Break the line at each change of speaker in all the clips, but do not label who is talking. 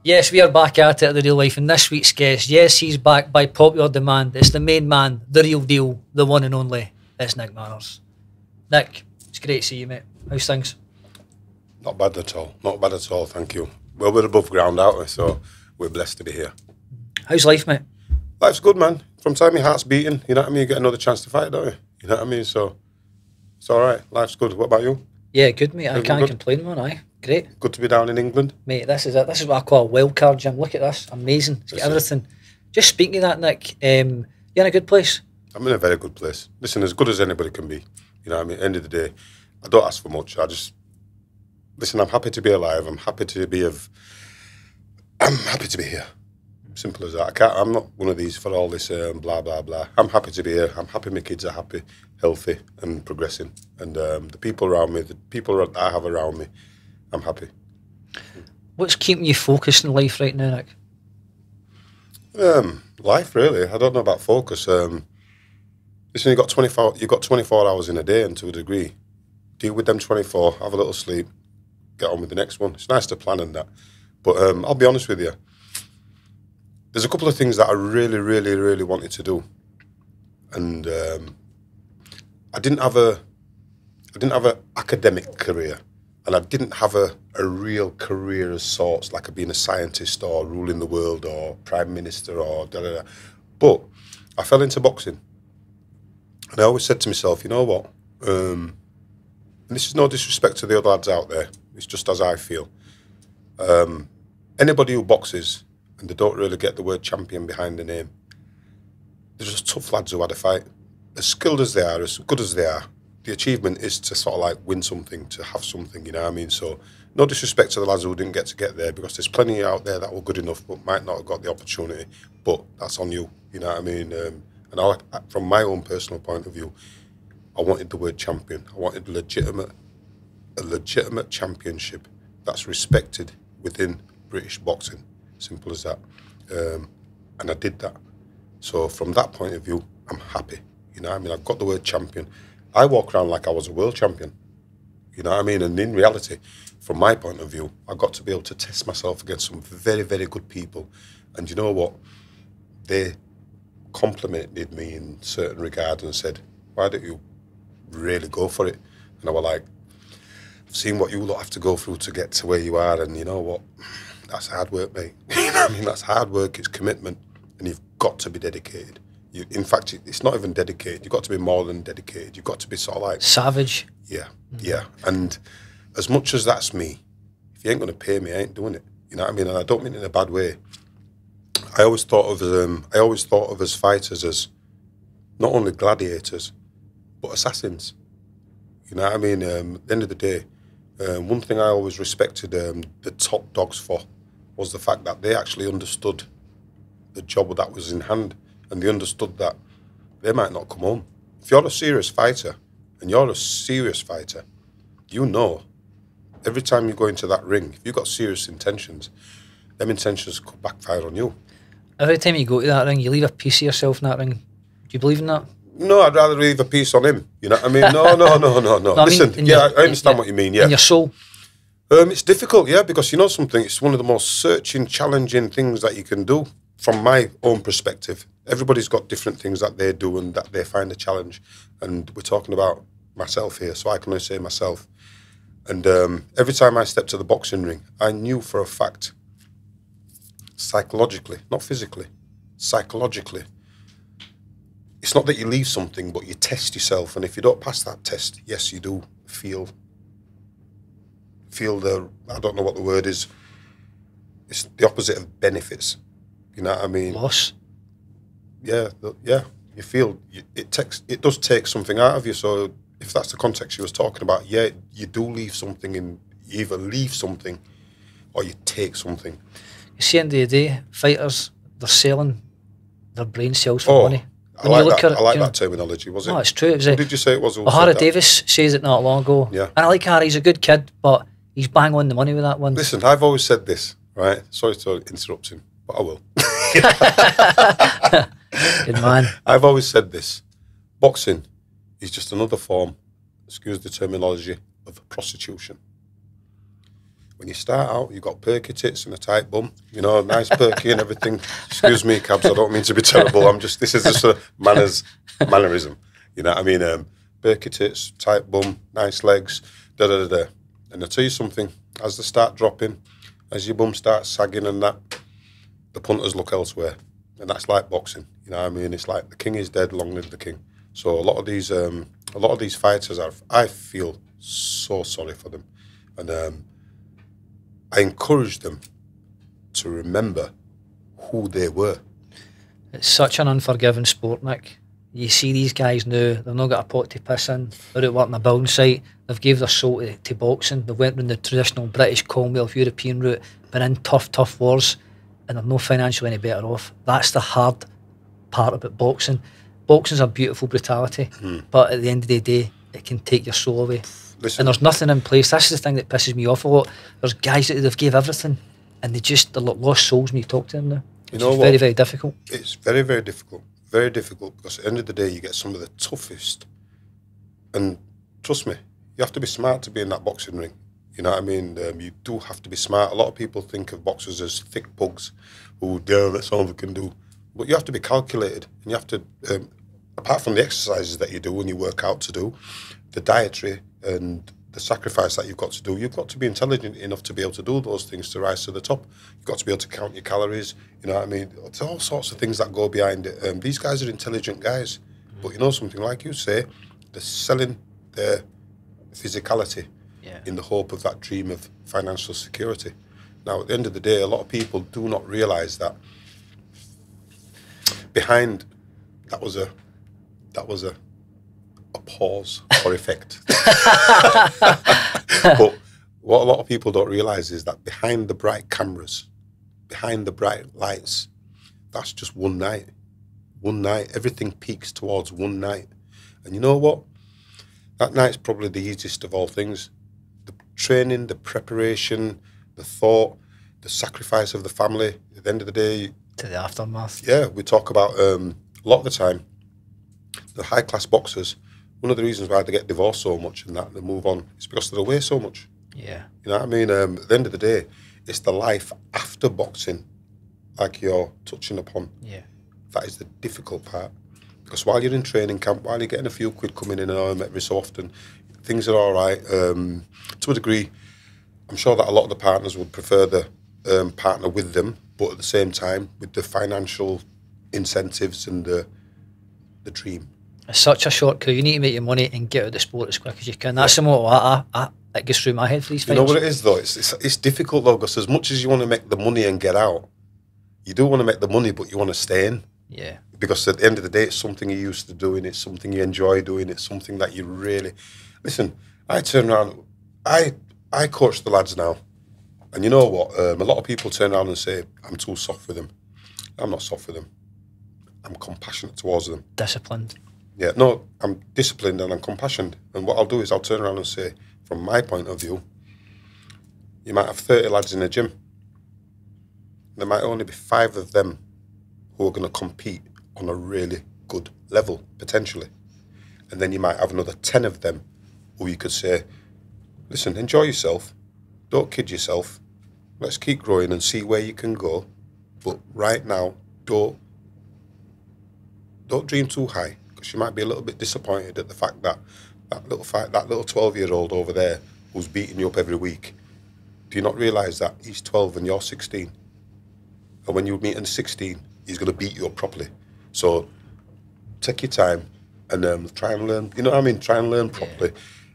Yes, we are back at it at the real life, and this week's guest, yes, he's back by popular demand. It's the main man, the real deal, the one and only. It's Nick Manners. Nick, it's great to see you, mate. How's things?
Not bad at all. Not bad at all, thank you. Well, we're above ground, aren't we? So we're blessed to be here.
How's life, mate?
Life's good, man. From time your heart's beating, you know what I mean? You get another chance to fight, don't you? You know what I mean? So it's all right. Life's good. What about you?
Yeah, good, mate. I
Everything
can't
good?
complain, man. Aye, great.
Good to be down in England.
Mate, this is it. This is what I call a wild card gym. Look at this. Amazing. It's got everything. Just speaking of that, Nick, you're in a good place.
I'm in a very good place. Listen, as good as anybody can be. You know what I mean? At the end of the day, I don't ask for much. Listen, I'm happy to be alive. I'm happy to be here. Simple as that. I'm not one of these for all this blah, blah, blah. I'm happy to be here. I'm happy my kids are happy, healthy and progressing. And the people around me, the people that I have around me, I'm happy.
What's keeping you focused in life right now, Nick?
Life, really. I don't know about focus. Listen, you've got 24 hours in a day, and to a degree, deal with them 24, have a little sleep, get on with the next one. It's nice to plan and that. But I'll be honest with you. There's a couple of things that I really, really, really wanted to do. And I didn't have an academic career. And I didn't have a real career as sorts, like being a scientist or ruling the world or prime minister or da-da-da. But I fell into boxing. And I always said to myself, you know what? And this is no disrespect to the other lads out there. It's just as I feel. Anybody who boxes and they don't really get the word champion behind the name, they're just tough lads who had a fight. As skilled as they are, as good as they are, the achievement is to sort of like win something, to have something, you know what I mean? So no disrespect to the lads who didn't get there, because there's plenty out there that were good enough but might not have got the opportunity. But that's on you, you know what I mean? And from my own personal point of view, I wanted the word champion. I wanted a legitimate championship that's respected within British boxing. Simple as that. And I did that. So from that point of view, I'm happy. You know what I mean? I've got the word champion. I walk around like I was a world champion. You know what I mean? And in reality, from my point of view, I got to be able to test myself against some very, very good people. And you know what? They complimented me in certain regards and said, why don't you really go for it? And I was like, I've seen what you lot have to go through to get to where you are, and you know what? That's hard work, mate. You know what I mean? That's hard work, it's commitment, and you've got to be dedicated. In fact, it's not even dedicated. You've got to be more than dedicated. You've got to be sort of like...
savage.
Yeah, yeah. And as much as that's me, if you ain't going to pay me, I ain't doing it. You know what I mean? And I don't mean it in a bad way. I always thought of as fighters as not only gladiators, but assassins. You know what I mean? At the end of the day, one thing I always respected the top dogs for was the fact that they actually understood the job that was in hand, and they understood that they might not come home. If you're a serious fighter, and you're a serious fighter, you know every time you go into that ring, if you've got serious intentions, them intentions could backfire on you.
Every time you go to that ring, you leave a piece of yourself in that ring. Do you believe in that?
No, I'd rather leave a piece on him. You know what I mean? No. Listen, I understand what you mean, yeah.
In your soul?
It's difficult, yeah, because you know something, it's one of the most searching, challenging things that you can do from my own perspective. Everybody's got different things that they do and that they find a challenge. And we're talking about myself here, so I can only say myself. And every time I stepped to the boxing ring, I knew for a fact, psychologically, not physically, psychologically, it's not that you leave something, but you test yourself. And if you don't pass that test, yes, you do feel the, I don't know what the word is, it's the opposite of benefits. You know what I mean?
Loss.
Yeah, you feel, it does take something out of you. So if that's the context you was talking about, yeah, you do leave something in, you either leave something or you take something.
You see, at the end of the day, fighters, they're selling their brain cells for money.
I like that terminology, was it?
No, it's true.
What did you say it was?
Harry Davis says it not long ago.
Yeah.
And I like Harry, he's a good kid, but he's bang on the money with that one.
Listen, I've always said this, right? Sorry to interrupt him, but I will.
Good man.
I've always said this. Boxing is just another form, excuse the terminology, of prostitution. when you start out, you've got perky tits and a tight bum, you know, nice perky and everything. Excuse me, Cabs, I don't mean to be terrible. This is just a mannerism. You know what I mean? Perky tits, tight bum, nice legs, da-da-da-da. And I'll tell you something, as they start dropping, as your bum starts sagging and that, the punters look elsewhere. And that's like boxing, you know what I mean? It's like the king is dead, long live the king. So a lot of these fighters, I feel so sorry for them. And I encourage them to remember who they were.
It's such an unforgiving sport, Nick. You see these guys now, they've not got a pot to piss in, they're out working a building site, they've gave their soul to boxing, they've went round the traditional British, Commonwealth, European route, been in tough wars, and they're no financially any better off. That's the hard part about boxing. Boxing's a beautiful brutality, but at the end of the day, it can take your soul away.
Listen,
and there's nothing in place. That's the thing that pisses me off a lot. There's guys that they've gave everything, and they're like lost souls when you talk to them now. It's very, very difficult.
It's very, very difficult. Very difficult, because at the end of the day, you get some of the toughest. And trust me, you have to be smart to be in that boxing ring. You know what I mean? You do have to be smart. A lot of people think of boxers as thick bugs who, that's all they can do. But you have to be calculated, and you have to, apart from the exercises that you do when you work out to do, the dietary and the sacrifice that you've got to do, you've got to be intelligent enough to be able to do those things to rise to the top. You've got to be able to count your calories, you know what I mean? It's all sorts of things that go behind it. These guys are intelligent guys, but you know something, like you say, they're selling their physicality in the hope of that dream of financial security. Now, at the end of the day, a lot of people do not realise that behind, that was a pause for effect. But what a lot of people don't realise is that behind the bright cameras, behind the bright lights, that's just one night. One night. Everything peaks towards one night. And you know what? That night's probably the easiest of all things. The training, the preparation, the thought, the sacrifice of the family. At the end of the day...
to the aftermath.
Yeah, we talk about, a lot of the time, the high-class boxers, one of the reasons why they get divorced so much and that they move on is because they're away so much.
Yeah.
You know what I mean? At the end of the day, it's the life after boxing, like you're touching upon.
Yeah.
That is the difficult part. Because while you're in training camp, while you're getting a few quid coming in and home every so often, things are all right. To a degree, I'm sure that a lot of the partners would prefer the partner with them, but at the same time, with the financial incentives and the dream.
It's such a short career. You need to make your money and get out of the sport as quick as you can. That's the motto that goes through my head for these fights.
You know what it is, though? It's difficult, though, because as much as you want to make the money and get out, you do want to make the money, but you want to stay in.
Yeah.
Because at the end of the day, it's something you're used to doing. It's something you enjoy doing. It's something that you really... Listen, I turn around... I coach the lads now. And you know what? A lot of people turn around and say, I'm too soft for them. I'm not soft for them. I'm compassionate towards them.
Disciplined.
Yeah, no, I'm disciplined and I'm compassionate. And what I'll do is I'll turn around and say, from my point of view, you might have 30 lads in the gym. There might only be 5 of them who are going to compete on a really good level, potentially. And then you might have another 10 of them who you could say, listen, enjoy yourself. Don't kid yourself. Let's keep growing and see where you can go. But right now, don't dream too high, because you might be a little bit disappointed at the fact that that little 12-year-old over there who's beating you up every week, do you not realise that he's 12 and you're 16? And when you meet him 16, he's going to beat you up properly. So take your time and try and learn, you know what I mean? Try and learn properly,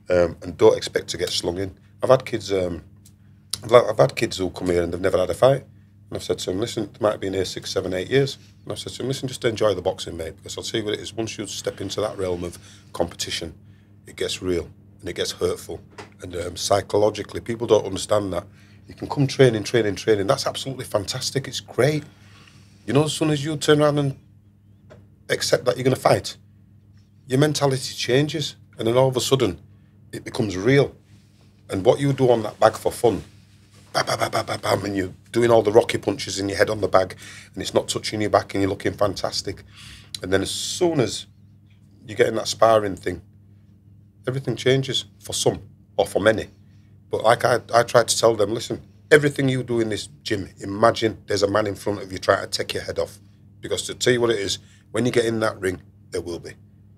and don't expect to get slung in. I've had kids who come here and they've never had a fight. And I've said to them, listen, they might have been here 6, 7, 8 years. And I've said to them, listen, just enjoy the boxing, mate, because I'll tell you what it is, once you step into that realm of competition, it gets real and it gets hurtful. And psychologically, people don't understand that. You can come training. That's absolutely fantastic. It's great. You know, as soon as you turn around and accept that you're going to fight, your mentality changes. And then all of a sudden, it becomes real. And what you do on that bag for fun, bam, bam, bam, bam, bam, bam, and you're doing all the rocky punches in your head on the bag, and it's not touching your back, and you're looking fantastic. And then as soon as you get in that sparring thing, everything changes for some, or for many. But like I tried to tell them, listen, everything you do in this gym, imagine there's a man in front of you trying to take your head off. Because to tell you what it is, when you get in that ring, there will be.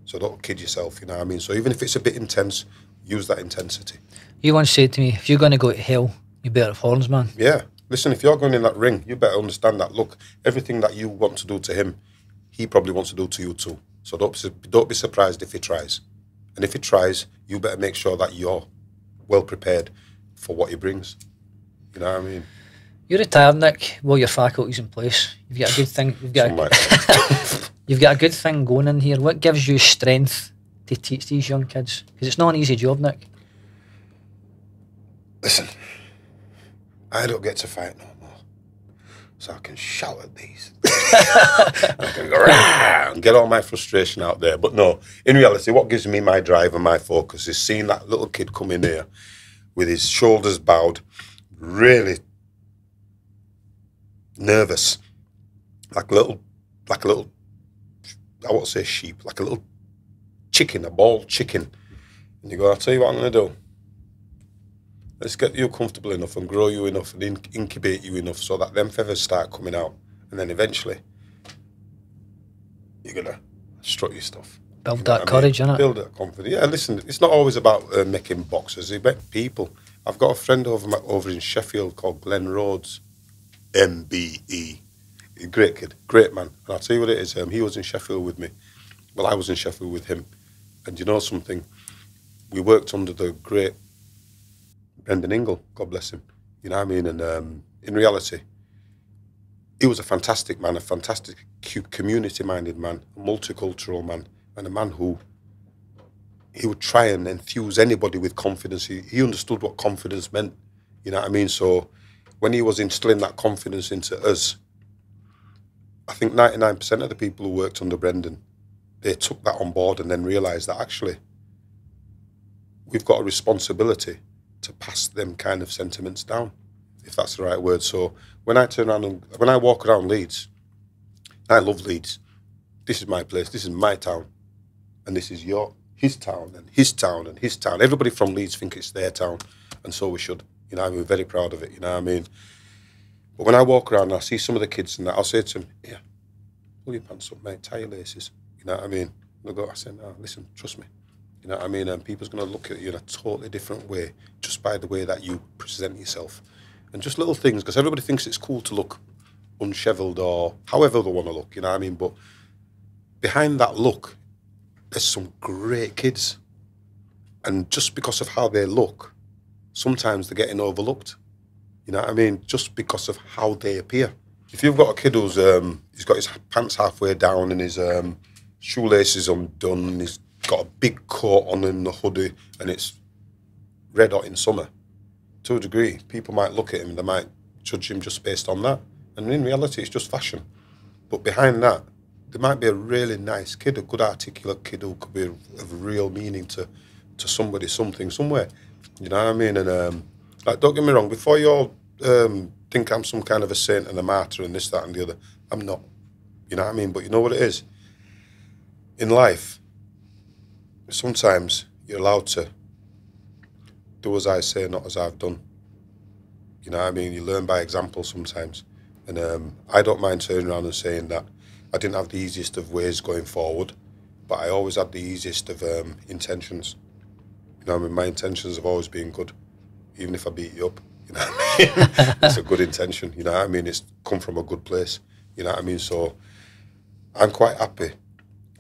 So don't kid yourself, you know what I mean? So even if it's a bit intense, use that intensity.
You once said to me, if you're going to go to hell, you better have horns, man.
Yeah. Listen, if you're going in that ring, you better understand that, look, everything that you want to do to him, he probably wants to do to you too. So don't be surprised if he tries. And if he tries, you better make sure that you're well prepared for what he brings. You know what I mean?
You're retired, Nick. Well, your faculty's in place. You've got a good thing. You've got a good thing going in here. What gives you strength to teach these young kids? Because it's not an easy job, Nick.
Listen, I don't get to fight no more, so I can shout at these. I can go and get all my frustration out there. But no, in reality, what gives me my drive and my focus is seeing that little kid come in here with his shoulders bowed, really nervous, like a little, I won't say sheep, like a little chicken, a bald chicken. And you go, I'll tell you what I'm going to do. Let's get you comfortable enough and grow you enough and incubate you enough so that them feathers start coming out. And then eventually, you're going to strut your stuff.
Build that courage, innit?
Build that confidence. Yeah, listen, it's not always about making boxers. You make people. I've got a friend over in Sheffield called Glenn Rhodes, MBE. Great kid, great man. And I'll tell you what it is, he was in Sheffield with me. Well, I was in Sheffield with him. And you know something? We worked under the great Brendan Ingle, God bless him. You know what I mean? And in reality, he was a fantastic man, a fantastic community-minded man, a multicultural man, and a man who he would try and enthuse anybody with confidence. He understood what confidence meant, you know what I mean? So when he was instilling that confidence into us, I think 99% of the people who worked under Brendan, they took that on board and then realised that actually we've got a responsibility to pass them kind of sentiments down, if that's the right word. So when I turn around and when I walk around Leeds, I love Leeds. This is my place, this is my town, and this is his town and his town and his town. Everybody from Leeds think it's their town, and so we should. You know, we're very proud of it, you know what I mean? But when I walk around and I see some of the kids and that, I'll say to them, yeah, pull your pants up, mate, tie your laces. You know what I mean? And I say, no, listen, trust me. You know what I mean? And people's going to look at you in a totally different way just by the way that you present yourself. And just little things, because everybody thinks it's cool to look unsheveled or however they want to look, you know what I mean? But behind that look, there's some great kids. And just because of how they look, sometimes they're getting overlooked. You know what I mean? Just because of how they appear. If you've got a kid who's he's got his pants halfway down and his shoelaces undone, and he's got a big coat on in the hoodie, and it's red hot in summer, to a degree, people might look at him and they might judge him just based on that. And in reality, it's just fashion. But behind that, there might be a really nice kid, a good articulate kid who could be of real meaning to somebody, something, somewhere. You know what I mean? And like, don't get me wrong, before you all think I'm some kind of a saint and a martyr and this, that and the other, I'm not. You know what I mean? But you know what it is? In life, sometimes you're allowed to do as I say, not as I've done. You know what I mean? You learn by example sometimes. And I don't mind turning around and saying that I didn't have the easiest of ways going forward, but I always had the easiest of intentions. You know what I mean? My intentions have always been good, even if I beat you up. You know what I mean? It's a good intention. You know what I mean? It's come from a good place. You know what I mean? So I'm quite happy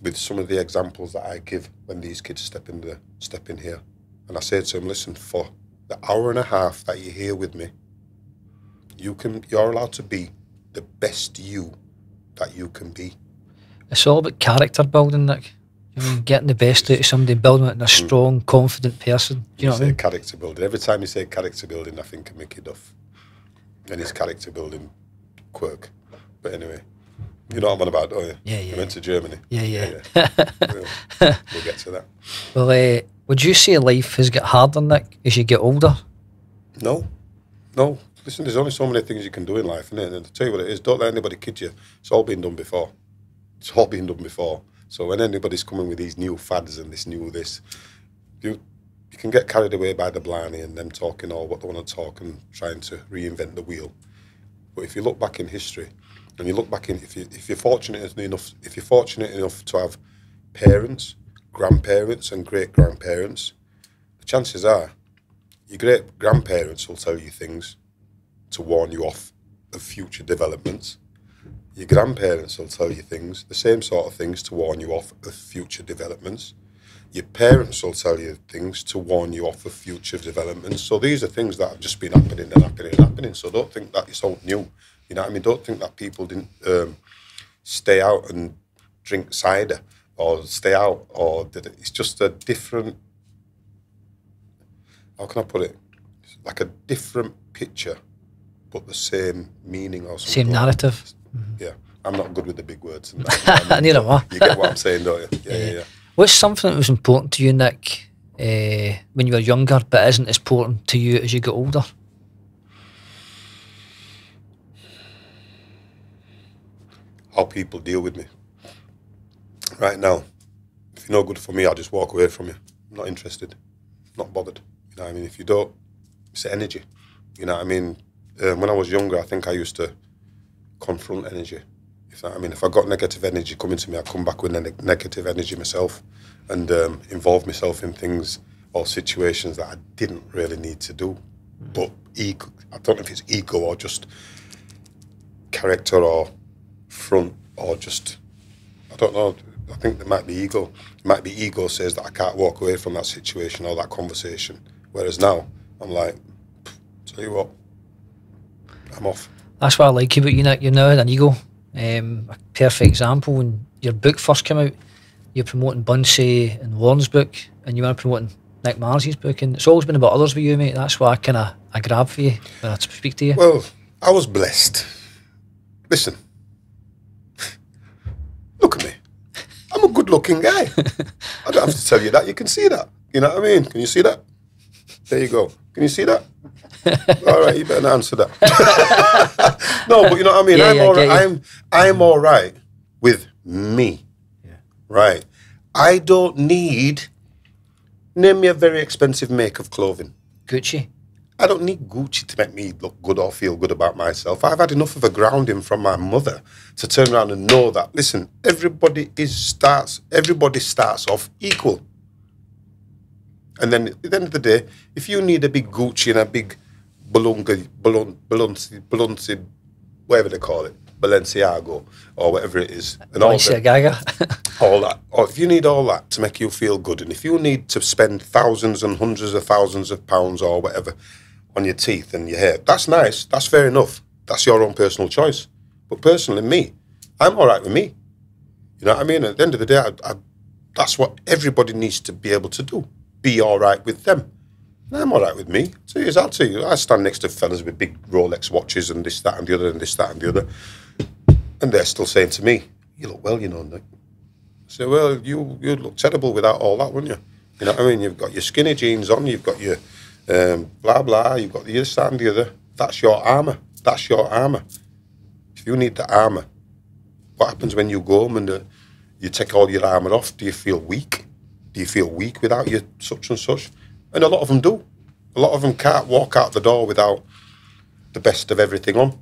with some of the examples that I give when these kids step in here. And I say to them, listen, for the hour and a half that you're here with me, you're allowed to be the best you that you can be.
It's all about character building, Nick. I mean, getting the best out of somebody, building it in a strong, confident person. Do you know what I mean?
Character building. Every time you say character building, I think of Mickey Duff and his character building quirk. But anyway, you know what I'm on about, don't you?
Yeah.
You went to Germany.
Yeah.
We'll get to that.
Well, would you say life has got harder, Nick, as you get older?
No. Listen, there's only so many things you can do in life, innit? And to tell you what it is, don't let anybody kid you. It's all been done before. So when anybody's coming with these new fads and this, you can get carried away by the blarney and them talking all what they want to talk and trying to reinvent the wheel. But if you look back in history, and you look back in, if you're fortunate enough to have parents, grandparents, and great grandparents, the chances are your great grandparents will tell you things to warn you off of future developments. Your grandparents will tell you things, the same sort of things, to warn you off of future developments. Your parents will tell you things to warn you off of future developments. So these are things that have just been happening and happening and happening. So don't think that it's all new. You know what I mean? Don't think that people didn't stay out and drink cider or stay out, or did it. It's just a different, how can I put it? It's like a different picture, but the same meaning or something.
Same narrative.
Yeah, I'm not good with the big words.
Neither am I.
You get what I'm saying, don't you? Yeah.
What's something that was important to you, Nick, when you were younger, but isn't as important to you as you get older?
How people deal with me. Right now, if you're no good for me, I'll just walk away from you. I'm not interested, not bothered. You know what I mean? If you don't, it's energy. You know what I mean? When I was younger, I think I used to confront energy. If I got negative energy coming to me, I'd come back with negative energy myself and involve myself in things or situations that I didn't really need to do. But ego, I don't know if it's ego or just character or front or just, I don't know. I think there might be ego. It might be ego says that I can't walk away from that situation or that conversation. Whereas now, I'm like, tell you what, I'm off. That's
what I like about you, Nick. You're now an ego. A perfect example, when your book first came out, you're promoting Bunsey and Warren's book, and you were promoting Nick Marzi's book, and it's always been about others with you, mate. That's what I grab for you when I speak to you.
Well, I was blessed. Listen, look at me. I'm a good-looking guy. I don't have to tell you that. You can see that. You know what I mean? Can you see that? There you go. Can you see that? All right, you better answer that. No, but you know what I mean? Yeah, I'm all right with me. Yeah. Right. I don't need, name me a very expensive make of clothing.
Gucci.
I don't need Gucci to make me look good or feel good about myself. I've had enough of a grounding from my mother to turn around and know that, listen, everybody starts off equal. And then at the end of the day, if you need a big Gucci and a big Balunzi, whatever they call it, Balenciago or whatever it is, and all that, or if you need all that to make you feel good, and if you need to spend thousands and hundreds of thousands of pounds or whatever on your teeth and your hair, that's nice, that's fair enough, that's your own personal choice. But personally, me, I'm all right with me. You know what I mean? At the end of the day, that's what everybody needs to be able to do. Be all right with them. And I'm all right with me. I'll tell you, I stand next to fellas with big Rolex watches and this, that, and the other, and this, that, and the other. And they're still saying to me, you look well, you know, Nick. I say, well, you'd look terrible without all that, wouldn't you? You know what I mean? You've got your skinny jeans on, you've got your blah, blah, you've got the this, that, and the other. That's your armour. That's your armour. If you need the armour, what happens when you go home and you take all your armour off? Do you feel weak? Do you feel weak without your such and such? And a lot of them do. A lot of them can't walk out the door without the best of everything on.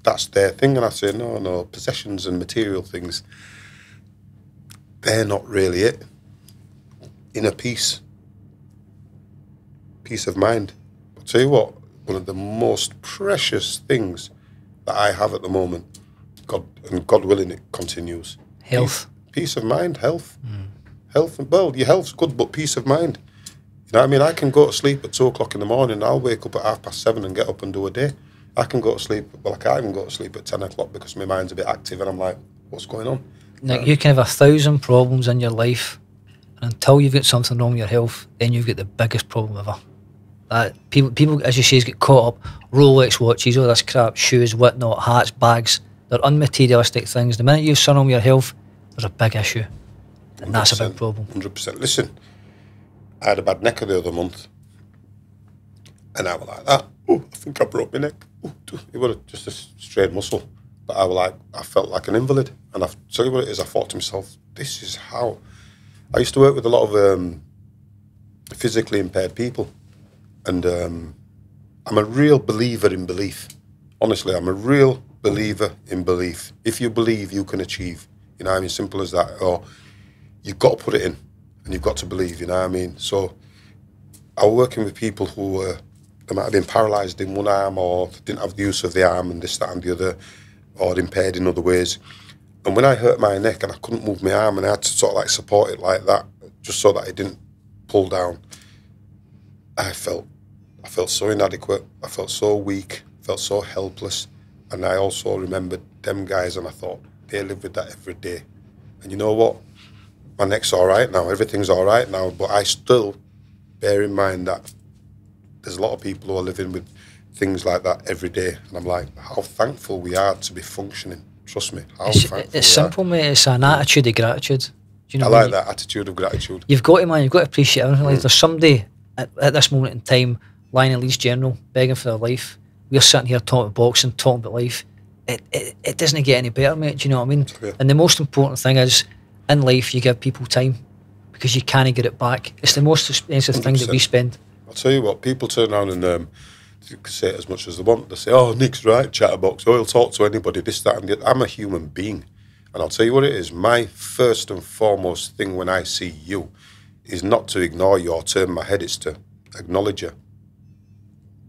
That's their thing. And I say, no, possessions and material things, they're not really it. Inner peace. Peace of mind. I'll tell you what, one of the most precious things that I have at the moment, God willing it continues.
Health.
Peace of mind, health. Health, well, your health's good, but peace of mind. You know what I mean? I can go to sleep at 2 o'clock in the morning. I'll wake up at 7:30 and get up and do a day. I can go to sleep, well, I can't even go to sleep at 10 o'clock because my mind's a bit active and I'm like, what's going on?
Nick, you can have 1,000 problems in your life, and until you've got something wrong with your health, then you've got the biggest problem ever. People, as you say, get caught up, Rolex watches, all this crap, shoes, whatnot, hats, bags, they're unmaterialistic things. The minute you have something wrong with your health, there's a big issue. And that's a big problem.
100%. Listen, I had a bad neck the other month, and I was like that. Oh, I think I broke my neck. Oh, it was just a strained muscle. But I felt like an invalid. And I'll tell you what it is, I thought to myself, this is how. I used to work with a lot of physically impaired people. And I'm a real believer in belief. Honestly, I'm a real believer in belief. If you believe, you can achieve. You know what I mean? Simple as that. Or you've got to put it in and you've got to believe, you know what I mean? So I was working with people who they might have been paralysed in one arm or didn't have the use of the arm and this, that and the other, or impaired in other ways. And when I hurt my neck and I couldn't move my arm and I had to sort of like support it like that, just so that it didn't pull down, I felt so inadequate. I felt so weak, felt so helpless. And I also remembered them guys and I thought, they live with that every day. And you know what? My neck's all right now, everything's all right now, but I still bear in mind that there's a lot of people who are living with things like that every day. And I'm like, how thankful we are to be functioning. Trust me, how thankful
it's simple, mate. It's an attitude of gratitude. Do you know
I like that attitude of gratitude.
You've got to, man, you've got to appreciate everything. Like, there's somebody at this moment in time lying in Leeds General, begging for their life. We're sitting here talking about boxing, talking about life. It doesn't get any better, mate. Do you know what I mean? Yeah. And the most important thing is, in life, you give people time because you can't get it back. It's the most expensive 100%. Thing that we spend.
I'll tell you what, people turn around and you can say it as much as they want. They say, oh, Nick's right, chatterbox, oh, he'll talk to anybody, this, that, and the other. I'm a human being. And I'll tell you what it is. My first and foremost thing when I see you is not to ignore you or turn my head, it's to acknowledge you.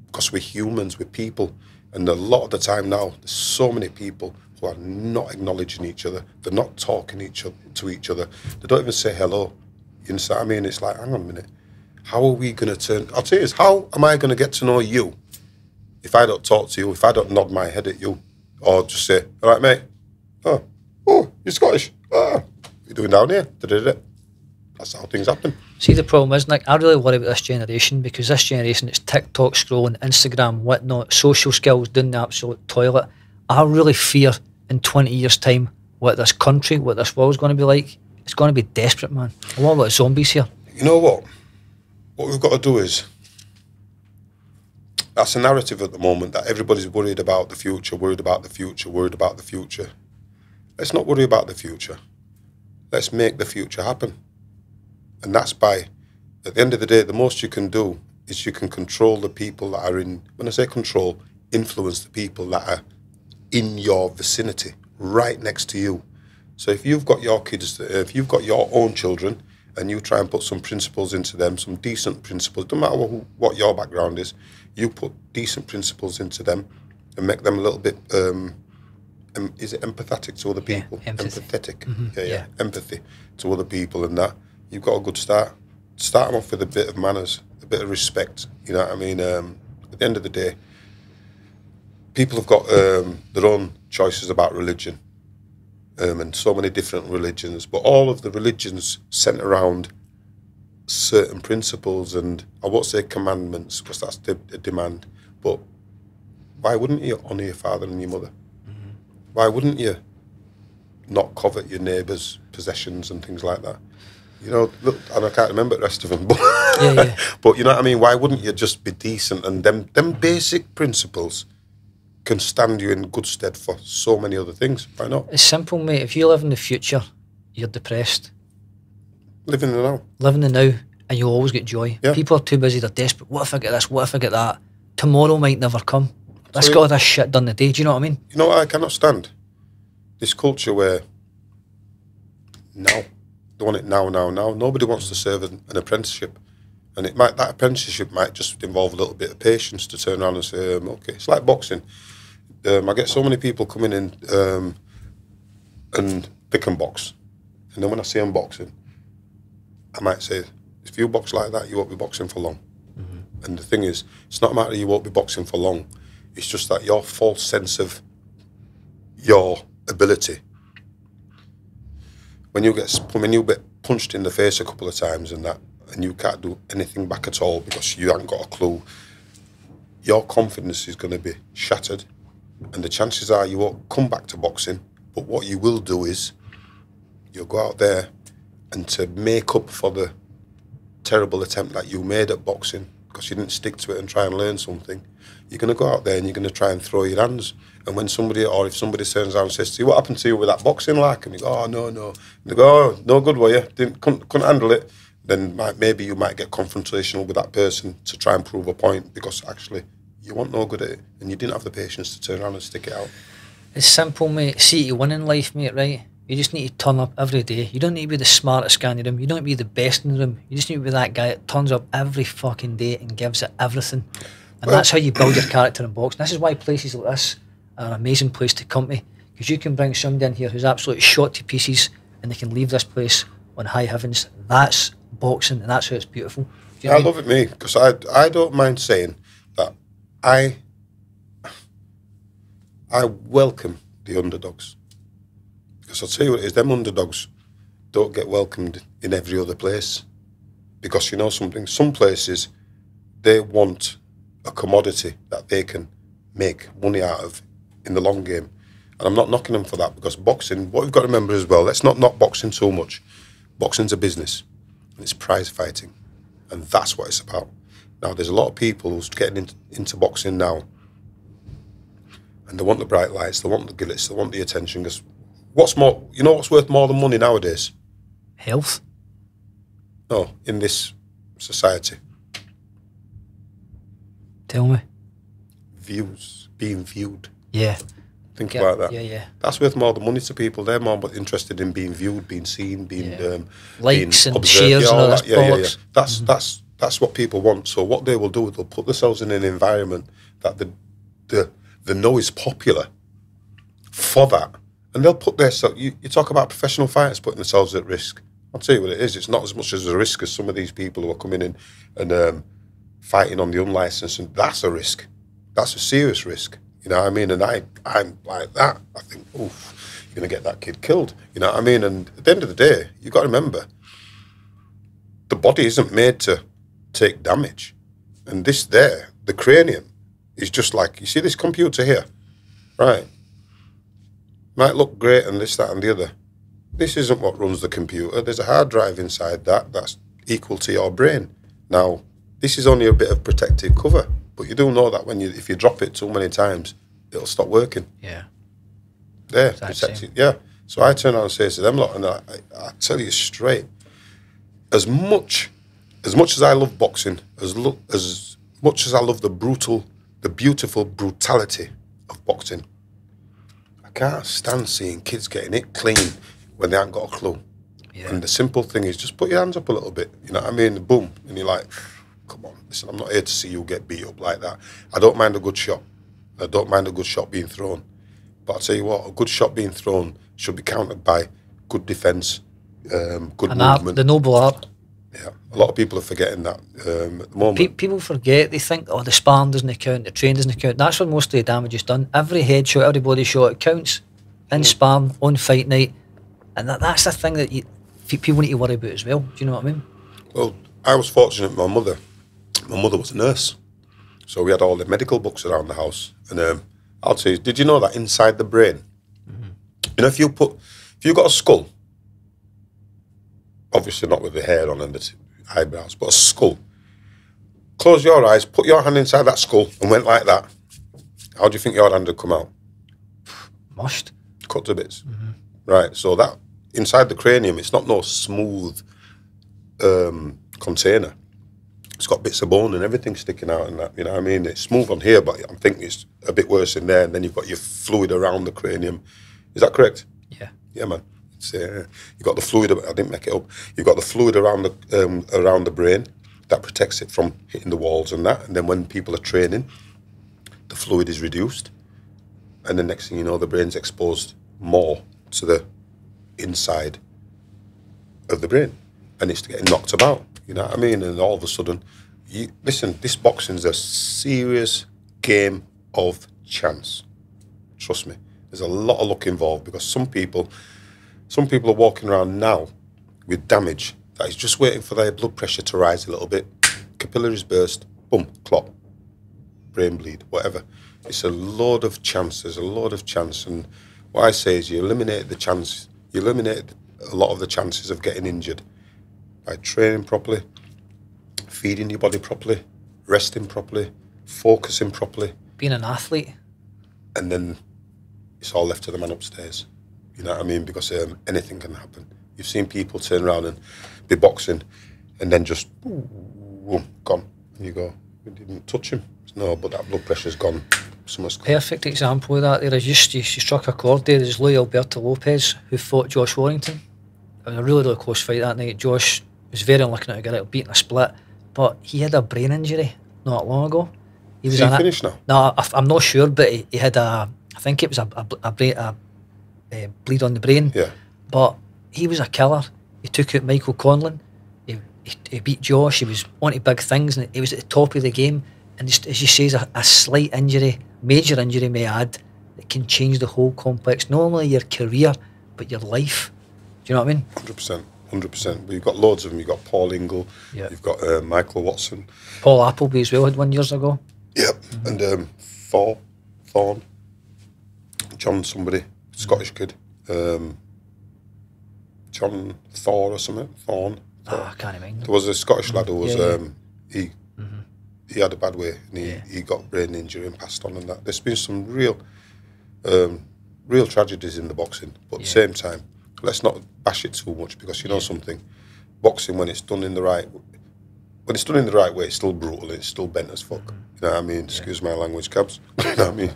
Because we're humans, we're people. And a lot of the time now, there's so many people who are not acknowledging each other. They're not talking to each other. They don't even say hello. You understand what I mean? It's like, hang on a minute. How are we going to turn... I'll tell you this, how am I going to get to know you if I don't talk to you, if I don't nod my head at you, or just say, all right, mate, oh, you're Scottish. Oh, what are you doing down here? Da-da-da. That's how things happen.
See, the problem is, Nick, I really worry about this generation because this generation, it's TikTok scrolling, Instagram, whatnot, social skills doing the absolute toilet. I really fear in 20 years' time what this country, what this world's going to be like. It's going to be desperate, man. A lot of zombies here.
You know what? What we've got to do is, that's a narrative at the moment that everybody's worried about the future, worried about the future, worried about the future. Let's not worry about the future. Let's make the future happen. And that's by, at the end of the day, the most you can do is you can control the people that are in, when I say control, influence the people that are in your vicinity, right next to you. So if you've got your kids, if you've got your own children, and you try and put some principles into them, some decent principles, no matter what your background is, you put decent principles into them and make them a little bit, is it empathetic to other people?
Yeah,
empathetic.
Mm-hmm.
Yeah, empathy to other people and that. You've got a good start. Start them off with a bit of manners, a bit of respect, you know what I mean? At the end of the day, people have got their own choices about religion. And so many different religions, but all of the religions centre around certain principles, and I won't say commandments because that's a demand, but why wouldn't you honour your father and your mother? Mm-hmm. Why wouldn't you not covet your neighbour's possessions and things like that? You know, look, and I can't remember the rest of them, but,
yeah.
But you know what I mean? Why wouldn't you just be decent? And them basic principles can stand you in good stead for so many other things. Why not?
It's simple, mate. If you live in the future, you're depressed.
Live in the now.
Live in the now, and you'll always get joy. Yeah. People are too busy, they're desperate. What if I get this? What if I get that? Tomorrow might never come. Let's get all this shit done today. Do you know what I mean?
You know what I cannot stand? This culture where now, they want it now. Nobody wants to serve an apprenticeship. And that apprenticeship might just involve a little bit of patience to turn around and say, okay, it's like boxing. I get so many people coming in and pick and box. And then when I see them boxing, I might say, if you box like that, you won't be boxing for long. Mm-hmm. And the thing is, it's not a matter of you won't be boxing for long. It's just that your false sense of your ability, when you get punched in the face a couple of times and that, and you can't do anything back at all because you haven't got a clue, your confidence is going to be shattered, and the chances are you won't come back to boxing. But what you will do is you'll go out there, and to make up for the terrible attempt that you made at boxing because you didn't stick to it and try and learn something, you're going to go out there and you're going to try and throw your hands. And when somebody, or if somebody turns around and says to you, what happened to you with that boxing like? And you go, oh, no. And they go, oh, no good, were you? Couldn't handle it. then maybe you might get confrontational with that person to try and prove a point because actually you weren't no good at it and you didn't have the patience to turn around and stick it out.
It's simple, mate. See, to win in life, mate, right? You just need to turn up every day. You don't need to be the smartest guy in the room. You don't need to be the best in the room. You just need to be that guy that turns up every fucking day and gives it everything. And that's how you build your character in boxing. This is why places like this are an amazing place to come to, because you can bring somebody in here who's absolutely shot to pieces and they can leave this place on high heavens. That's boxing, and that's how it's beautiful. Do you know
I
what I mean?
love it, me, because I don't mind saying that I welcome the underdogs. Because I'll tell you what it is, them underdogs don't get welcomed in every other place. Because you know something, some places, they want a commodity that they can make money out of in the long game. And I'm not knocking them for that, because boxing, what we've got to remember as well, let's not knock boxing so much. Boxing's a business, and it's prize fighting. And that's what it's about. Now, there's a lot of people who's getting into boxing now, and they want the bright lights, they want the glitz, they want the attention. Because what's more, you know what's worth more than money nowadays?
Health.
No, in this society.
Tell me.
Views, being viewed.
Yeah.
Think about that.
Yeah.
That's worth more than money to people. They're more interested in being viewed, being seen, being
likes
being
and
observed.
shares and all that.
Yeah. That's what people want. So what they will do, they'll put themselves in an environment that they know is popular for that, and they'll put their. You talk about professional fighters putting themselves at risk. I'll tell you what it is. It's not as much as a risk as some of these people who are coming in and fighting on the unlicensed, and that's a risk. That's a serious risk. You know what I mean? And I'm like that. I think, oof, you're going to get that kid killed. You know what I mean? And at the end of the day, you've got to remember, the body isn't made to take damage. And this there, the cranium, is just like, you see this computer here? Right. Might look great and this, that and the other. This isn't what runs the computer. There's a hard drive inside that's equal to your brain. Now, this is only a bit of protective cover. But you do know that if you drop it too many times, it'll stop working.
Yeah.
There, protected. Yeah. So I turn around and say to them, look, and I tell you straight, as much as I love boxing, as much as I love the beautiful brutality of boxing, I can't stand seeing kids getting it clean when they haven't got a clue. Yeah. And the simple thing is just put your hands up a little bit. You know what I mean? Boom. And you're like, come on, listen, I'm not here to see you get beat up like that. I don't mind a good shot. I don't mind a good shot being thrown. But I'll tell you what, a good shot being thrown should be countered by good defence, good movement.
The noble art.
Yeah, a lot of people are forgetting that at the moment.
People forget, they think, the sparring doesn't count, the training doesn't count. That's when most of the damage is done. Every headshot, every body shot, it counts in sparring, on fight night. And that's the thing that people need to worry about as well. Do you know what I mean?
Well, I was fortunate, my mother was a nurse. So we had all the medical books around the house. And I'll tell you, did you know that inside the brain, you know, if you got a skull, obviously not with the hair on and the eyebrows, but a skull, close your eyes, put your hand inside that skull and went like that, how do you think your hand would come out?
Mushed.
Cut to bits. Right, so that, inside the cranium, it's not no smooth container. It's got bits of bone and everything sticking out and that, you know what I mean? It's smooth on here, but I'm thinking it's a bit worse in there, and then you've got your fluid around the cranium. Is that correct?
Yeah.
Yeah, man. It's, you've got the fluid, I didn't make it up, you've got the fluid around the brain that protects it from hitting the walls and that, and then when people are training, the fluid is reduced, and the next thing you know, the brain's exposed more to the inside of the brain, and it's getting knocked about. You know what I mean? And all of a sudden, listen, this boxing's a serious game of chance. Trust me. There's a lot of luck involved, because some people are walking around now with damage that is just waiting for their blood pressure to rise a little bit. Capillaries burst, boom, clot, brain bleed, whatever. It's a load of chance. There's a load of chance. And what I say is you eliminate a lot of the chances of getting injured by training properly, feeding your body properly, resting properly, focusing properly.
Being an athlete.
And then it's all left to the man upstairs. You know what I mean? Because anything can happen. You've seen people turn around and be boxing and then just boom, gone. And you go, we didn't touch him. No, but that blood pressure's gone.
Perfect example of that there is you struck a chord there. There's Luis Alberto Lopez who fought Josh Warrington. It was a really, really close fight that night. Josh was very unlucky to get it beaten a split, but he had a brain injury not long ago.
Is he finished now?
No, I'm not sure, but he had I think it was a bleed on the brain.
Yeah.
But he was a killer. He took out Michael Conlon. He beat Josh. He was onto big things, and he was at the top of the game. And just, as you say, a slight injury, major injury may add, it can change the whole complex, not only your career, but your life. Do you know what I mean?
100%. 100%. But you've got loads of them. You've got Paul Ingle. Yeah. You've got Michael Watson.
Paul Appleby as well had one years ago.
Yep. And Thorne. John somebody, Scottish kid. John Thor or something. Thorne.
I can't remember.
There was a Scottish lad who was he had a bad way, and he got brain injury and passed on, and that. There's been some real tragedies in the boxing, but at the same time, let's not bash it too much, because you know something, boxing when it's done in the right way, it's still brutal, it's still bent as fuck. You know what I mean? Excuse my language, cabs. You know what I mean?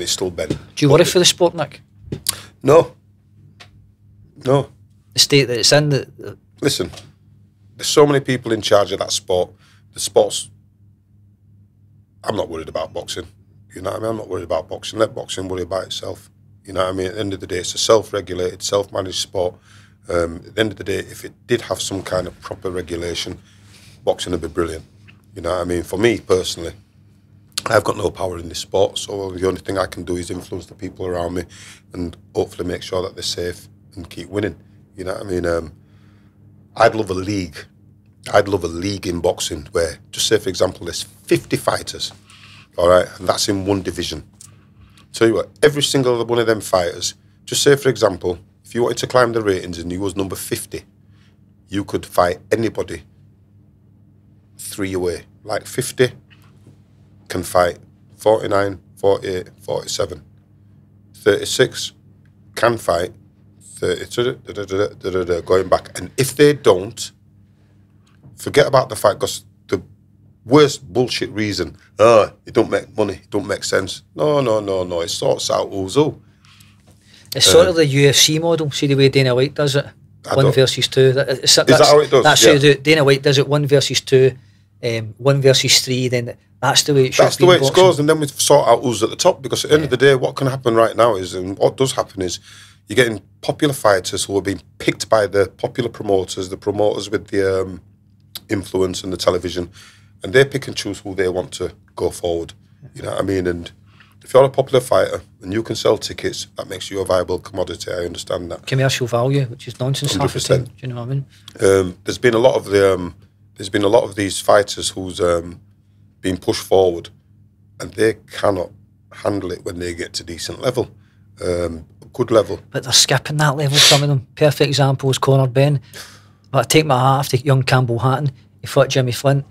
It's still bent.
Do you worry for the sport, Nick?
No.
The state that it's in.
Listen, there's so many people in charge of that sport. The sport's. I'm not worried about boxing. You know what I mean? I'm not worried about boxing. Let boxing worry about itself. You know what I mean? At the end of the day, it's a self-regulated, self-managed sport. At the end of the day, if it did have some kind of proper regulation, boxing would be brilliant. You know what I mean? For me, personally, I've got no power in this sport, so the only thing I can do is influence the people around me and hopefully make sure that they're safe and keep winning. You know what I mean? I'd love a league. I'd love a league in boxing where, just say for example, there's 50 fighters, all right, and that's in one division. Tell you what, every single one of them fighters, just say for example, if you wanted to climb the ratings and you was number 50, you could fight anybody 3 away. Like 50 can fight 49, 48, 47. 36 can fight 30, going back. And if they don't, forget about the fact, because the worst bullshit reason, it don't make money, it don't make sense. No, it sorts out who's who.
It's sort of the UFC model, see the way Dana White does it, 1 versus 2.
Is that how it does?
That's how Dana White does it, 1 versus 2, 1 versus 3, then that's the way it should be.
That's the way it goes, and then we sort out who's at the top, because at the end of the day, what can happen right now is, and what does happen is, you're getting popular fighters who are being picked by the popular promoters, the promoters with the influence and the television, and they pick and choose who they want to go forward. You know what I mean? And if you're a popular fighter and you can sell tickets, that makes you a viable commodity. I understand that.
Commercial value, which is nonsense.
100%.
Half the time. Do you know what I mean?
There's been a lot of these fighters who's been pushed forward, and they cannot handle it when they get to decent level. Good level.
But they're skipping that level, some of them. Perfect example is Conor Ben. But I take my hat off to young Campbell Hatton. He fought Jimmy Flint.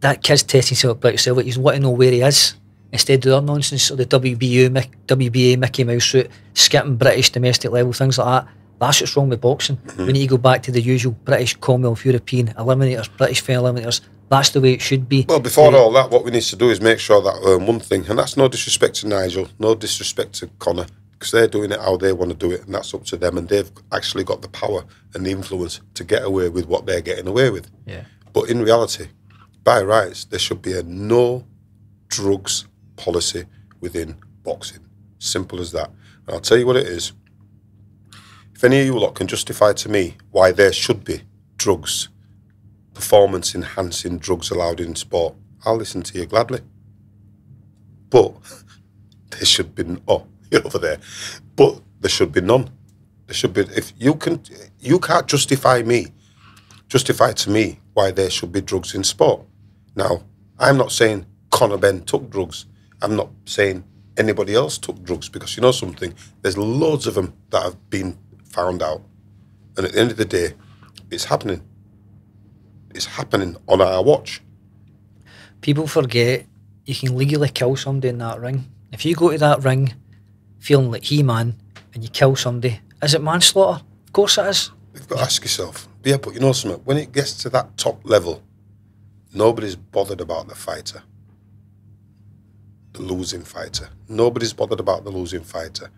That kid's testing himself about himself. He's wanting to know where he is. Instead of their nonsense, or the WBA Mickey Mouse route, skipping British domestic level, things like that. That's what's wrong with boxing. We need to go back to the usual British, Commonwealth, European eliminators, British fair eliminators. That's the way it should be.
Well, before all that, what we need to do is make sure that one thing, and that's no disrespect to Nigel, no disrespect to Conor, because they're doing it how they want to do it, and that's up to them, and they've actually got the power and the influence to get away with what they're getting away with.
Yeah.
But in reality, by rights, there should be a no drugs policy within boxing. Simple as that. And I'll tell you what it is. If any of you lot can justify to me why there should be drugs, performance-enhancing drugs allowed in sport, I'll listen to you gladly. But there should be you're over there. But there should be none. There should be. If you can't justify to me why there should be drugs in sport. Now, I'm not saying Conor Ben took drugs. I'm not saying anybody else took drugs, because you know something, there's loads of them that have been found out. And at the end of the day, it's happening. It's happening on our watch.
People forget you can legally kill somebody in that ring. If you go to that ring feeling like He-Man and you kill somebody, is it manslaughter? Of course it is.
You've got to ask yourself, Yeah, but you know something? When it gets to that top level, nobody's bothered about the fighter. The losing fighter. Nobody's bothered about the losing fighter.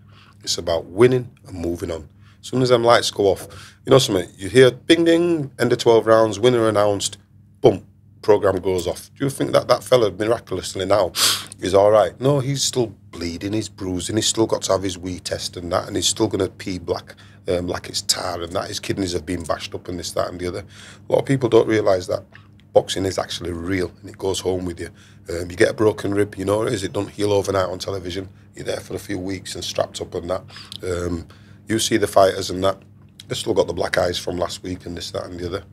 It's about winning and moving on. As soon as them lights go off, you know something? You hear bing ding, end of 12 rounds, winner announced, boom, program goes off. Do you think that that fella miraculously now is all right? No, he's still bleeding, he's bruising, he's still got to have his wee test and that, and he's still going to pee black like it's tar and that. His kidneys have been bashed up and this, that and the other. A lot of people don't realise that boxing is actually real and it goes home with you. You get a broken rib, you know what it is, it don't heal overnight on television. You're there for a few weeks and strapped up and that. You see the fighters and that, they've still got the black eyes from last week and this, that and the other.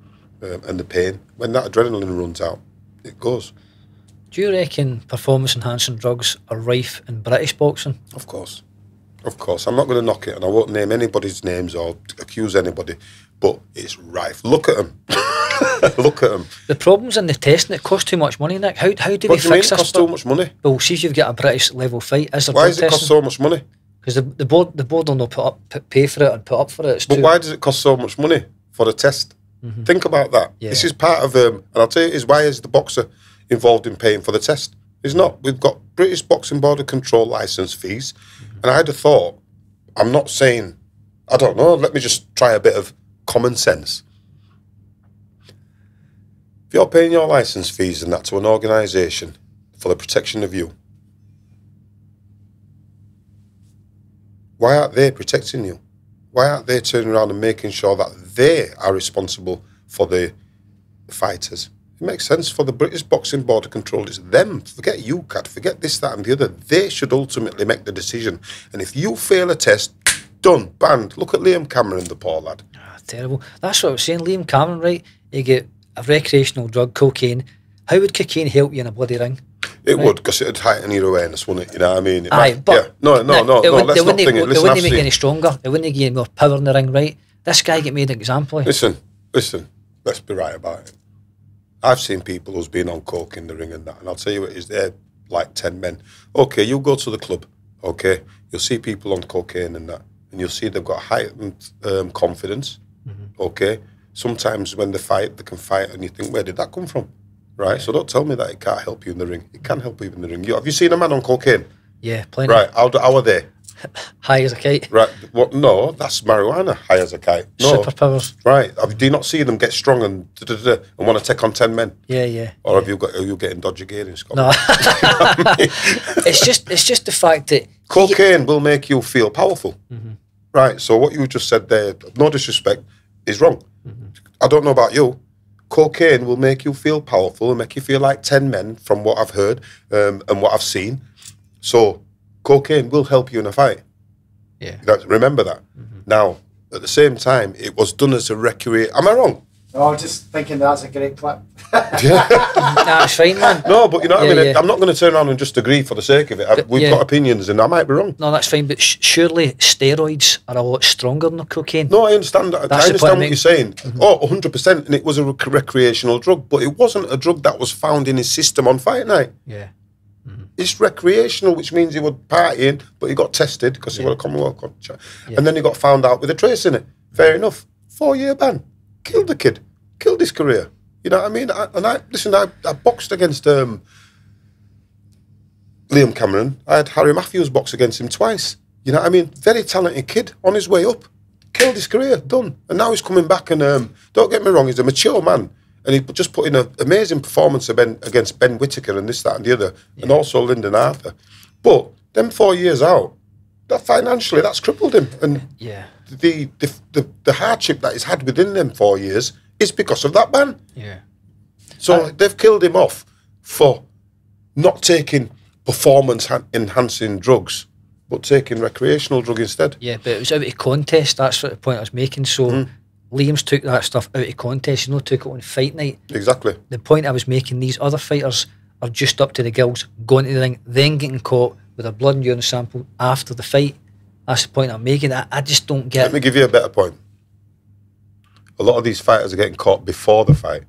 And the pain. When that adrenaline runs out, it goes.
Do you reckon performance-enhancing drugs are rife in British boxing?
Of course. Of course. I'm not going to knock it and I won't name anybody's names or accuse anybody, but it's rife. Look at them. Look at them.
The problem's in the testing. It costs too much money, Nick. How do
What
they
do you mean
fix
it
this?
costs too much money?
Well, see if you've got a British level fight. Is there
Why
blood
does it cost
testing?
so much money?
Because the board will not pay for it and put up for it. It's
But
too,
why does it cost so much money for a test? Think about that.
Yeah.
This is part of, and I'll tell you, is why is the boxer involved in paying for the test? He's not. We've got British Boxing Board of Control licence fees, and I'd have thought, I'm not saying, I don't know, let me just try a bit of common sense. If you're paying your licence fees and that to an organisation for the protection of you, why aren't they protecting you? Why aren't they turning around and making sure that they are responsible for the fighters? It makes sense for the British Boxing Board of Control. It's them. Forget UCAT, forget this, that and the other. They should ultimately make the decision. And if you fail a test, done, banned. Look at Liam Cameron, the poor lad.
terrible. That's what I was saying. Liam Cameron, right? You get a recreational drug, cocaine. How would cocaine help you in a bloody ring?
It would, because it would heighten your awareness, wouldn't it? You know what I mean?
But
No, let's not think it.
It
Listen,
wouldn't make you any stronger. It wouldn't give you more power in the ring, right? This guy get made an example of.
Listen, let's be right about it. I've seen people who's been on coke in the ring and that, and I'll tell you what, is there like 10 men. Okay, you go to the club, okay, you'll see people on cocaine and that, and you'll see they've got heightened confidence, okay? Sometimes when they fight, they can fight, and you think, where did that come from? Right, so don't tell me that it can't help you in the ring. It can help you in the ring. Have you seen a man on cocaine?
Yeah, plenty.
Right, how are they?
High as a kite.
Right, what? No, that's marijuana, high as a kite. No.
Superpowers.
Right, do you not see them get strong and want to take on 10 men?
Yeah.
Or are you getting dodgy gear in Scotland?
No. It's just the fact that
cocaine will make you feel powerful. Right, so what you just said there, no disrespect, is wrong. I don't know about you. Cocaine will make you feel powerful and make you feel like 10 men from what I've heard and what I've seen. So cocaine will help you in a fight.
Yeah.
Remember that. Now, at the same time, it was done as a recreation. Am I wrong?
Oh, I was just thinking that's a great clip.
Nah, it's fine, man.
No, but you know what I mean?
Yeah.
I'm not going to turn around and just agree for the sake of it. We've got opinions and I might be wrong.
No, that's fine, but surely steroids are a lot stronger than cocaine.
No, I understand that. I understand what you're saying. Oh, 100%, and it was a recreational drug, but it wasn't a drug that was found in his system on fight night.
Yeah.
It's recreational, which means he was partying, but he got tested because he was a Commonwealth coach. And then he got found out with a trace in it. Fair enough. 4-year ban. Killed the kid. Killed his career. You know what I mean? I boxed against Liam Cameron. I had Harry Matthews box against him twice. You know what I mean? Very talented kid on his way up. Killed his career. Done. And now he's coming back and, don't get me wrong, he's a mature man. And he just put in an amazing performance against Ben Whittaker and this, that and the other. And also Lyndon Arthur. But them 4 years out, that financially, that's crippled him. And the hardship that he's had within them 4 years is because of that ban.
Yeah.
So they've killed him off for not taking performance-enhancing drugs, but taking recreational drug instead.
Yeah, but it was out of contest. That's what the point I was making. So Liam's took that stuff out of contest. He's not took it on fight night.
Exactly.
The point I was making, these other fighters are just up to the gills, going to the ring, then getting caught with a blood and urine sample after the fight. That's the point I'm making. I just don't get...
Let me give you a better point. A lot of these fighters are getting caught before the fight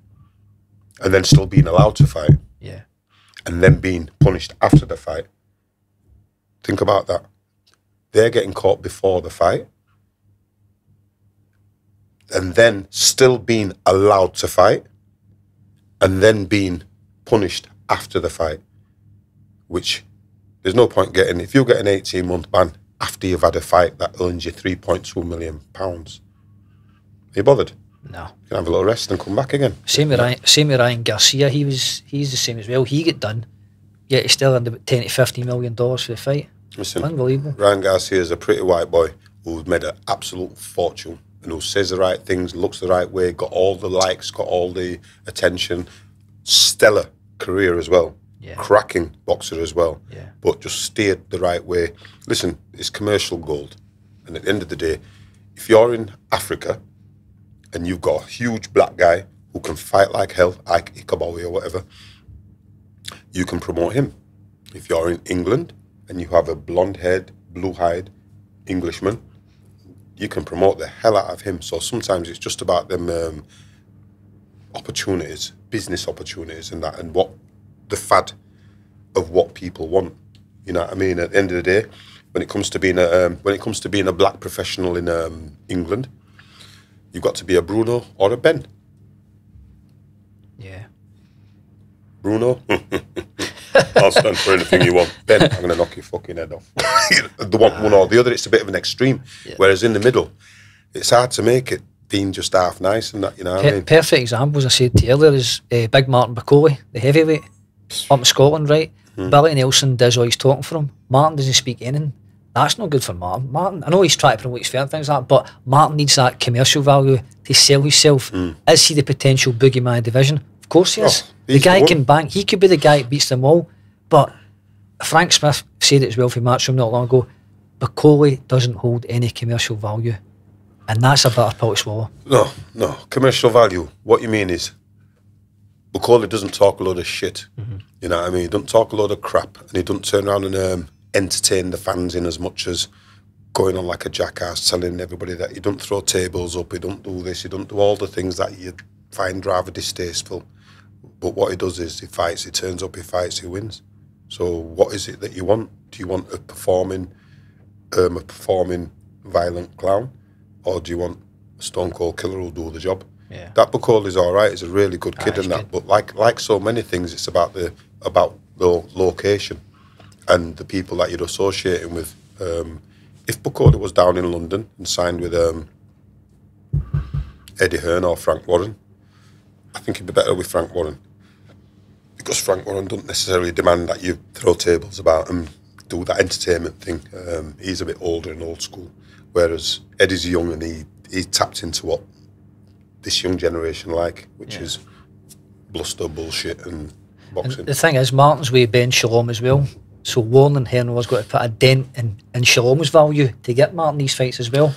and then still being allowed to fight.
Yeah.
And then being punished after the fight. Think about that. They're getting caught before the fight. and then still being allowed to fight, and then being punished after the fight, which there's no point getting. If you get an 18-month ban after you've had a fight that earns you £3.2 million, are you bothered?
No.
You can have a little rest and come back again.
Same with Ryan Garcia. He's the same as well. He get done, yet he still earned about $10 to $15 million for the fight.
Listen,
unbelievable.
Ryan Garcia is a pretty white boy who's made an absolute fortune and who says the right things, looks the right way, got all the likes, got all the attention. Stellar career as well. Yeah. Cracking boxer as well. Yeah. But just steered the right way. Listen, it's commercial gold. And at the end of the day, if you're in Africa and you've got a huge black guy who can fight like hell, like Cabriolet or whatever, you can promote him. If you're in England and you have a blonde-haired, blue-eyed Englishman, you can promote the hell out of him. So sometimes it's just about them opportunities, business opportunities and that, and what the fad of what people want. You know what I mean? At the end of the day, when it comes to being a black professional in England, you've got to be a Bruno or a Ben.
Yeah.
Bruno, I'll stand for anything you want. Ben, I'm going to knock your fucking head off. The one or the other, it's a bit of an extreme. Yeah. Whereas in the middle, it's hard to make it being just half nice and that, you know what I mean?
Perfect example, as I said to you earlier, is Big Martin Bacoli, the heavyweight, up in Scotland, right? Billy Nelson does all he's talking for him. Martin doesn't speak anything. That's not good for Martin. I know he's trying to promote his fair and things like that, but Martin needs that commercial value to sell himself. Is he the potential boogeyman division? Of course he is. The guy can bang. He could be the guy that beats them all. But Frank Smith said it as well for Matchroom not long ago. Bacoli doesn't hold any commercial value. And that's a bitter pill to swallow. No. Commercial value.
What you mean is, Bacoli doesn't talk a load of shit. You know what I mean? He doesn't talk a load of crap. And he doesn't turn around and entertain the fans in as much as going on like a jackass, telling everybody that he don't throw tables up, he don't do this, he don't do all the things that you find rather distasteful. But what he does is he fights, he turns up, he fights, he wins. So what is it that you want? Do you want a performing violent clown? Or do you want a stone cold killer who'll do the job? Yeah. That Bacoli's all right. He's a really good kid and that. Good. But like so many things, it's about the location and the people that you're associating with. If Bacoli was down in London and signed with Eddie Hearn or Frank Warren, I think he'd be better with Frank Warren. Because Frank Warren doesn't necessarily demand that you throw tables about and do that entertainment thing. He's a bit older and old school. Whereas Eddie's young and he tapped into what this young generation like, which is bluster, bullshit and boxing.
And the thing is, Martin's with Ben Shalom as well. So Warren and Hearn was got to put a dent in Shalom's value to get Martin these fights as well.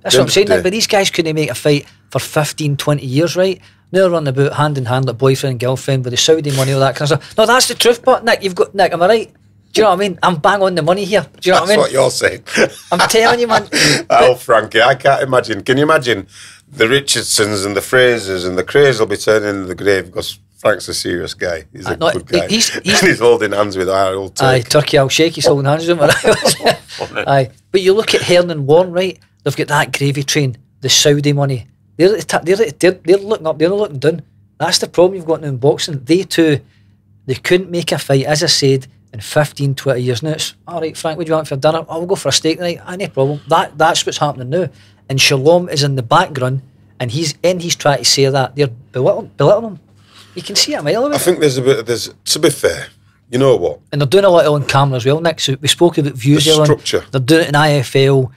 That's what I'm saying. But these guys couldn't make a fight for 15, 20 years, right? Now they're running about hand in hand like boyfriend and girlfriend with the Saudi money, all that kind of stuff. No, that's the truth, but Nick, am I right? Do you know what I mean? I'm bang on the money here. Do you know what I mean?
That's what you're saying.
I'm telling you, man.
Oh, Frankie, I can't imagine. Can you imagine the Richardsons and the Frasers and the Craze will be turning in the grave because Frank's a serious guy. He's a good guy. He's holding hands with our old Turk.
Aye, Turkey, I'll shake. He's holding hands with him. Aye. But you look at Hearn and Warren, right? They've got that gravy train, the Saudi money. They're looking up, they're not looking down. That's the problem you've got now in boxing. They couldn't make a fight, as I said, in 15, 20 years. Now it's, all right, Frank, what do you want for dinner? Oh, we'll go for a steak tonight. No problem. That's what's happening now. And Shalom is in the background, and he's trying to say that. They're belittling him. You can see it a mile away.
I think there's to be fair, you know what?
And they're doing a lot on camera as well, Nick. So we spoke about views
earlier. Structure.
They're doing it in IFL,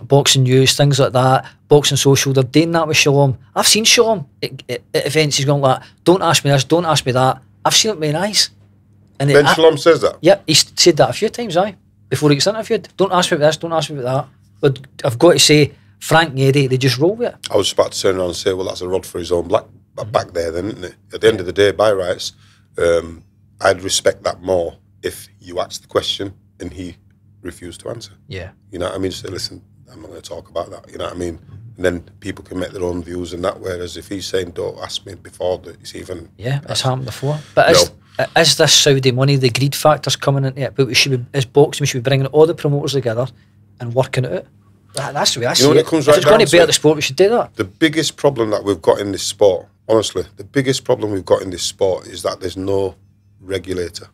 Boxing News, things like that, Boxing Social. They're doing that with Shalom. I've seen Shalom at events. He's going like, don't ask me this, don't ask me that. I've seen it with my eyes. And
Ben Shalom says that?
Yep, he's said that a few times, before he gets interviewed. Don't ask me about this, don't ask me about that. But I've got to say, Frank and Eddie, they just roll with it.
I was just about to turn around and say, well, that's a rod for his own back there then, isn't it? At the end of the day, by rights, I'd respect that more if you asked the question and he refused to answer.
Yeah.
You know what I mean? Just say, listen, I'm not going to talk about that. You know what I mean? And then people can make their own views and that, whereas if he's saying, don't ask me before it's even...
Yeah, it's happened before. But is this Saudi money, the greed factor's coming into it? But as boxing, we should be bringing all the promoters together and working it out. That's the way I see
You know, when
it.
it comes
If
right
it's going
down
to
to
better
it,
the sport, we should do that.
the biggest problem that we've got in this sport, honestly, the biggest problem we've got in this sport is that there's no regulator.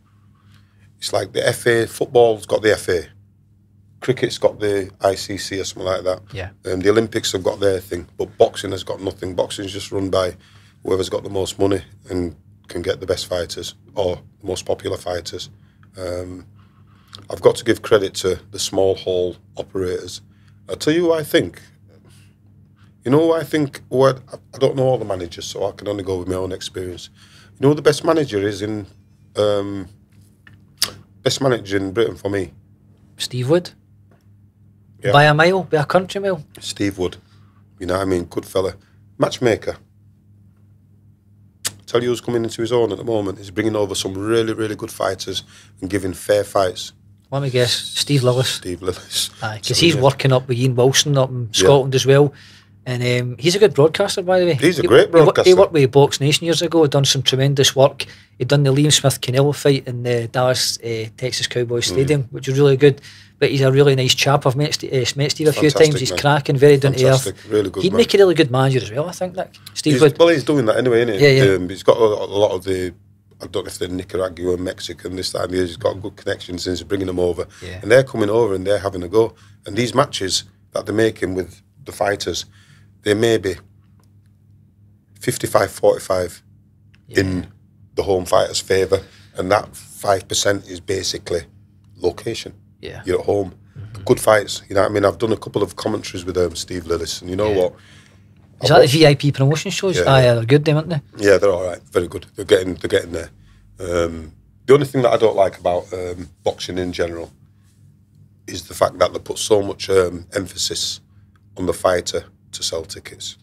It's like the FA, football's got the FA, cricket's got the ICC or something like that.
Yeah.
The Olympics have got their thing, but boxing has got nothing. Boxing's just run by whoever's got the most money and can get the best fighters or the most popular fighters. I've got to give credit to the small hall operators. I'll tell you who I think. You know who I think? What I don't know all the managers, so I can only go with my own experience. You know who the best manager is in Britain for me?
Steve Wood.
Yeah.
By a mile, by a country mile.
Steve Wood. You know what I mean? Good fella. Matchmaker. Tell you who's coming into his own at the moment. He's bringing over some really, really good fighters and giving fair fights.
Let me guess, Steve Lillis.
Steve Lillis.
Because he's working up with Ian Wilson up in Scotland as well. And he's a good broadcaster, by the way.
He's a great broadcaster.
He worked with Box Nation years ago, done some tremendous work. He'd done the Liam Smith-Canelo fight in the Dallas, Texas Cowboys Stadium, which was really good. But he's a really nice chap. I've met Steve a few times. He's cracking, very down to earth.
Really good.
He'd make a really good manager as well, I think, Nick. Steve Wood.
Well, he's doing that anyway, isn't he?
Yeah.
He's got a lot of the, I don't know if they're Nicaraguan, Mexican, this time. He's got good connections and he's bringing them over.
Yeah.
And they're coming over and they're having a go. And these matches that they're making with the fighters, they may be 55-45 in the home fighter's favour. And that 5% is basically location.
Yeah.
You're at home. Good fights. You know what I mean? I've done a couple of commentaries with Steve Lillis, and you know what?
Is that the VIP promotion shows? Yeah, they're good, aren't they?
Yeah, they're all right. Very good. They're getting there. The only thing that I don't like about boxing in general is the fact that they put so much emphasis on the fighter to sell tickets.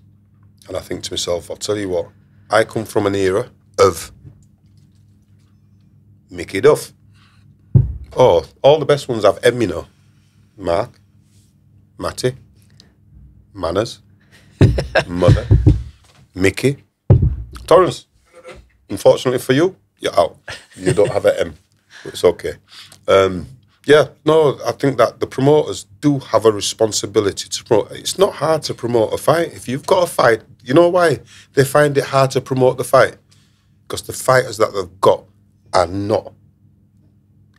And I think to myself, I'll tell you what, I come from an era of Mickey Duff. Oh, all the best ones I've ever, you know. Mark, Matty, Manners, Mother, Mickey, Torrance. Unfortunately for you, you're out. You don't have an M, but it's okay. I think that the promoters do have a responsibility to promote. It's not hard to promote a fight. If you've got a fight, you know why they find it hard to promote the fight? Because the fighters that they've got are not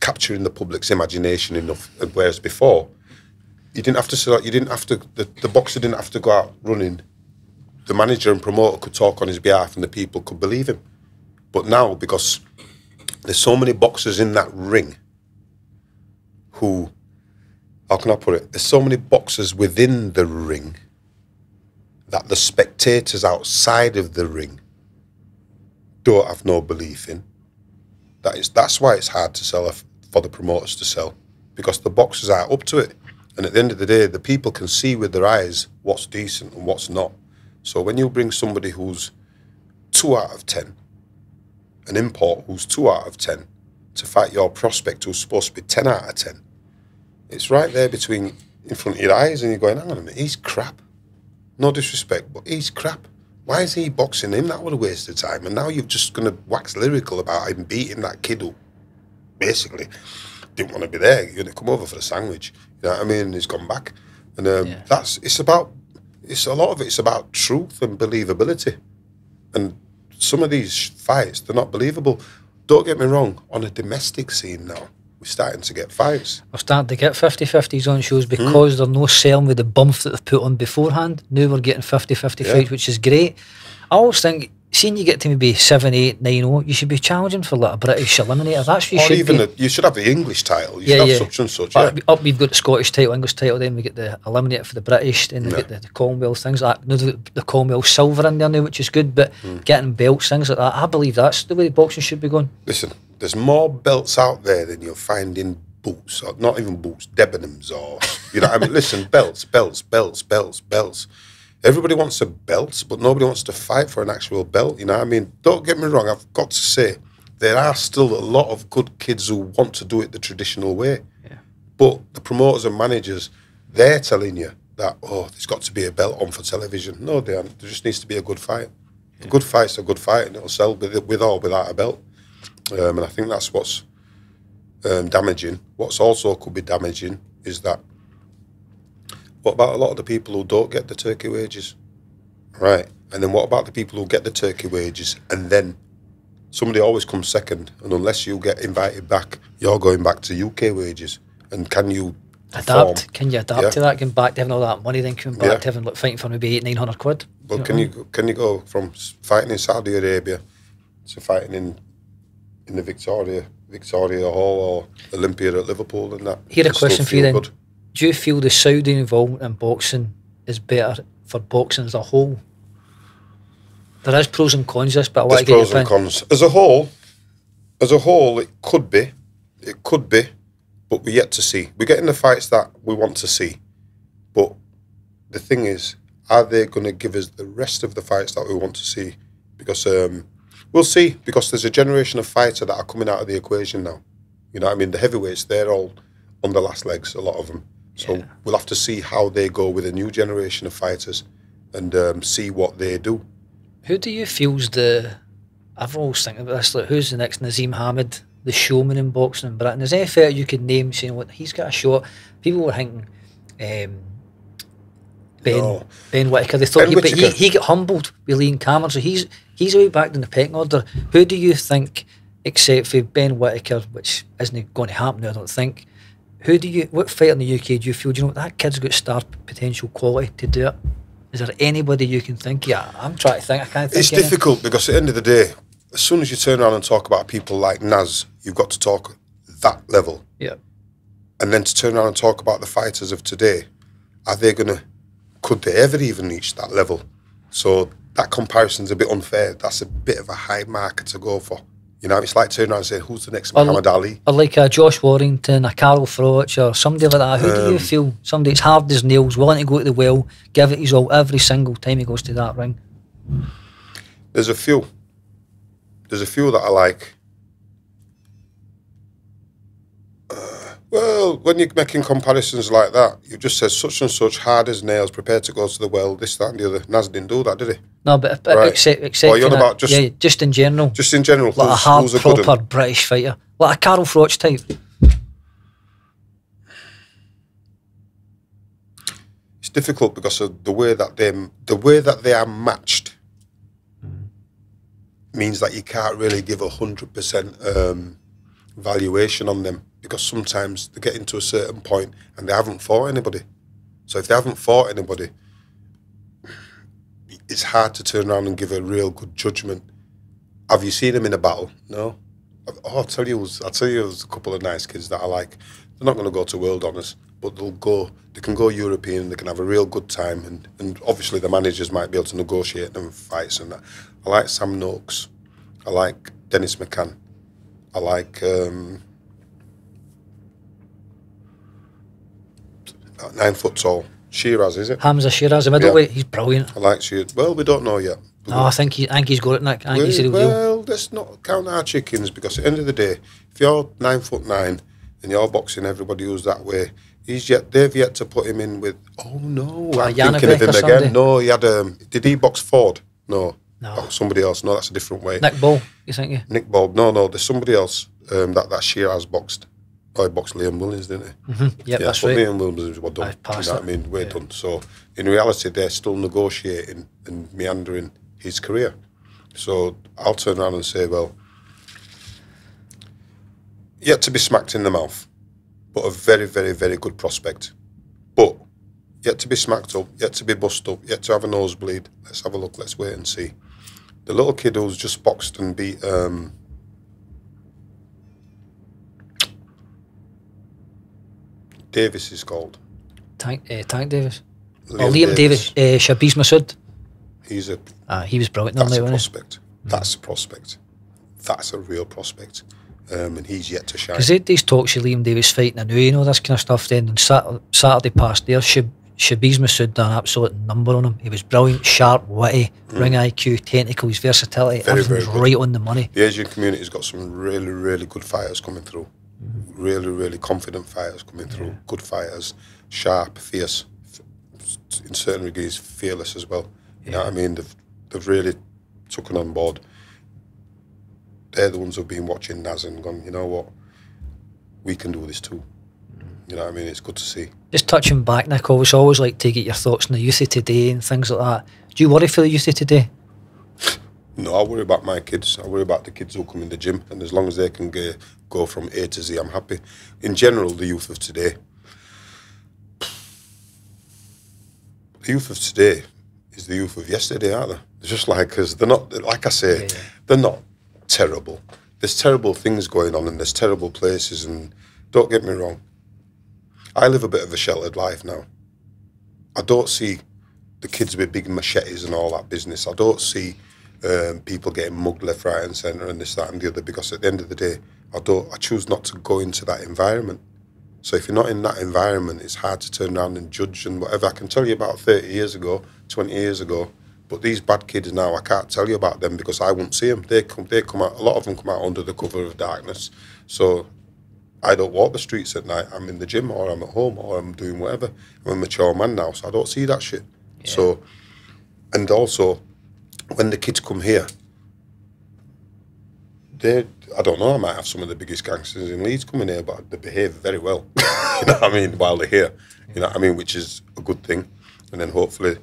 capturing the public's imagination enough. Whereas before, you didn't have to select, the boxer didn't have to go out running. The manager and promoter could talk on his behalf and the people could believe him. But now, because there's so many boxers in that ring who, how can I put it? There's so many boxers within the ring that the spectators outside of the ring don't have no belief in. That's why it's hard to sell for the promoters to sell, because the boxers are up to it. And at the end of the day, the people can see with their eyes what's decent and what's not. So when you bring somebody who's 2 out of 10, an import who's 2 out of 10, to fight your prospect who's supposed to be 10 out of 10, it's right there in front of your eyes, and you're going, hang on a minute, he's crap. No disrespect, but he's crap. Why is he boxing him? That would have wasted time. And now you're just going to wax lyrical about him beating that kid who basically didn't want to be there. You're going to come over for the sandwich. You know what I mean? He's gone back. And it's a lot of it's about truth and believability. And some of these fights, they're not believable. Don't get me wrong, on a domestic scene now, we're starting to get fights.
We're starting to get 50-50s on shows because they're no selling with the bump that they've put on beforehand. Now we're getting 50-50 fights, which is great. I always think, seeing you get to maybe 7, 8, 9-0, you should be challenging for like a British Eliminator. That's what you should be.
You should have the English title. You should have such and such.
Up we've got the Scottish title, English title, then we get the Eliminator for the British, then we get the Commonwealth, things like that. Now the Commonwealth silver in there now, which is good, but getting belts, things like that, I believe that's the way boxing should be going.
Listen, there's more belts out there than you'll find in boots, or not even boots, Debenhams, or, you know what I mean? Listen, belts. Everybody wants a belt, but nobody wants to fight for an actual belt, you know what I mean? Don't get me wrong, I've got to say, there are still a lot of good kids who want to do it the traditional way. Yeah. But the promoters and managers, they're telling you that, there's got to be a belt on for television. No, they aren't. There just needs to be a good fight. Yeah. A good fight's a good fight, and it'll sell with or without a belt. And I think that's what's damaging. What's also could be damaging is that What about a lot of the people who don't get the turkey wages? Right. And then what about the people who get the turkey wages and then somebody always comes second, and unless you get invited back, you're going back to UK wages. And can you perform?
Adapt? Can you adapt to that? Going back to having all that money, then coming back to having fighting for maybe 800-900 quid.
But can you go from fighting in Saudi Arabia to fighting in the Victoria Hall or Olympia at Liverpool and that?
Here a question for you then.
Good?
Do you feel the Saudi involvement in boxing is better for boxing as a whole? There is pros and cons to this, but I want to get your opinion.
There's pros and cons. As a whole, it could be, but we're yet to see. We're getting the fights that we want to see, but the thing is, are they going to give us the rest of the fights that we want to see? Because we'll see, because there's a generation of fighters that are coming out of the equation now. You know what I mean? The heavyweights, they're all on the last legs, a lot of them. So we'll have to see how they go with a new generation of fighters and see what they do.
Who do you feel's I've always thinking about this, like who's the next Nazim Hamid, the showman in boxing in Britain? Is there any fighter you could name saying, what, he's got a shot? People were thinking Ben Whittaker. They thought he got humbled with Liam Cameron, so he's way back in the pecking order. Who do you think, except for Ben Whittaker, which isn't going to happen, I don't think, what fighter in the UK do you feel, do you know what, that kid's got star potential quality to do it? Is there anybody you can think? Yeah, I'm trying to think. I can't think.
It's difficult because at the end of the day, as soon as you turn around and talk about people like Naz, you've got to talk that level.
Yeah.
And then to turn around and talk about the fighters of today, could they ever even reach that level? So that comparison's a bit unfair. That's a bit of a high marker to go for. You know, it's like turning around and saying, who's the next Muhammad Ali? Or
like a Josh Warrington, a Carl Froch, or somebody like that. Who do you feel? Somebody that's hard as nails, willing to go to the well, give it his all every single time he goes to that ring?
There's a few. There's a few that I like. Well, when you're making comparisons like that, you just said such and such, hard as nails, prepared to go to the well, this, that and the other. Naz didn't do that, did he?
No, but right. except
you're on about
just in general.
Just in general.
Like a hard, proper British fighter. Like a Carl Froch type.
It's difficult because of the way that they are matched means that you can't really give 100% valuation on them, because sometimes they get into a certain point and they haven't fought anybody. So if they haven't fought anybody, it's hard to turn around and give a real good judgment. Have you seen them in a battle? No. I'll tell you, there's a couple of nice kids that I like. They're not going to go to World Honours, but they can go European, they can have a real good time, and obviously the managers might be able to negotiate them fights and that. I like Sam Noakes. I like Dennis McCann. I like 9 foot tall Shiraz, is it?
Hamza Shiraz, the middleweight. He's brilliant.
I like Shiraz. Well, we don't know yet.
No, I think he's got it, Nick. I think he's the real deal.
Well, let's not count our chickens, because at the end of the day, if you're 9'9" and you're boxing everybody who's that way, they've yet to put him in with. Oh no, I'm thinking of him again. No, he had. Did he box Ford? No. Oh, somebody else. No, that's a different way.
Nick Ball, you think?
Nick Ball. No, there's somebody else that Shiraz boxed. Oh, he boxed Liam Williams, didn't he?
Mm-hmm. Yep, that's right.
Liam Williams was done. You know what I mean? We're done. So in reality, they're still negotiating and meandering his career. So I'll turn around and say, well, yet to be smacked in the mouth, but a very, very, very good prospect. But yet to be smacked up, yet to be bust up, yet to have a nosebleed. Let's have a look. Let's wait and see. The little kid who's just boxed and beat Davis is called.
Tank Davis. Liam Davis. Shabizz Massoud. He was brilliant.
That's a prospect. That's a prospect. That's a real prospect. And he's yet to shine.
Because these talks of Liam Davis fighting and you know this kind of stuff. Then on Saturday past there, Shabizz Massoud done an absolute number on him. He was brilliant, sharp, witty, ring IQ, technical, his versatility, everything's right on the money.
The Asian community's got some really, really good fighters coming through. Really, really confident fighters coming through. Good fighters, sharp, fierce, in certain degrees fearless as well. You know what I mean? They've really taken on board. They're the ones who've been watching Naz and gone, you know what, we can do this too. You know what I mean? It's good to see.
Just touching back, Nick, I always like to get your thoughts on the youth of today and things like that. Do you worry for the youth of today?
No, I worry about my kids. I worry about the kids who come in the gym, and as long as they can go from A to Z, I'm happy. In general, the youth of today is the youth of yesterday, aren't they? They're just like us. They're not, like I say, they're not terrible. There's terrible things going on, and there's terrible places, and don't get me wrong, I live a bit of a sheltered life now. I don't see the kids with big machetes and all that business. I don't see people getting mugged left, right and centre and this, that and the other, because at the end of the day, I choose not to go into that environment. So if you're not in that environment, it's hard to turn around and judge and whatever. I can tell you about 30 years ago, 20 years ago, but these bad kids now, I can't tell you about them because I won't see them. They come out, a lot of them come out under the cover of darkness. So I don't walk the streets at night. I'm in the gym, or I'm at home, or I'm doing whatever. I'm a mature man now, so I don't see that shit. Yeah. So, and also, when the kids come here, I don't know, I might have some of the biggest gangsters in Leeds coming here, but they behave very well, you know what I mean, while they're here, you know what I mean, which is a good thing. And then hopefully,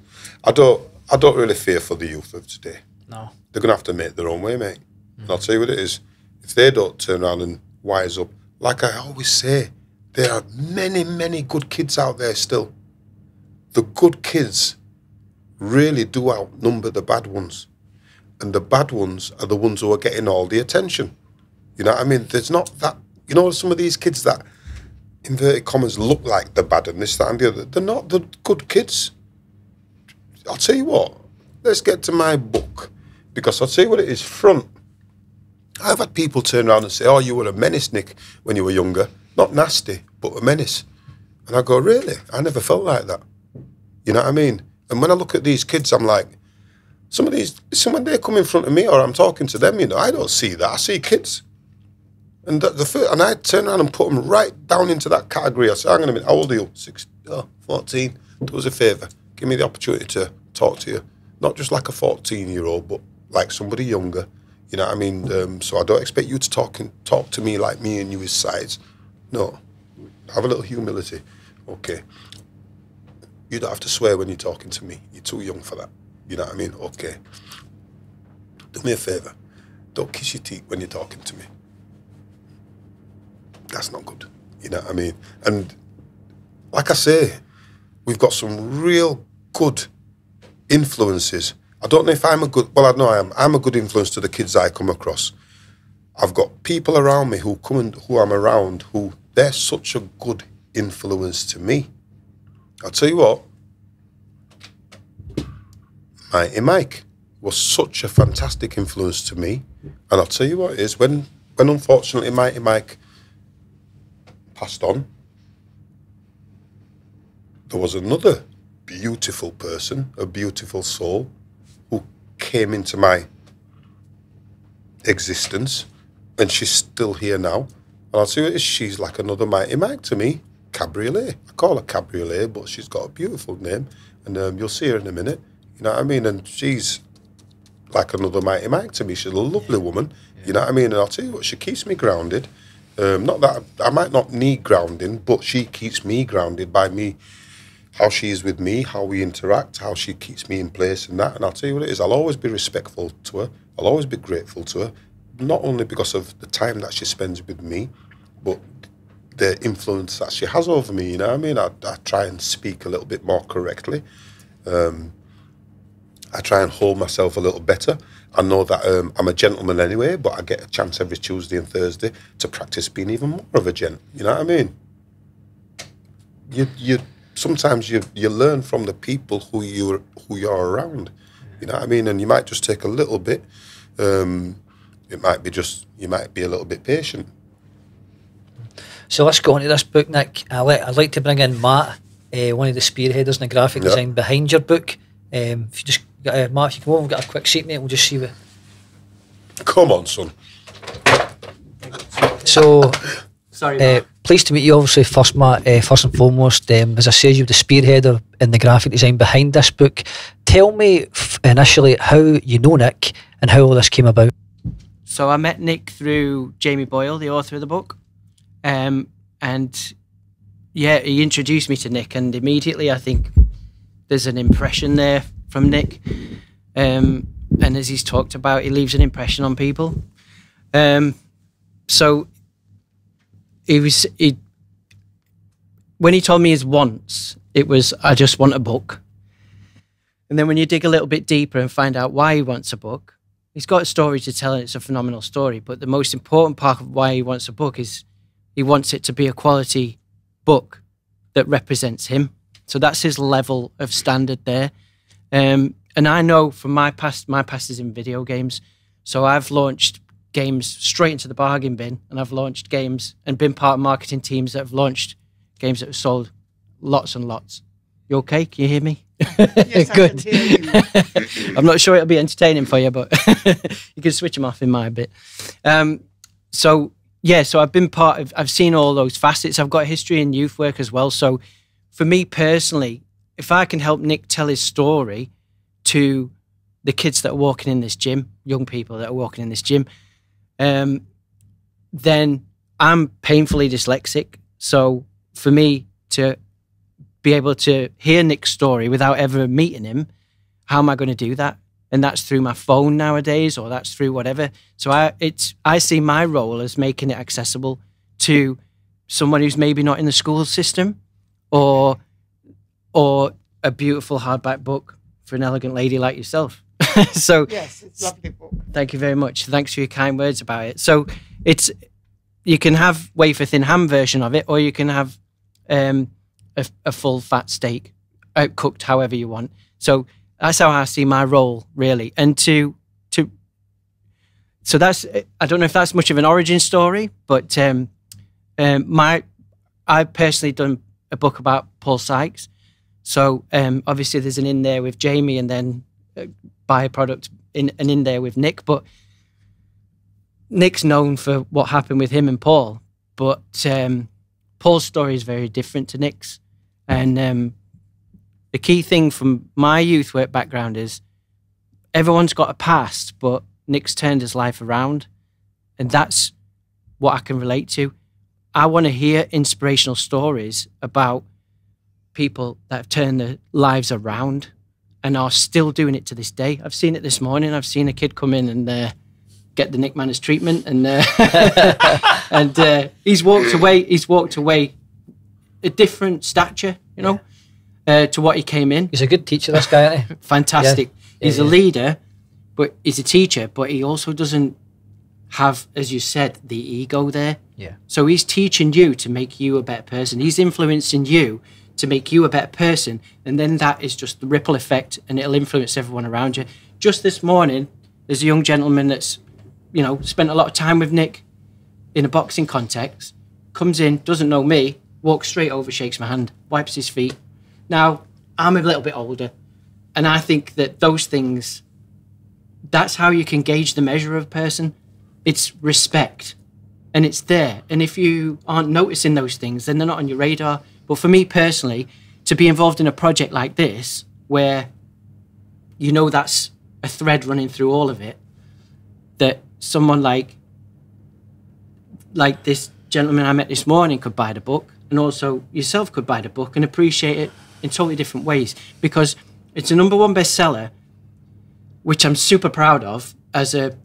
I don't really fear for the youth of today.
No.
They're going to have to make their own way, mate. And I'll tell you what it is, if they don't turn around and wise up, like I always say, there are many, many good kids out there still. The good kids really do outnumber the bad ones. And the bad ones are the ones who are getting all the attention. You know what I mean? There's not that, you know, some of these kids that, inverted commas, look like the bad and this, that and the other, they're not the good kids. I'll tell you what, let's get to my book, because I'll tell you what it is, front. I've had people turn around and say, oh, you were a menace, Nick, when you were younger. Not nasty, but a menace. And I go, really? I never felt like that. You know what I mean? And when I look at these kids, I'm like, some of these, when they come in front of me or I'm talking to them, you know, I don't see that. I see kids. And and I turn around and put them right down into that category. I say, hang on a minute, how old are you? 14. Do us a favour. Give me the opportunity to talk to you. Not just like a 14-year-old, but like somebody younger. You know what I mean? So I don't expect you to talk to me like me and you is sides. No. Have a little humility. Okay. You don't have to swear when you're talking to me. You're too young for that. You know what I mean? Okay. Do me a favour. Don't kiss your teeth when you're talking to me. That's not good. You know what I mean? And like I say, we've got some real good influences. I don't know if I'm a good, well, I know I am. I'm a good influence to the kids I come across. I've got people around me who I'm around who they're such a good influence to me. I'll tell you what, Mighty Mike was such a fantastic influence to me. And I'll tell you what it is, when unfortunately Mighty Mike passed on, there was another beautiful person, a beautiful soul, who came into my existence, and she's still here now. And I'll tell you what it is, she's like another Mighty Mike to me. Cabriolet. I call her Cabriolet, but she's got a beautiful name, and you'll see her in a minute. You know what I mean? And she's like another Mighty Mike to me. She's a lovely woman. You know what I mean? And I'll tell you what, she keeps me grounded. Not that I might not need grounding, but she keeps me grounded by me, how she is with me, how we interact, how she keeps me in place and that. And I'll tell you what it is, I'll always be respectful to her. I'll always be grateful to her, not only because of the time that she spends with me, but the influence that she has over me, you know what I mean? I try and speak a little bit more correctly. I try and hold myself a little better. I know that I'm a gentleman anyway, but I get a chance every Tuesday and Thursday to practice being even more of a gent. You know what I mean? You sometimes you learn from the people who you're around. You know what I mean? And you might just take a little bit. It might be just, you might be a little bit patient.
So let's go on to this book, Nick. I'd like to bring in Matt, one of the spearheaders in the graphic design behind your book. If you just, Matt, if you come over and get a quick seat, mate, we'll just see what...
Come on, son.
So,
Sorry,
pleased to meet you, obviously, first, Matt, first and foremost. As I said, you're the spearheader in the graphic design behind this book. Tell me initially how you know Nick and how all this came about.
So I met Nick through Jamie Boyle, the author of the book. And yeah, he introduced me to Nick, and immediately I think there's an impression there from Nick. And as he's talked about, he leaves an impression on people. So when he told me his wants, it was, I just want a book. And then when you dig a little bit deeper and find out why he wants a book, he's got a story to tell, and it's a phenomenal story. But the most important part of why he wants a book is he wants it to be a quality book that represents him. So that's his level of standard there. And I know from my past is in video games. So I've launched games straight into the bargain bin, and I've launched games and been part of marketing teams that have launched games that have sold lots and lots. You okay? Can you hear me?
Yes,
Good.
I can hear you.
I'm not sure it'll be entertaining for you, but you can switch them off in my bit. So I've been I've seen all those facets. I've got a history in youth work as well. So for me personally, if I can help Nick tell his story to the kids that are walking in this gym, young people that are walking in this gym, then I'm painfully dyslexic. So for me to be able to hear Nick's story without ever meeting him, how am I going to do that? And that's through my phone nowadays, or that's through whatever. So I see my role as making it accessible to someone who's maybe not in the school system, or a beautiful hardback book for an elegant lady like yourself. So
Yes, it's a lovely book.
thank you very much. Thanks for your kind words about it. So you can have wafer thin ham version of it, or you can have a full fat steak, cooked however you want. So that's how I see my role, really. And so that's, I don't know if that's much of an origin story, but I've personally done a book about Paul Sykes. So obviously there's an in there with Jamie, and then byproduct in there with Nick. But Nick's known for what happened with him and Paul, but Paul's story is very different to Nick's. And the key thing from my youth work background is everyone's got a past, but Nick's turned his life around. And that's what I can relate to. I want to hear inspirational stories about people that have turned their lives around and are still doing it to this day. I've seen it this morning. I've seen a kid come in and get the Nick Manners treatment, and and he's walked away. He's walked away a different stature, you know, to what he came in.
He's a good teacher, this guy, isn't he?
Fantastic.
Yeah.
He's a leader, but he's a teacher, but he also doesn't have, as you said, the ego there.
Yeah.
So he's teaching you to make you a better person. He's influencing you to make you a better person. And then that is just the ripple effect, and it'll influence everyone around you. Just this morning, there's a young gentleman that's, spent a lot of time with Nick in a boxing context, comes in, doesn't know me, walks straight over, shakes my hand, wipes his feet. Now, I'm a little bit older, and I think that those things, that's how you can gauge the measure of a person. It's respect, and it's there. And if you aren't noticing those things, then they're not on your radar. But for me personally, to be involved in a project like this, where that's a thread running through all of it, that someone like this gentleman I met this morning could buy the book, and also yourself could buy the book and appreciate it in totally different ways, because it's a #1 bestseller, which I'm super proud of as a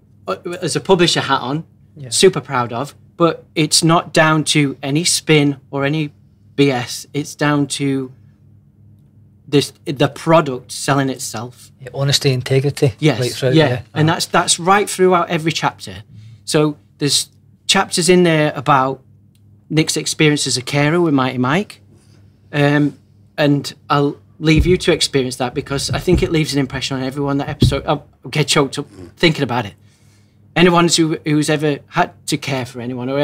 publisher hat on, super proud of. But it's not down to any spin or any BS. It's down to the product selling itself.
Yeah, honesty, integrity.
Yes,
right throughout,
yeah. And that's right throughout every chapter. So there's chapters in there about Nick's experience as a carer with Mighty Mike. And I'll leave you to experience that, because I think it leaves an impression on everyone. That episode, I'll get choked up thinking about it. Anyone who's ever had to care for anyone, or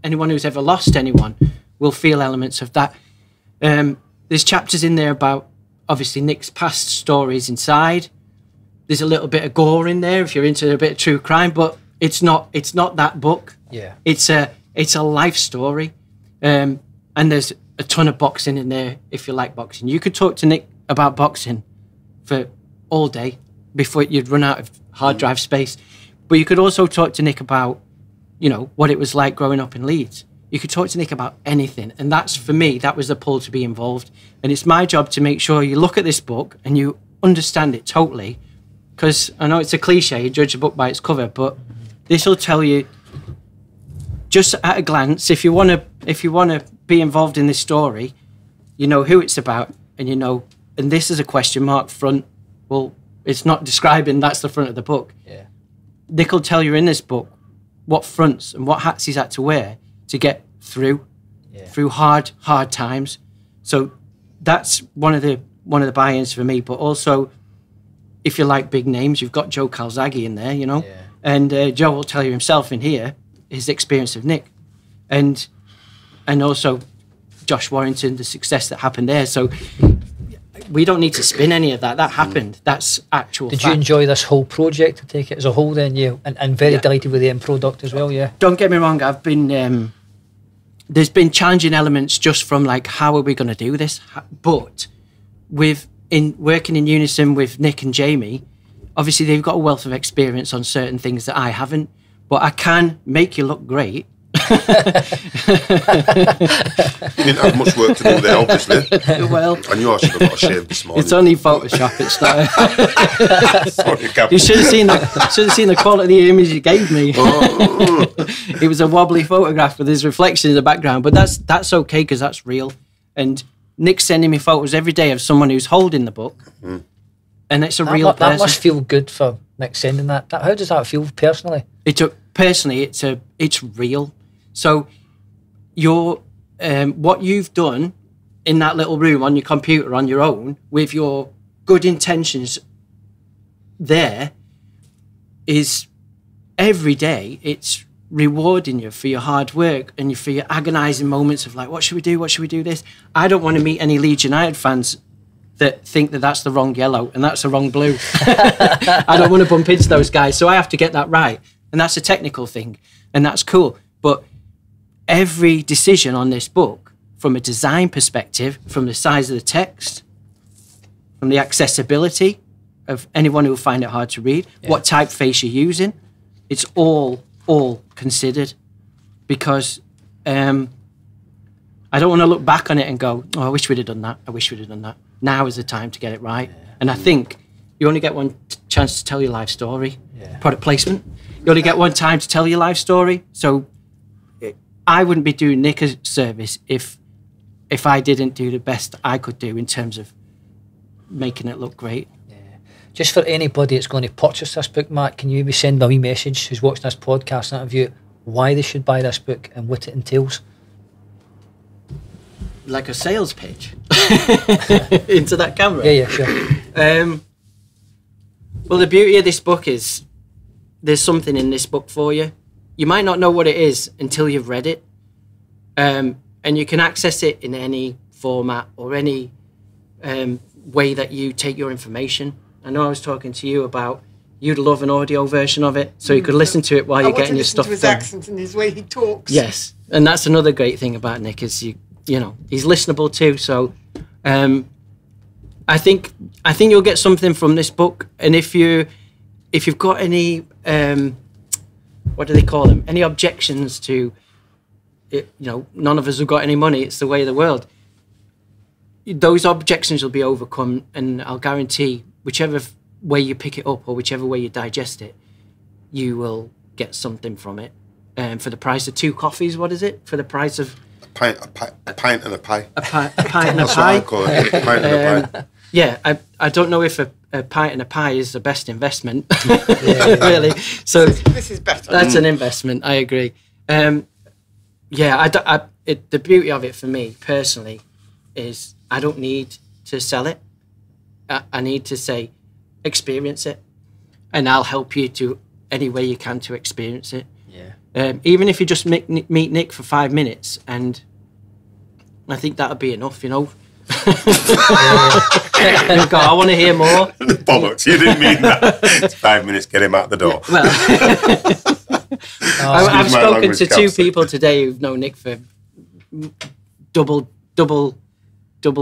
anyone who's ever lost anyone, will feel elements of that. There's chapters in there about, obviously, Nick's past stories inside. There's a little bit of gore in there if you're into a bit of true crime, but it's not that book.
Yeah.
It's a life story. And there's a ton of boxing in there if you like boxing. You could talk to Nick about boxing for all day before you'd run out of hard drive space. But you could also talk to Nick about, what it was like growing up in Leeds. You could talk to Nick about anything. And that's, for me, that was the pull to be involved. And it's my job to make sure you look at this book and you understand it totally. Because I know it's a cliche, you judge a book by its cover, but this will tell you, just at a glance, if you want to be involved in this story, you know who it's about, and you know, and this is a question mark front. Well, it's not describing that's the front of the book.
Yeah.
Nick will tell you in this book what fronts and what hats he's had to wear to get through hard times. So that's one of the buy-ins for me. But also, if you like big names, you've got Joe Calzaghe in there, you know, and Joe will tell you himself in here his experience of Nick, and also Josh Warrington, the success that happened there. So we don't need to spin any of that. That happened. That's actual
Did
fact.
you enjoy this whole project, to take it as a whole then, and very delighted with the end product as well,
Don't get me wrong, I've been, there's been challenging elements just from like, how are we going to do this? But working in unison with Nick and Jamie, obviously they've got a wealth of experience on certain things that I haven't, but I can make you look great.
You didn't have much work to do there, obviously.
Well,
I knew I should have got a shave this morning.
it's only Photoshop. It's not.
Sorry, Campbell.
You should have seen the quality of the image you gave me. It was a wobbly photograph with his reflection in the background, but that's okay because that's real. And Nick's sending me photos every day of someone who's holding the book, and it's a real person.
That must feel good for Nick sending that. How does that feel personally?
It's real. So what you've done in that little room on your computer on your own with your good intentions there is every day it's rewarding you for your hard work and for your agonizing moments of like, what should we do this? I don't want to meet any Leeds United fans that think that that's the wrong yellow and that's the wrong blue. I don't want to bump into those guys, so I have to get that right. And that's a technical thing, and that's cool. But every decision on this book, from a design perspective, from the size of the text, from the accessibility of anyone who will find it hard to read, what typeface you're using, it's all considered. Because I don't want to look back on it and go, oh, I wish we'd have done that. I wish we'd have done that. Now is the time to get it right. And I think you only get one chance to tell your life story. Product placement. You only get one time to tell your life story. So I wouldn't be doing Nick a service if I didn't do the best I could do in terms of making it look great.
Just for anybody that's going to purchase this book, Matt, can you maybe send a wee message who's watching this podcast and interview why they should buy this book and what it entails?
Like a sales pitch into that camera?
Yeah, sure.
Well, the beauty of this book is there's something in this book for you. You might not know what it is until you've read it. And you can access it in any format or any way that you take your information. I know I was talking to you about you'd love an audio version of it, so you could listen to it while you're getting your stuff done.
I want to listen to his accent and his way he talks.
Yes, and that's another great thing about Nick is you know he's listenable too. So I think you'll get something from this book, and if you've got any what do they call them? Any objections to it, you know, none of us have got any money. It's the way of the world. Those objections will be overcome, and I'll guarantee whichever way you pick it up or whichever way you digest it, you will get something from it. For the price of 2 coffees, what is it? For the price of
A pint and a pie.
A pint and a
That's
pie.
what I call it. A pint and a pie.
Yeah, I don't know if a pint and a pie is the best investment, really. So
This is better.
that's an investment. I agree. The beauty of it for me personally is I don't need to sell it. I need to say, experience it, and I'll help you to any way you can to experience it. Yeah. Even if you just meet Nick for 5 minutes, and I think that'll be enough, you know. God, I want to hear more.
Bollocks, you didn't mean that. It's 5 minutes, get him out the door.
Well, I've
my
spoken
language,
to 2
Caps.
people today who've known Nick for double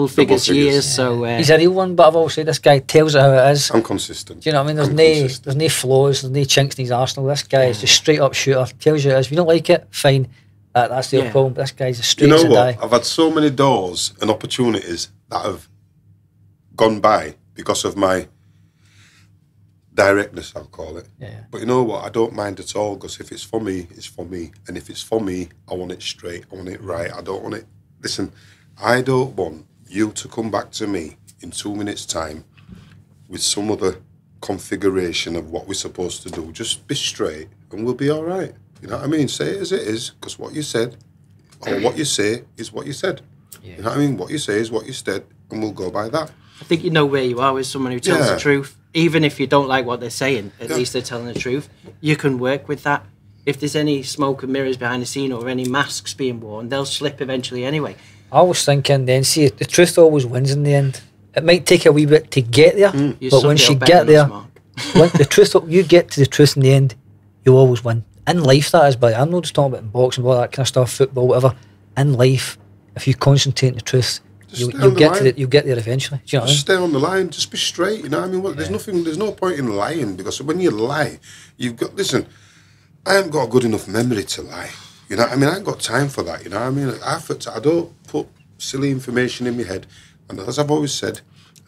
figures years. So
He's a real one, but I've always said this guy tells it how it is.
I'm consistent.
Do you know what I mean?
I'm
There's no flaws, there's no chinks in his arsenal. This guy is just straight up shooter, tells you it is. If you don't like it, fine. That's the
Yeah.
problem. This guy's as
You
straight
know
as a
what?
die.
I've had so many doors and opportunities that have gone by because of my directness, I'll call it.
Yeah.
But you know what? I don't mind at all, because if it's for me, it's for me. And if it's for me, I want it straight. I want it right. I don't want it... Listen, I don't want you to come back to me in 2 minutes' time with some other configuration of what we're supposed to do. Just be straight and we'll be all right. You know what I mean? Say it as it is, because what you said or what you say is what you said.
Yeah.
You know what I mean? What you say is what you said, and we'll go by that.
I think you know where you are with someone who tells
Yeah.
the truth. Even if you don't like what they're saying, at
Yeah.
least they're telling the truth. You can work with that. If there's any smoke and mirrors behind the scene or any masks being worn, they'll slip eventually anyway.
I was thinking then, see, the truth always wins in the end. It might take a wee bit to get there,
You
but
suck
once
it
you
up better
get
than us,
there,
Mark.
when the truth, you get to the truth in the end, you always win. In life, that is, but I'm not just talking about in boxing, all that kind of stuff, football, whatever. In life, if you concentrate on the truth,
Just
you'll
stay on the
get to
line.
you'll get there eventually. Do you know what I mean?
Just stay on the line. Just be straight. You know what I mean? Well, there's no point in lying, because when you lie, you've got... Listen, I haven't got a good enough memory to lie. You know what I mean? I ain't got time for that. You know what I mean? I don't put silly information in my head. And as I've always said,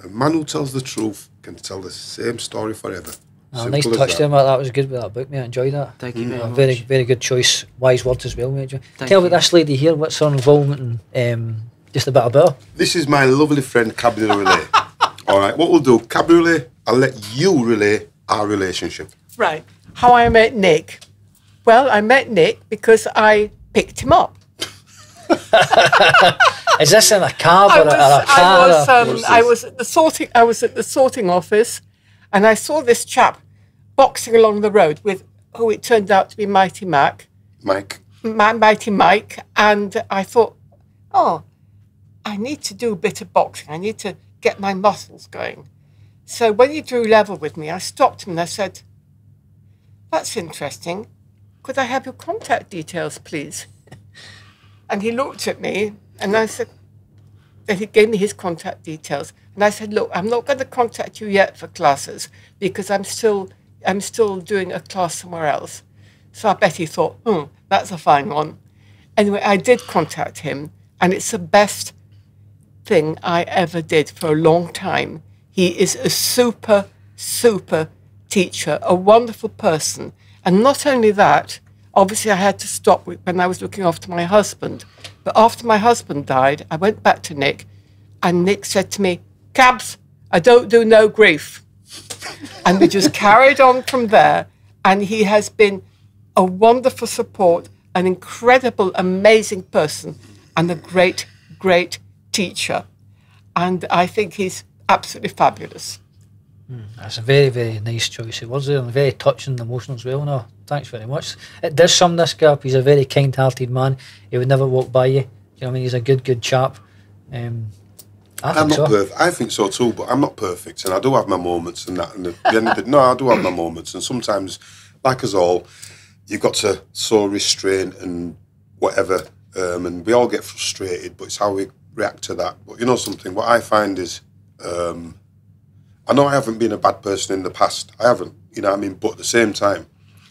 a man who tells the truth can tell the same story forever.
Oh,
Simple
nice
as
touch
that.
there, Mark. That was good with that book, mate. I enjoyed that.
Thank you very much.
Very, very good choice. Wise words as well, mate.
Thank
Tell me
you.
about this lady here. What's her involvement in just a bit about her?
This is my lovely friend Cabriolet. All right, what we'll do, Cabriolet, I'll let you relay our relationship.
Right. How I met Nick. Well, I met Nick because I picked him up.
Is this in a car or a car?
I was at the sorting office, and I saw this chap boxing along the road with who it turned out to be Mighty Mike, and I thought, oh, I need to do a bit of boxing. I need to get my muscles going. So when he drew level with me, I stopped him and I said, that's interesting. Could I have your contact details, please? And he looked at me and I said, then he gave me his contact details. And I said, look, I'm not going to contact you yet for classes because I'm still doing a class somewhere else. So I bet he thought, that's a fine one. Anyway, I did contact him, and it's the best thing I ever did for a long time. He is a super, super teacher, a wonderful person. And not only that, obviously I had to stop when I was looking after my husband. But after my husband died, I went back to Nick, and Nick said to me, Cabs, I don't do no grief. And we just carried on from there. And he has been a wonderful support, an incredible, amazing person, and a great, great teacher. And I think he's absolutely fabulous.
That's a very, very nice choice. It was there and very touching and emotional as well. No, thanks very much. It does sum this guy up. He's a very kind-hearted man. He would never walk by you. Do you know what I mean? He's a good chap.
I'm not perfect. I think so too, but I'm not perfect, and I do have my moments and that. And at the end of the no, I do have my moments, and sometimes, like us all, you've got to so restrain and whatever, and we all get frustrated, but it's how we react to that. But you know something? What I find is, I know I haven't been a bad person in the past. I haven't, you know what I mean? But at the same time,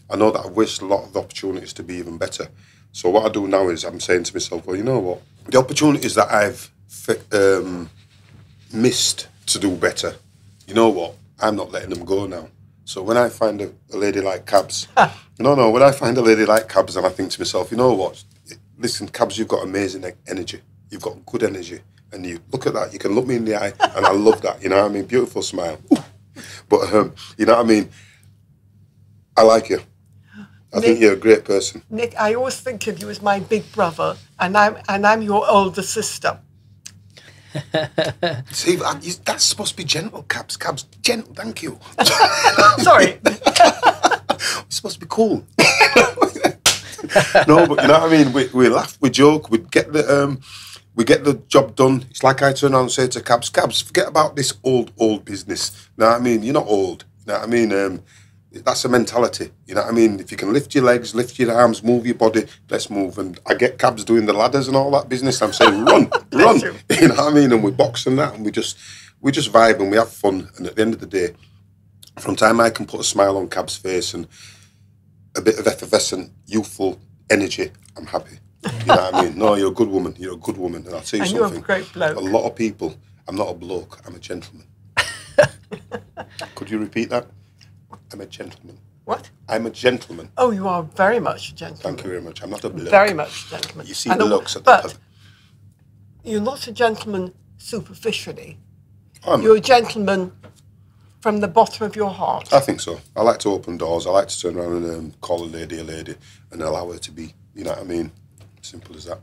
I know that I've wasted a lot of opportunities to be even better. So what I do now is I'm saying to myself, well, you know what? The opportunities that I've missed to do better, you know what? I'm not letting them go now. So when I find a lady like Cabs, when I find a lady like Cabs, and I think to myself, you know what? Listen, Cabs, you've got amazing energy. You've got good energy. And you look at that, you can look me in the eye, and I love that, you know what I mean? Beautiful smile. But, you know what I mean? I like you. I think you're a great person.
Nick, I always think of you as my big brother, and I'm your older sister.
See, that's supposed to be gentle, Cabs. Cabs, gentle, thank you.
Sorry.
It's supposed to be cool. No, but you know what I mean? We laugh, we joke, we get the job done. It's like I turn around and say to Cabs, forget about this old business. You know what I mean? You're not old. You know what I mean? That's a mentality. You know what I mean? If you can lift your legs, lift your arms, move your body, let's move. And I get Cabs doing the ladders and all that business. I'm saying, run. You know what I mean? And we box and that, and we just vibe and we have fun. And at the end of the day, from time I can put a smile on Cab's face and a bit of effervescent, youthful energy, I'm happy. You know what I mean? No, you're a good woman. You're a good woman. And I'll tell you
And
something.
you're a great bloke.
A lot of people, I'm not a bloke, I'm a gentleman. Could you repeat that? I'm a gentleman.
What?
I'm a gentleman.
Oh, you are very much a gentleman.
Thank you very much. I'm not a bloke.
Very much a gentleman.
You see the looks at
but
the...
you're not a gentleman superficially.
I'm-
You're a gentleman from the bottom of your heart.
I think so. I like to open doors. I like to turn around and call a lady and allow her to be. You know what I mean? Simple as that.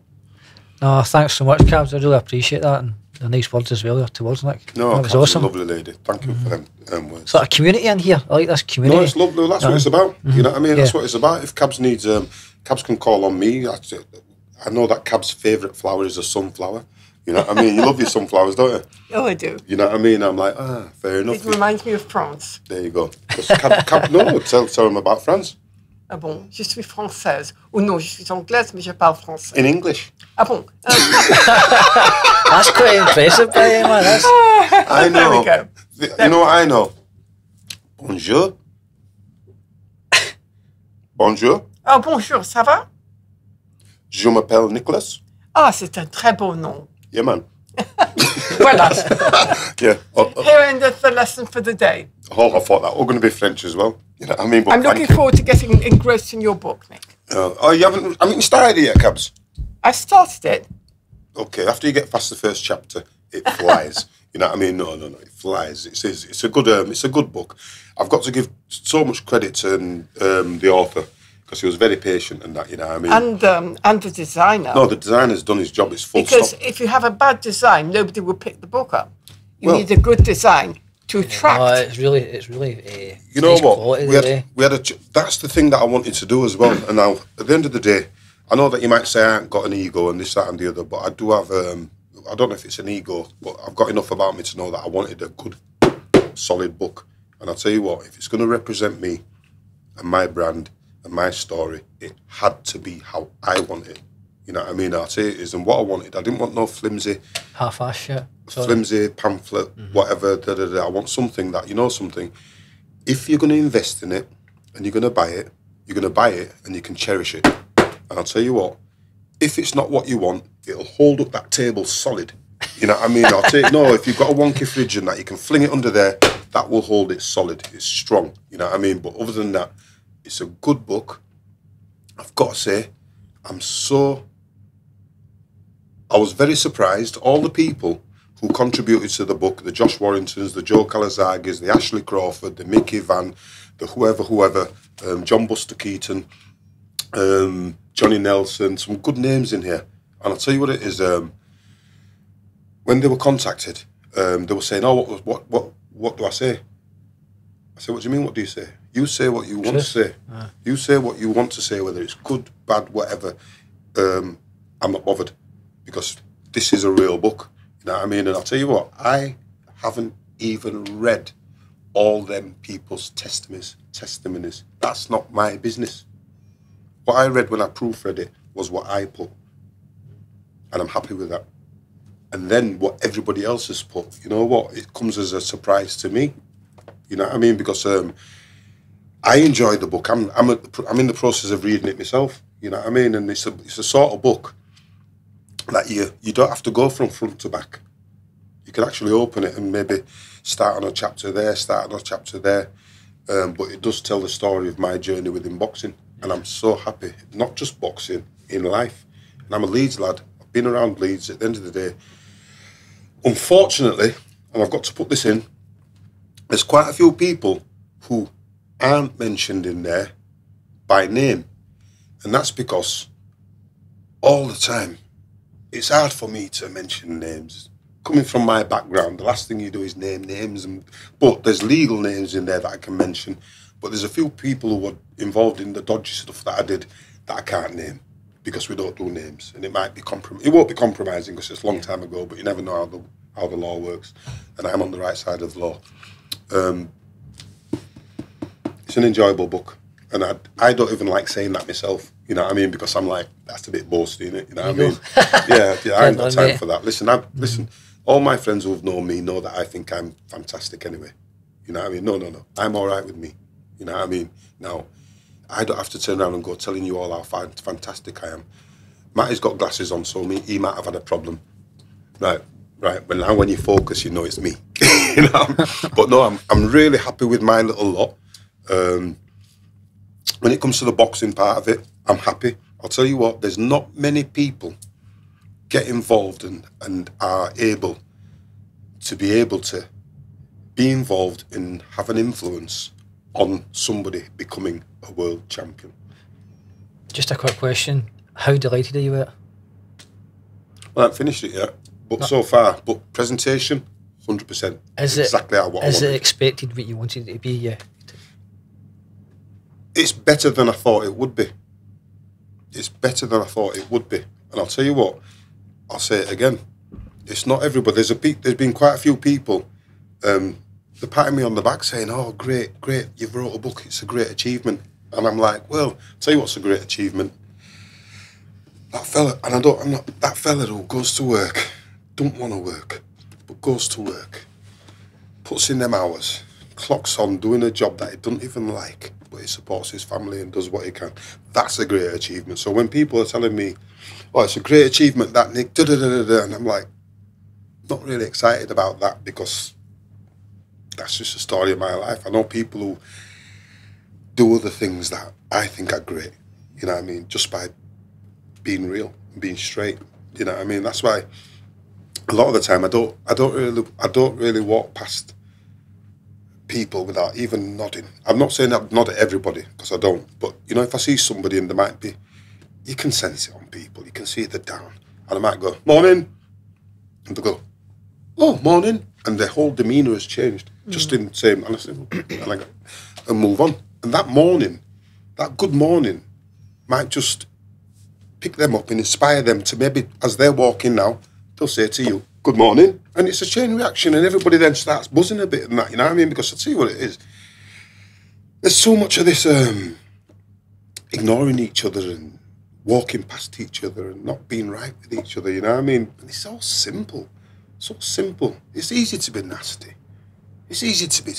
No, thanks so much, Cabs. I really appreciate that, and the nice words as well towards Nick.
No,
that was
Cab's a
awesome.
lovely lady. Thank you for them words.
Sort of community in here. I like this community.
No, it's lovely. That's what it's about. You know what I mean?
Yeah.
That's what it's about. If Cabs needs, Cabs can call on me. I know that Cab's favourite flower is a sunflower. You know what I mean? You love your sunflowers, don't you?
Oh, I do.
You know what I mean? I'm like, fair enough.
It reminds me of France.
There you go. No, tell them about France.
Ah bon, je suis française. Ou non, je suis anglaise, mais je parle français.
In English.
Ah bon.
That's quite impressive, Brian, man. That's...
I know.
There we go.
You know what I know? Bonjour. Bonjour.
Ah bonjour, ça va?
Je m'appelle Nicholas.
Ah, c'est un très beau nom.
Yeah, man.
Voilà.
Yeah.
Here endeth the lesson for the day.
Oh, I thought that were going to be French as well. You know what I mean? But
I'm looking
thank you.
forward to getting engrossed in your book, Nick.
You haven't started it yet, Cabs?
I started it.
Okay, after you get past the first chapter, it flies. You know what I mean? No, it flies. It's a good book. I've got to give so much credit to the author because he was very patient and that. You know what I mean?
And the designer.
No, the designer's done his job. It's full
Because
stop.
if you have a bad design, nobody will pick the book up. You
Well-
need a good design to attract.
No, it's really.
You know
nice
what?
quality
We
there.
had that's the thing that I wanted to do as well. And now, at the end of the day, I know that you might say I ain't got an ego and this, that, and the other, but I do have. I don't know if it's an ego, but I've got enough about me to know that I wanted a good, solid book. And I'll tell you what, if it's going to represent me and my brand and my story, it had to be how I want it. You know what I mean? I'll say it is, and what I wanted, I didn't want no flimsy.
Half-ass shit. Sorry.
Flimsy pamphlet, whatever. I want something that, you know something, if you're going to invest in it and you're going to buy it and you can cherish it. And I'll tell you what, if it's not what you want, it'll hold up that table solid. You know what I mean? If you've got a wonky fridge and that, you can fling it under there, that will hold it solid. It's strong. You know what I mean? But other than that, it's a good book. I've got to say, I was very surprised. All the people who contributed to the book, the Josh Warringtons, the Joe Calazagis, the Ashley Crawford, the Mickey Van, the whoever, John Buster Keaton, Johnny Nelson, some good names in here. And I'll tell you what it is. When they were contacted, they were saying, what do I say? I said, what do you mean, what do you say? You say what you want to say. You say what you want to say, whether it's good, bad, whatever. I'm not bothered because this is a real book. You know what I mean? And I'll tell you what, I haven't even read all them people's testimonies. That's not my business. What I read when I proofread it was what I put. And I'm happy with that. And then what everybody else has put, you know what? It comes as a surprise to me. You know what I mean? Because I enjoy the book. I'm in the process of reading it myself. You know what I mean? And it's a sort of book that you don't have to go from front to back. You can actually open it and maybe start on a chapter there, start on a chapter there. But it does tell the story of my journey within boxing. And I'm so happy, not just boxing, in life. And I'm a Leeds lad. I've been around Leeds at the end of the day. Unfortunately, and I've got to put this in, there's quite a few people who aren't mentioned in there by name. And that's because all the time, it's hard for me to mention names. Coming from my background, the last thing you do is name names. But there's legal names in there that I can mention. But there's a few people who were involved in the dodgy stuff that I did that I can't name because we don't do names. And it might be it won't be compromising because it's a long time ago, but you never know how the law works. And I'm on the right side of the law. It's an enjoyable book. And I don't even like saying that myself, you know what I mean? Because I'm like, that's a bit boasty, innit? You know what I mean? Yeah, I ain't got time for that. Listen, all my friends who've known me know that I think I'm fantastic anyway. You know what I mean? No. I'm all right with me. You know what I mean? Now, I don't have to turn around and go telling you all how fantastic I am. Matty's got glasses on, so he might have had a problem. Right. But now when you focus, you know it's me. You know? But no, I'm really happy with my little lot. When it comes to the boxing part of it, I'm happy. I'll tell you what, there's not many people get involved and are able to be involved and have an influence on somebody becoming a world champion.
Just a quick question. How delighted are you with it?
Well, I haven't finished it yet, but so far. But presentation, 100%. Exactly what I wanted.
Is it expected what you wanted it to be? Yeah.
It's better than I thought it would be. It's better than I thought it would be. And I'll tell you what, I'll say it again. It's not everybody. There's been quite a few people, they're patting me on the back saying, oh, great, you've wrote a book, it's a great achievement. And I'm like, well, I'll tell you what's a great achievement. That fella, and I'm not that fella who goes to work, don't want to work, but goes to work, puts in them hours, clocks on doing a job that he doesn't even like, but he supports his family and does what he can. That's a great achievement. So when people are telling me, oh, it's a great achievement that Nick, and I'm like, not really excited about that, because that's just a story of my life. I know people who do other things that I think are great, you know what I mean, just by being real, being straight, you know what I mean. That's why a lot of the time I don't really walk past people without even nodding. I'm not saying I'd nod at everybody, because I don't, but you know, if I see somebody and there might be, you can sense it on people, you can see they're down, and I might go, morning, and they go, oh, morning, and their whole demeanour has changed, just in the same, and I say, and move on. And that morning, that good morning, might just pick them up and inspire them to maybe, as they're walking now, they'll say to you, good morning. And it's a chain reaction, and everybody then starts buzzing a bit and that, you know what I mean? Because I'll tell you what it is. There's so much of this ignoring each other and walking past each other and not being right with each other, you know what I mean? And it's so simple. So simple. It's easy to be nasty. It's easy to be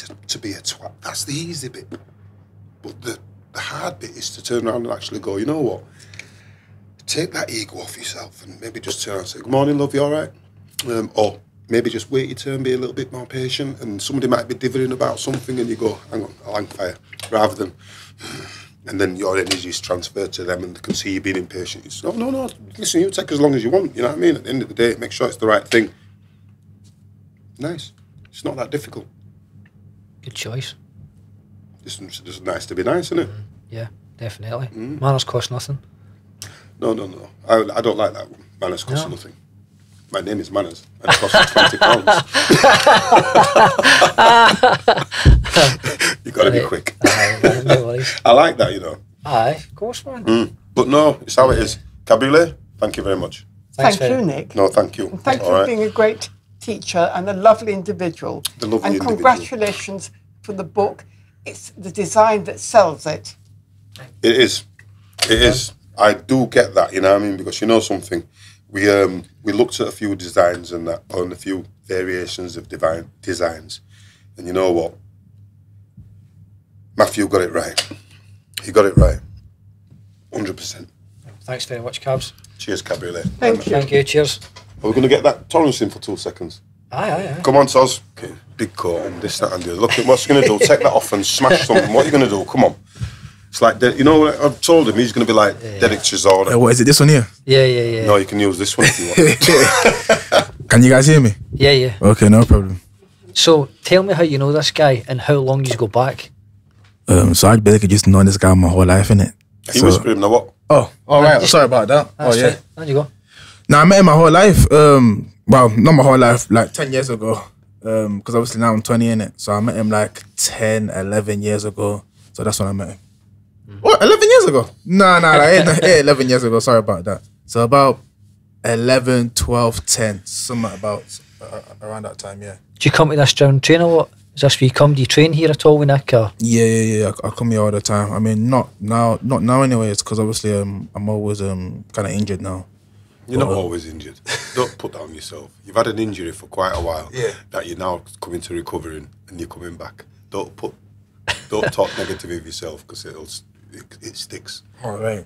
a twat. That's the easy bit. But the hard bit is to turn around and actually go, you know what? Take that ego off yourself and maybe just turn around and say, good morning, love, you all right? Or maybe just wait your turn, be a little bit more patient, and somebody might be divvying about something and you go, hang on, I'll hang fire, rather than, and then your energy is transferred to them and they can see you being impatient. It's, no, listen, you take as long as you want, you know what I mean? At the end of the day, make sure it's the right thing. Nice. It's not that difficult.
Good choice.
It's just nice to be nice, isn't it?
Yeah, definitely. Manners cost nothing.
No. I don't like that one. Manners cost nothing. My name is Manners, and it costs £20. You got to be quick.
No worries.
I like that, you know.
Aye, of course, man.
But no, it's how it is. Cabriolet, thank you very much.
Thank you, Nick.
No, thank you.
And thank you for being a great teacher and a lovely individual. And congratulations for the book. It's the design that sells it.
It is. It is. I do get that, you know what I mean? Because you know something, we looked at a few designs and that, on a few variations of designs, and you know what? Matthew got it right. He got it right. 100%.
Thanks very much, Cabs.
Cheers, Cabriolet.
Thank you.
Thank you, cheers.
Are we going to get that Torrance in for 2 seconds?
Aye.
Come on, Toz. Okay. Big coat and this, that and the other. Look at what's he going to do. Take that off and smash something. What are you going to do? Come on. It's like, you know, I've told him he's going to be like Derek Chisora.
What is it, this one here?
Yeah.
No, you can use this one if you want.
Can you guys hear me?
Yeah.
Okay, no problem.
So, tell me how you know this guy and how long you go back.
So I've basically just known this guy my whole life, innit?
He whispering now what?
Oh, all right. Sorry about that.
That's
yeah.
fine. There you go.
Now, I met him my whole life. Well, not my whole life, like 10 years ago. Because obviously now I'm 20, innit? So I met him like 10, 11 years ago. So that's when I met him. What, 11 years ago? Nah, 11 years ago. Sorry about that. So about 11, 12, 10, something about around that time, yeah.
Do you come to this gym train a lot? Is this where you come? Do you train here at all with Nick? Or?
Yeah. I come here all the time. I mean, not now anyways, because obviously I'm always kind of injured now.
You're not always injured. Don't put that on yourself. You've had an injury for quite a while.
Yeah. That
you're now coming to recovering and you're coming back. Don't talk negative of yourself, because it sticks.
All right.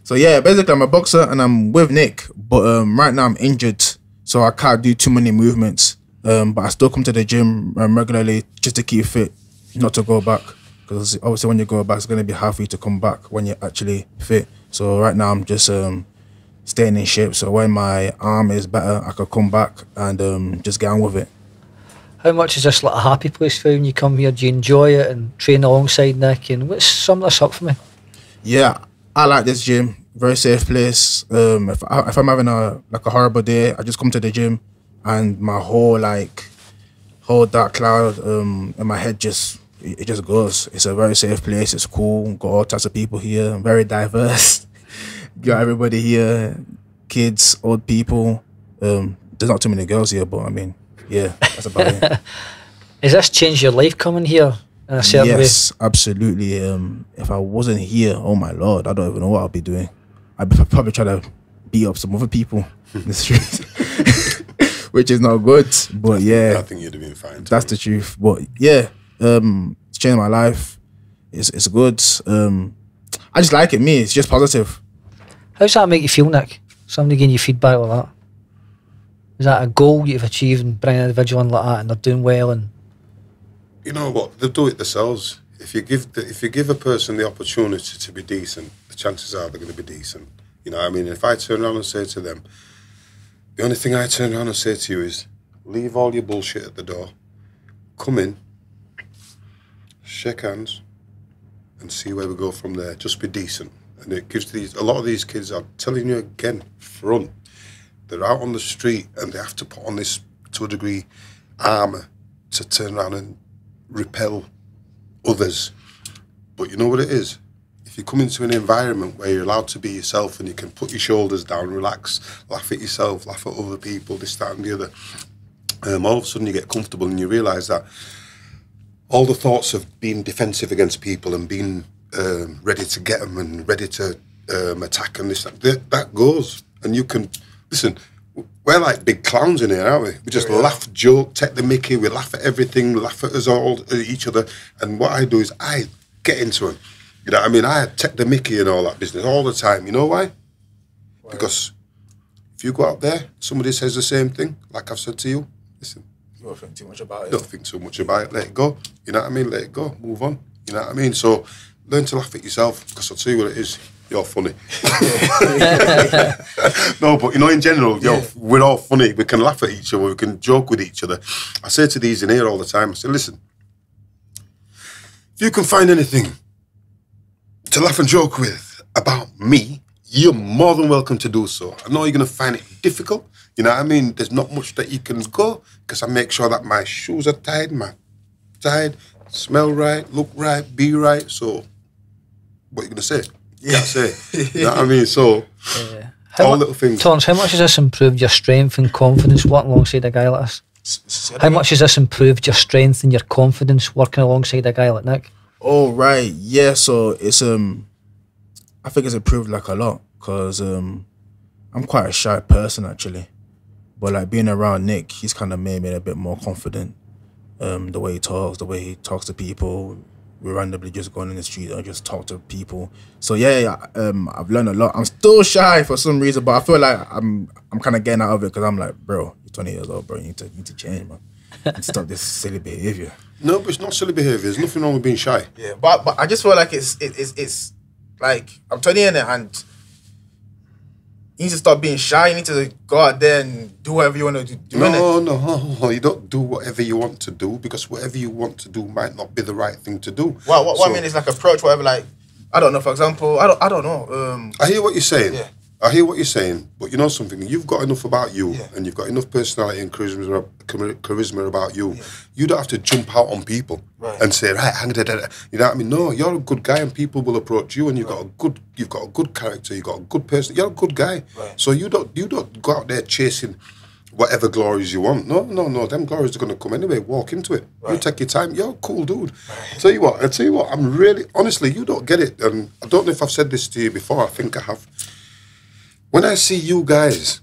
So yeah, basically I'm a boxer and I'm with Nick, but right now I'm injured, so I can't do too many movements. But I still come to the gym regularly just to keep fit, not to go back. Because obviously when you go back, it's going to be hard for you to come back when you're actually fit. So right now I'm just staying in shape. So when my arm is better, I can come back and just get on with it.
How much is this like a happy place for you when you come here? Do you enjoy it and train alongside Nick? And let's sum this up for me. Yeah,
I like this gym. Very safe place. If I'm having a horrible day, I just come to the gym and my whole dark cloud in my head just goes. It's a very safe place. It's cool. Got all types of people here. Very diverse. Got everybody here. Kids, old people. There's not too many girls here, but I mean, yeah, that's about it.
Has this changed your life coming here in a certain way?
Yes, absolutely. If I wasn't here, oh my Lord, I don't even know what I'd be doing. I'd probably try to beat up some other people in the streets, which is not good. But yeah,
I think you'd have been fine.
That's the truth. But yeah, it's changed my life. It's good. I just like it. It's just positive.
How does that make you feel, Nick? Somebody giving you feedback like that? Is that a goal you've achieved in bringing an individual in like that and they're doing well? And
you know what? They'll do it themselves. If you give a person the opportunity to be decent, the chances are they're going to be decent. You know what I mean? If I turn around and say to them, the only thing I turn around and say to you is, leave all your bullshit at the door, come in, shake hands, and see where we go from there. Just be decent. And it gives a lot of these kids, I'm telling you again, front, they're out on the street and they have to put on this, to a degree, armour to turn around and repel others. But you know what it is? If you come into an environment where you're allowed to be yourself and you can put your shoulders down, relax, laugh at yourself, laugh at other people, this, that and the other, all of a sudden you get comfortable and you realise that all the thoughts of being defensive against people and being ready to get them and ready to attack and this, that goes. And you can, listen, we're like big clowns in here, aren't we? We just laugh, joke, take the mickey, we laugh at everything, laugh at us all, at each other. And what I do is I get into it. You know what I mean? I take the mickey and all that business all the time. You know why? Because if you go out there, somebody says the same thing, like I've said to you, listen.
You don't think too much about it.
Don't think too much about it. Let it go. You know what I mean? Let it go. Move on. You know what I mean? So learn to laugh at yourself, because I'll tell you what it is. You're funny. No, but you know, in general, we're all funny. We can laugh at each other. We can joke with each other. I say to these in here all the time, I say, listen, if you can find anything to laugh and joke with about me, you're more than welcome to do so. I know you're going to find it difficult. You know what I mean? There's not much that you can go, because I make sure that my shoes are tied, smell right, look right, be right. So, what are you going to say? You can't say. You know what I mean? So, all little things.
Torrance, how much has this improved your strength and confidence working alongside a guy like this? How much has this improved your strength and your confidence working alongside a guy like Nick?
Oh, right. Yeah, so it's, I think it's improved like a lot, because I'm quite a shy person, actually. But like being around Nick, he's kind of made me a bit more confident. The way he talks to people. We randomly just go on in the street and just talk to people. So yeah, I've learned a lot. I'm still shy for some reason, but I feel like I'm kind of getting out of it, because I'm like, bro, you're 20 years old, bro. You need to change, man. And stop this silly behavior.
No, but it's not silly behavior. There's nothing wrong with being shy.
Yeah, but I just feel like it's like I'm 20 in it, and you need to stop being shy. You need to go out there and do whatever you want to do.
No, you don't do whatever you want to do, because whatever you want to do might not be the right thing to do.
Well, what I mean is like approach, whatever. Like, I don't know. For example, I don't know.
I hear what you're saying.
Yeah.
I hear what you're saying, but you know something? You've got enough about you, and you've got enough personality and charisma about you. Yeah. You don't have to jump out on people and say, right, hang da, da, da. You know what I mean? No, you're a good guy, and people will approach you, and you've got a good character, you've got a good person. You're a good guy, so you don't go out there chasing whatever glories you want. No. Them glories are going to come anyway. Walk into it. You take your time. You're a cool dude. I tell you what. I'm really, honestly, you don't get it, and I don't know if I've said this to you before. I think I have. When I see you guys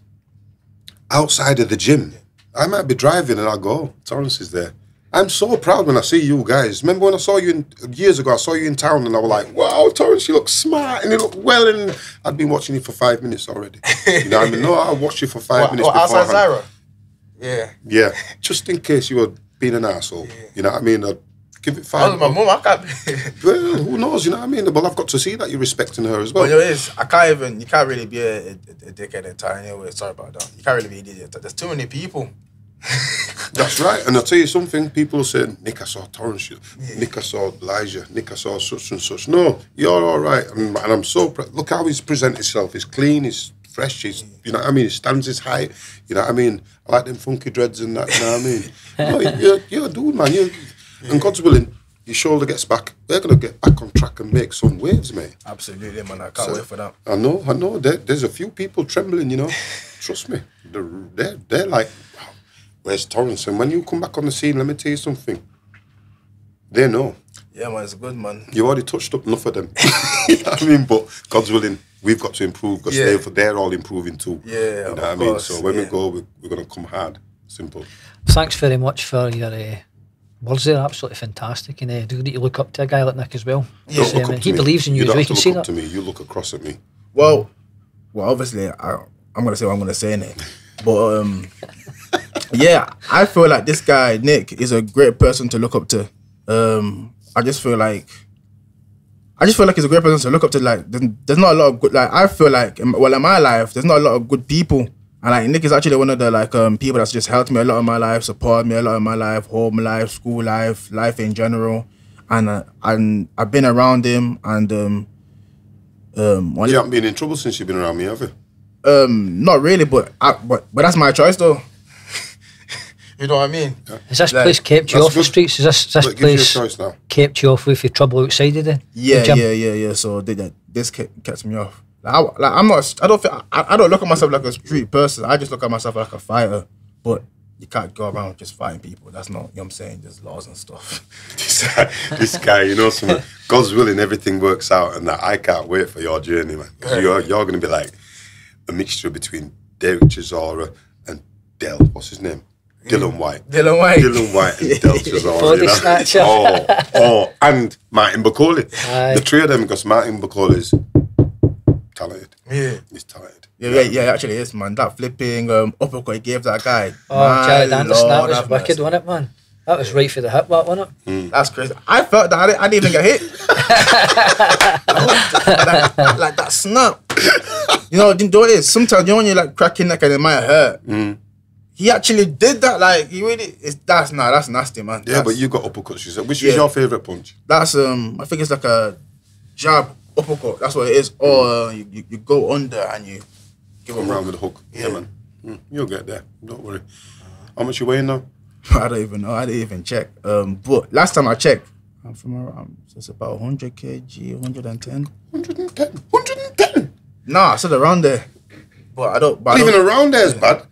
outside of the gym, I might be driving and I'll go, Torrance is there. I'm so proud when I see you guys. Remember when I saw you years ago, I saw you in town and I was like, wow, Torrance, you look smart and you look well. And I'd been watching you for 5 minutes already. You know what I mean? No, I watched you for 5 minutes
outside
beforehand.
Zyra? Yeah.
Yeah, just in case you were being an arsehole. Yeah. You know what I mean? I'd give it 5.
That was my mum, I can't...
Well, who knows, you know what I mean? Well, I've got to see that you're respecting her as well.
Well, you can't really be a dickhead in time anyway. Sorry about that. You can't really be an idiot. There's too many people.
That's right. And I'll tell you something, people will say, Nick, I saw Torrance, Nick, I saw Elijah, Nick, I saw such and such. No, you're all right. And I'm so proud. Look how he's presented himself. He's clean, he's fresh, he's, you know what I mean? He stands his height, you know what I mean? I like them funky dreads and that, you know what I mean? No, you're a dude, man. And God's willing, your shoulder gets back. They're going to get back on track and make some waves, mate.
Absolutely, man. I can't wait for that.
I know. There's a few people trembling, you know. Trust me. They're like, wow, where's Torrance? And when you come back on the scene, let me tell you something. They know.
Yeah, man, it's good, man.
You already touched up enough of them. You know what I mean? But God's willing, we've got to improve because they're all improving too.
Yeah,
you know what I mean? So when we go, we're going to come hard. Simple.
Thanks very much for your words there. Absolutely fantastic. And do you look up to a guy like Nick as well?
Yeah.
He believes in you.
You
We can see that.
to me. You look across at me.
Well, obviously, I'm going to say what I'm going to say in it. But, yeah, I feel like this guy, Nick, is a great person to look up to. I just feel like he's a great person to look up to. Like, there's not a lot of good, like, I feel like, well, in my life, there's not a lot of good people. And like Nick is actually one of the like people that's just helped me a lot in my life, supported me a lot in my life, home life, school life, life in general, and I've been around him and
you haven't been in trouble since you've been around me, have you?
Not really, but that's my choice though. You know what I mean?
Yeah. Has this place kept you off the streets? Has this place kept you off with your trouble outside of the gym?
Yeah. So this kept me off. I don't look at myself like a street person. I just look at myself like a fighter. But you can't go around just fighting people. That's not, you know what I'm saying? There's laws and stuff.
this guy, you know, God's willing, everything works out, and that I can't wait for your journey, man. Because you're going to be like a mixture between Derek Chisora and Del. What's his name? Dylan White.
Dylan White
and Del Chisora.
Body snatcher.
And Martin Bacoli. The three of them, because Martin Bacoli's talented.
Yeah.
He's talented.
Yeah, actually is, man. That flipping uppercut he gave that guy.
Jared Anderson, that was wicked, wasn't it, man? That was right for the hip, wasn't it?
That's crazy. I felt that I didn't even get hit. like that snap. You know what it is? Sometimes, you know when you're like cracking neck and it might hurt. He actually did that. Like, he really, that's nasty, man.
Yeah, but you got uppercuts. Which is your favourite punch?
That's, I think it's like a jab uppercut. That's what it is. Or you go under and you give
come round with a hook. Yeah, man. You'll get there. Don't worry. How much you weighing now?
I don't even know. I didn't even check. But last time I checked, I'm from around, so it's about 100 kg, 110.
110?
Nah, I said around there. But I don't.
Even around there is bad.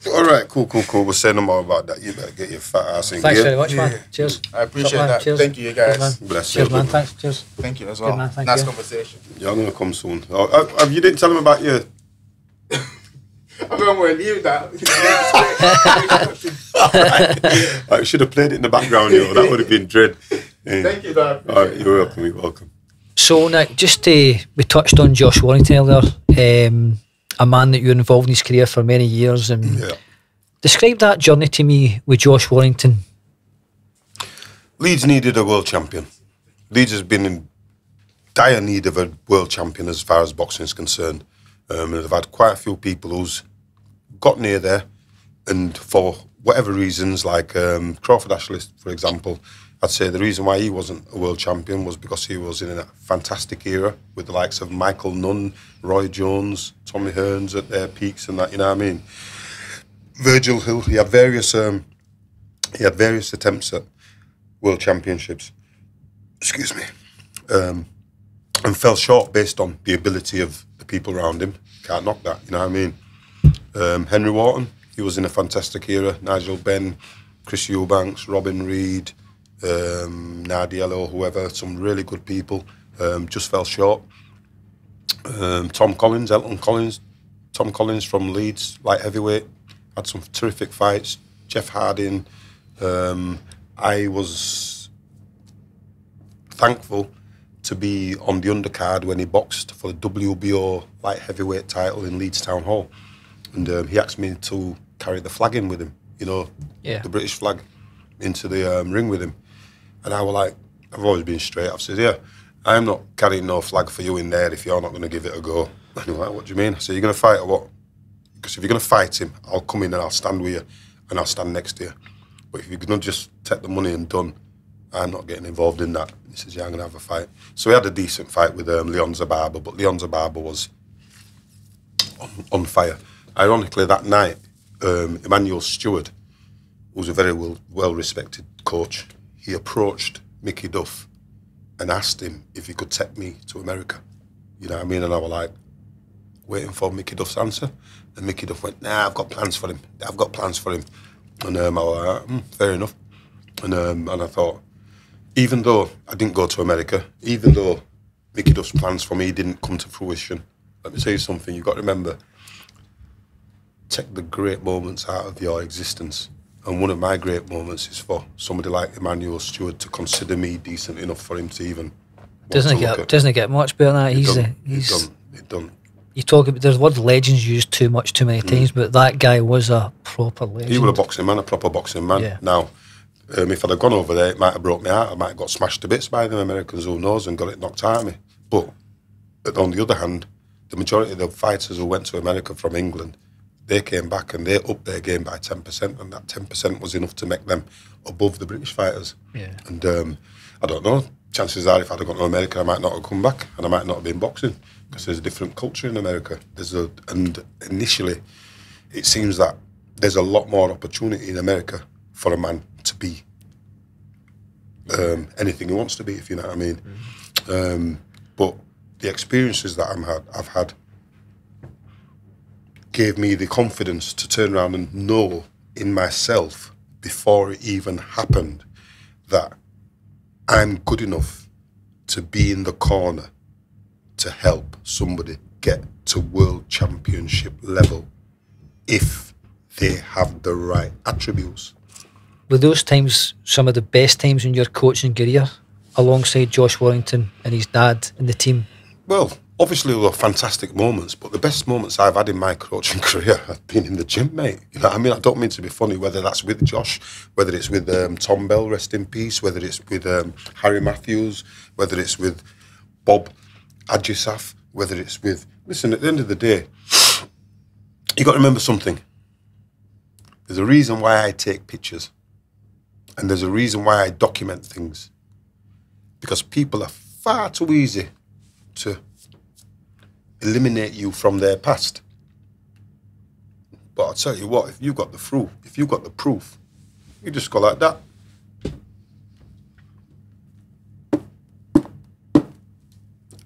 All right, cool. We'll say no more about that. You better get your fat ass in
Thanks
gear.
very much, man. Cheers.
I appreciate that. Cheers. Thank you, guys.
Man.
Bless
Cheers,
you.
man. Thanks. Cheers.
Thank you as well.
Good, man. Thank
nice
you.
Conversation.
You're going to come soon. You didn't tell him about your...
I'm going to leave that.
I should have played it in the background, that would have been dread.
Thank you, Dad.
All right, you're welcome.
So, Nick, we touched on Josh Warrington earlier, a man that you were involved in his career for many years. And describe that journey to me with Josh Warrington.
Leeds needed a world champion. Leeds has been in dire need of a world champion as far as boxing is concerned. And they've had quite a few people who's got near there, and for whatever reasons, like Crawford Ashley, for example, I'd say the reason why he wasn't a world champion was because he was in a fantastic era with the likes of Michael Nunn, Roy Jones, Tommy Hearns at their peaks and that, you know what I mean? Virgil Hill, he had various attempts at world championships, and fell short based on the ability of the people around him. Can't knock that, you know what I mean? Henry Wharton, he was in a fantastic era. Nigel Benn, Chris Eubanks, Robin Reed, Nardiello, whoever, some really good people, just fell short. Tom Collins, Elton Collins, Tom Collins from Leeds, light heavyweight, had some terrific fights. Jeff Harding, I was thankful to be on the undercard when he boxed for the WBO light heavyweight title in Leeds Town Hall. And he asked me to carry the flag in with him, you know, the British flag, into the ring with him. And I was like, I've always been straight. I've said, yeah, I'm not carrying no flag for you in there if you're not going to give it a go. And he was like, what do you mean? I said, you're going to fight or what? Because if you're going to fight him, I'll come in and I'll stand with you and I'll stand next to you. But if you're going to just take the money and done, I'm not getting involved in that. He says, yeah, I'm going to have a fight. So we had a decent fight with Leon Zababa, but Leon Zababa was on fire. Ironically, that night, Emmanuel Stewart, who's a very well-respected coach, he approached Mickey Duff and asked him if he could take me to America. You know what I mean? And I was like, waiting for Mickey Duff's answer. And Mickey Duff went, nah, I've got plans for him. I've got plans for him. And I was like, fair enough. And I thought, even though I didn't go to America, even though Mickey Duff's plans for me didn't come to fruition, let me tell you something, you've got to remember, take the great moments out of your existence. And one of my great moments is for somebody like Emmanuel Stewart to consider me decent enough for him to even
doesn't it get much better than that. He's
done.
You talk about, there's the word legends used too many times, but that guy was a proper legend.
He was a boxing man, a proper boxing man.
Yeah.
Now, if I'd have gone over there, it might have broke me out. I might have got smashed to bits by the Americans, who knows, and got it knocked out of me. But on the other hand, the majority of the fighters who went to America from England, they came back and they upped their game by 10%, and that 10% was enough to make them above the British fighters.
Yeah.
And I don't know, chances are if I'd have gone to America, I might not have come back, and I might not have been boxing, because there's a different culture in America. And initially, it seems that there's a lot more opportunity in America for a man to be anything he wants to be, if you know what I mean. But the experiences that I've had gave me the confidence to turn around and know in myself, before it even happened, that I'm good enough to be in the corner to help somebody get to world championship level if they have the right attributes.
Were those times some of the best times in your coaching career, alongside Josh Warrington and his dad and the team?
Well, obviously there were fantastic moments, but the best moments I've had in my coaching career have been in the gym, mate. You know what I mean? I don't mean to be funny, whether that's with Josh, whether it's with Tom Bell, rest in peace, whether it's with Harry Matthews, whether it's with Bob Adjisaf, whether it's with... Listen, at the end of the day, you got to remember something. There's a reason why I take pictures, and there's a reason why I document things, because people are far too easy to eliminate you from their past. But I'll tell you what, if you've got the proof, you just go like that.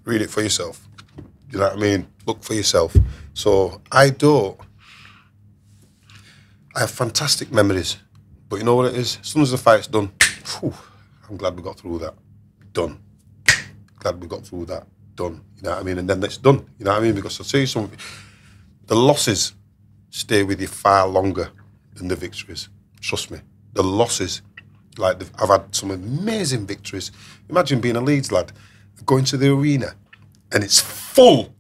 Read it for yourself. You know what I mean? Look for yourself. So I have fantastic memories, but you know what it is? As soon as the fight's done, I'm glad we got through that. Done. Glad we got through that. Done. You know what I mean? And then it's done. You know what I mean? Because I'll tell you something, the losses stay with you far longer than the victories. Trust me. The losses, like I've had some amazing victories. Imagine being a Leeds lad, going to the arena, and it's full,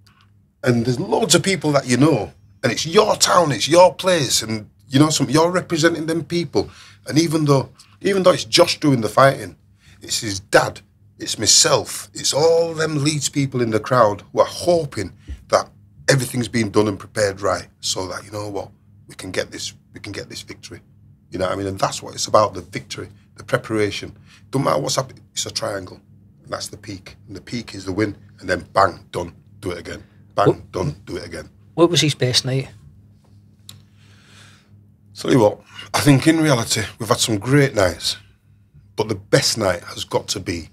and there's loads of people that you know, and it's your town, it's your place, and you know something, you're representing them people. And even though it's Josh doing the fighting, it's his dad, it's myself, it's all them Leeds people in the crowd who are hoping that everything's been done and prepared right, so that, you know what, we can get this victory. You know what I mean? And that's what it's about, the victory, the preparation. Don't matter what's happening, it's a triangle. And that's the peak. And the peak is the win, and then bang, done, do it again. Bang, done, do it again.
What was his best night?
Tell you what, I think in reality, we've had some great nights, but the best night has got to be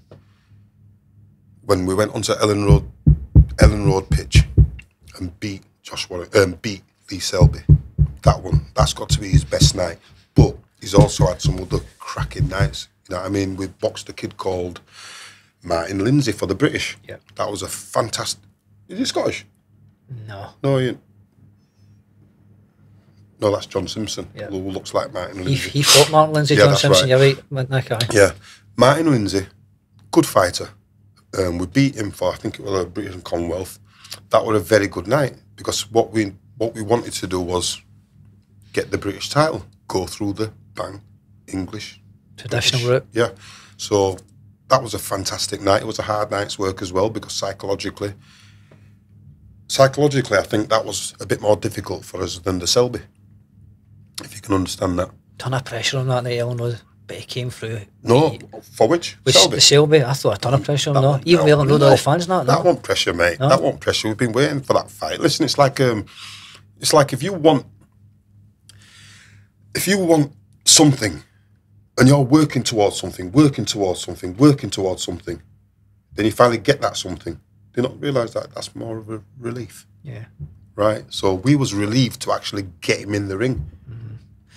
when we went onto Ellen Road pitch and beat beat Lee Selby. That one, that's got to be his best night. But he's also had some other cracking nights. You know what I mean? We boxed a kid called Martin Lindsay for the British.
Yeah.
That was a fantastic... Is he Scottish?
No.
No, he ain't. No, that's John Simpson,
Yeah.
who looks like Martin
He,
Lindsay.
he fought Martin Lindsay,
Yeah,
John
that's
Simpson,
right.
you're right, that guy.
Yeah, Martin Lindsay, good fighter. We beat him for, I think it was a British and Commonwealth. That was a very good night, because what we wanted to do was get the British title, go through the bang English
Traditional
British.
route.
Yeah, so that was a fantastic night. It was a hard night's work as well, because psychologically, I think that was a bit more difficult for us than the Selby, if you can understand that.
Ton of pressure on that night, Illinois, but he came through.
No, for which?
With the Selby, I thought a ton of pressure on that. Even Ellen Road, all the fans,
that
no.
wasn't pressure, mate.
No?
That wasn't pressure. We've been waiting for that fight. Listen, it's like if you want something, and you're working towards something, then you finally get that something. Do you not realise that that's more of a relief?
Yeah.
Right? So we was relieved to actually get him in the ring.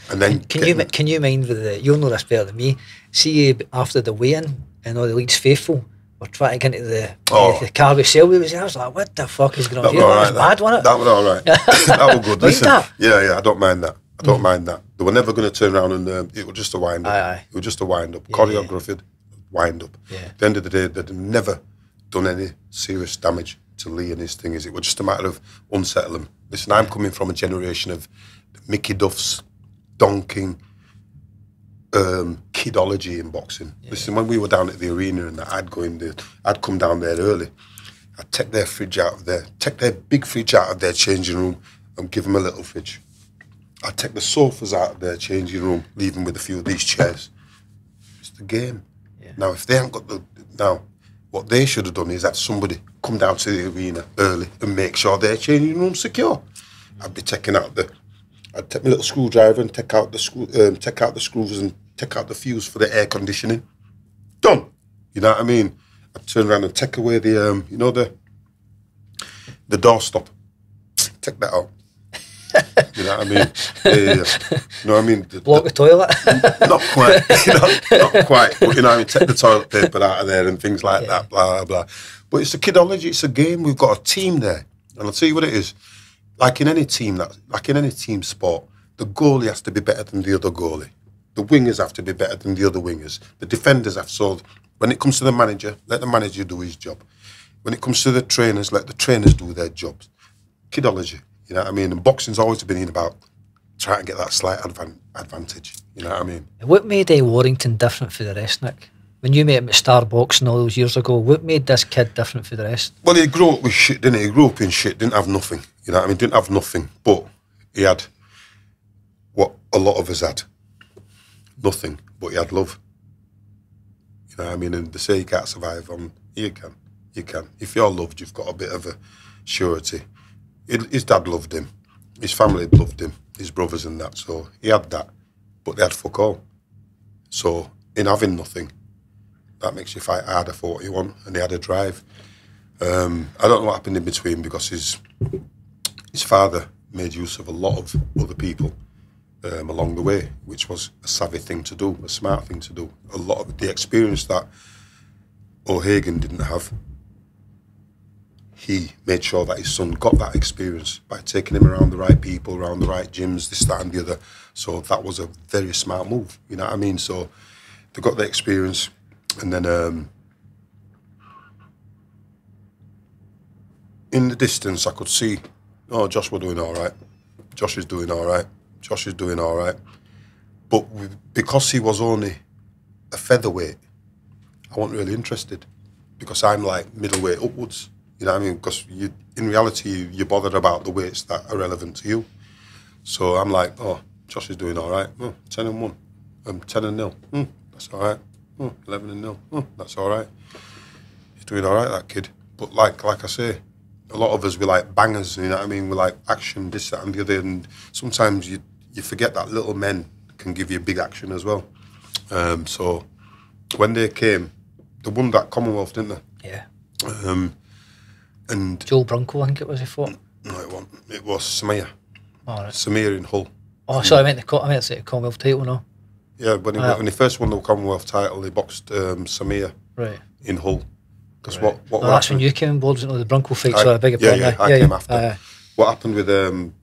And then
Can you mind with the, you'll know this better than me, see after the weigh-in and all the Leeds faithful were trying to get into the Cabriolet, I was like, what the fuck is going on here? That was bad, wasn't it?
That was all right. That was good. Listen,
that?
yeah, I don't mind that. I don't mind that. They were never going to turn around and it was just a wind up.
Aye.
It was just a wind up.
Yeah,
Choreographed, wind up.
Yeah.
At the end of the day, they'd never done any serious damage to Lee and his thing. It was just a matter of unsettle him. Listen, I'm coming from a generation of Mickey Duffs, donking, kidology in boxing. Yeah. Listen, when we were down at the arena and that, I'd come down there early. I'd take their big fridge out of their changing room and give them a little fridge. I'd take the sofas out of their changing room, leave them with a few of these chairs. It's the game. Yeah. Now, if they haven't got what they should have done is that somebody come down to the arena early and make sure their changing room's secure. I'd take my little screwdriver and take out the screws and take out the fuse for the air conditioning. Done. You know what I mean? I'd turn around and take away the doorstop. Take that out. You know what I mean? Yeah. You know what I mean?
Block the toilet?
Not quite. Not quite. But, you know what I mean? Take the toilet paper out of there and things like that, blah, blah, blah. But it's a kidology, it's a game. We've got a team there. And I'll tell you what it is. Like in any team sport, the goalie has to be better than the other goalie. The wingers have to be better than the other wingers. The defenders have so. When it comes to the manager, let the manager do his job. When it comes to the trainers, let the trainers do their jobs. Kidology, you know what I mean? And boxing's always been about trying to get that slight advantage, you know what I mean?
What made Warrington different for the rest, Nick? When you met him at Star Boxing all those years ago, what made this kid different for the rest?
Well, he grew up with shit, didn't he? He grew up in shit, didn't have nothing, you know what I mean? Didn't have nothing, but he had what a lot of us had. Nothing, but he had love. You know what I mean? And they say you can't survive on, you can. If you're loved, you've got a bit of a surety. His dad loved him. His family loved him. His brothers and that. So he had that. But they had fuck all. So in having nothing, that makes you fight harder for what you want. And he had a drive. I don't know what happened in between because his father made use of a lot of other people along the way, which was a savvy thing to do, a smart thing to do. A lot of the experience that O'Hagan didn't have, he made sure that his son got that experience by taking him around the right people, around the right gyms, this, that and the other. So that was a very smart move, you know what I mean? So they got the experience and then in the distance I could see, oh, Josh, we're doing all right. Josh is doing all right. Josh is doing all right. But because he was only a featherweight, I wasn't really interested because I'm like middleweight upwards. You know what I mean? Because in reality, you're bothered about the weights that are relevant to you. So I'm like, oh, Josh is doing all right. Oh, 10-1. 10-0. That's all right. 11-0. That's all right. He's doing all right, that kid. But like I say, a lot of us, we like bangers, you know what I mean? We like action, this, that and the other. And sometimes you forget that little men can give you big action as well. So when they came, they won that Commonwealth, didn't they?
Yeah.
And
Joel Brunko, I think it was he fought.
No, it wasn't. It was Samir.
All right.
Samir in Hull.
Oh, sorry, I meant to say the Commonwealth title, no?
Yeah, when he first won the Commonwealth title, he boxed Samir in Hull. Because what
that's when you came on board, wasn't it? The Brunko fight, so I beg your pardon.
I came after. What happened with,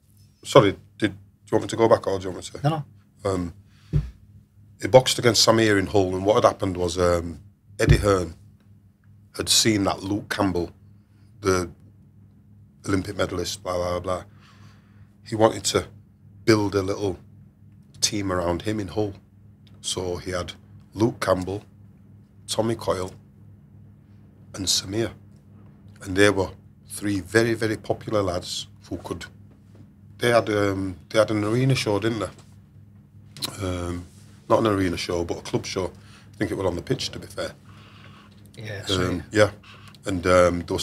sorry, did you want me to go back or do you want me to?
No.
He boxed against Samir in Hull, and what had happened was Eddie Hearn had seen that Luke Campbell, the Olympic medalist, blah, blah, blah. He wanted to build a little team around him in Hull. So he had Luke Campbell, Tommy Coyle, and Samir. And they were three very, very popular lads who could... They had an arena show, didn't they? Not an arena show, but a club show. I think it was on the pitch, to be fair.
Yeah,
yeah. And they were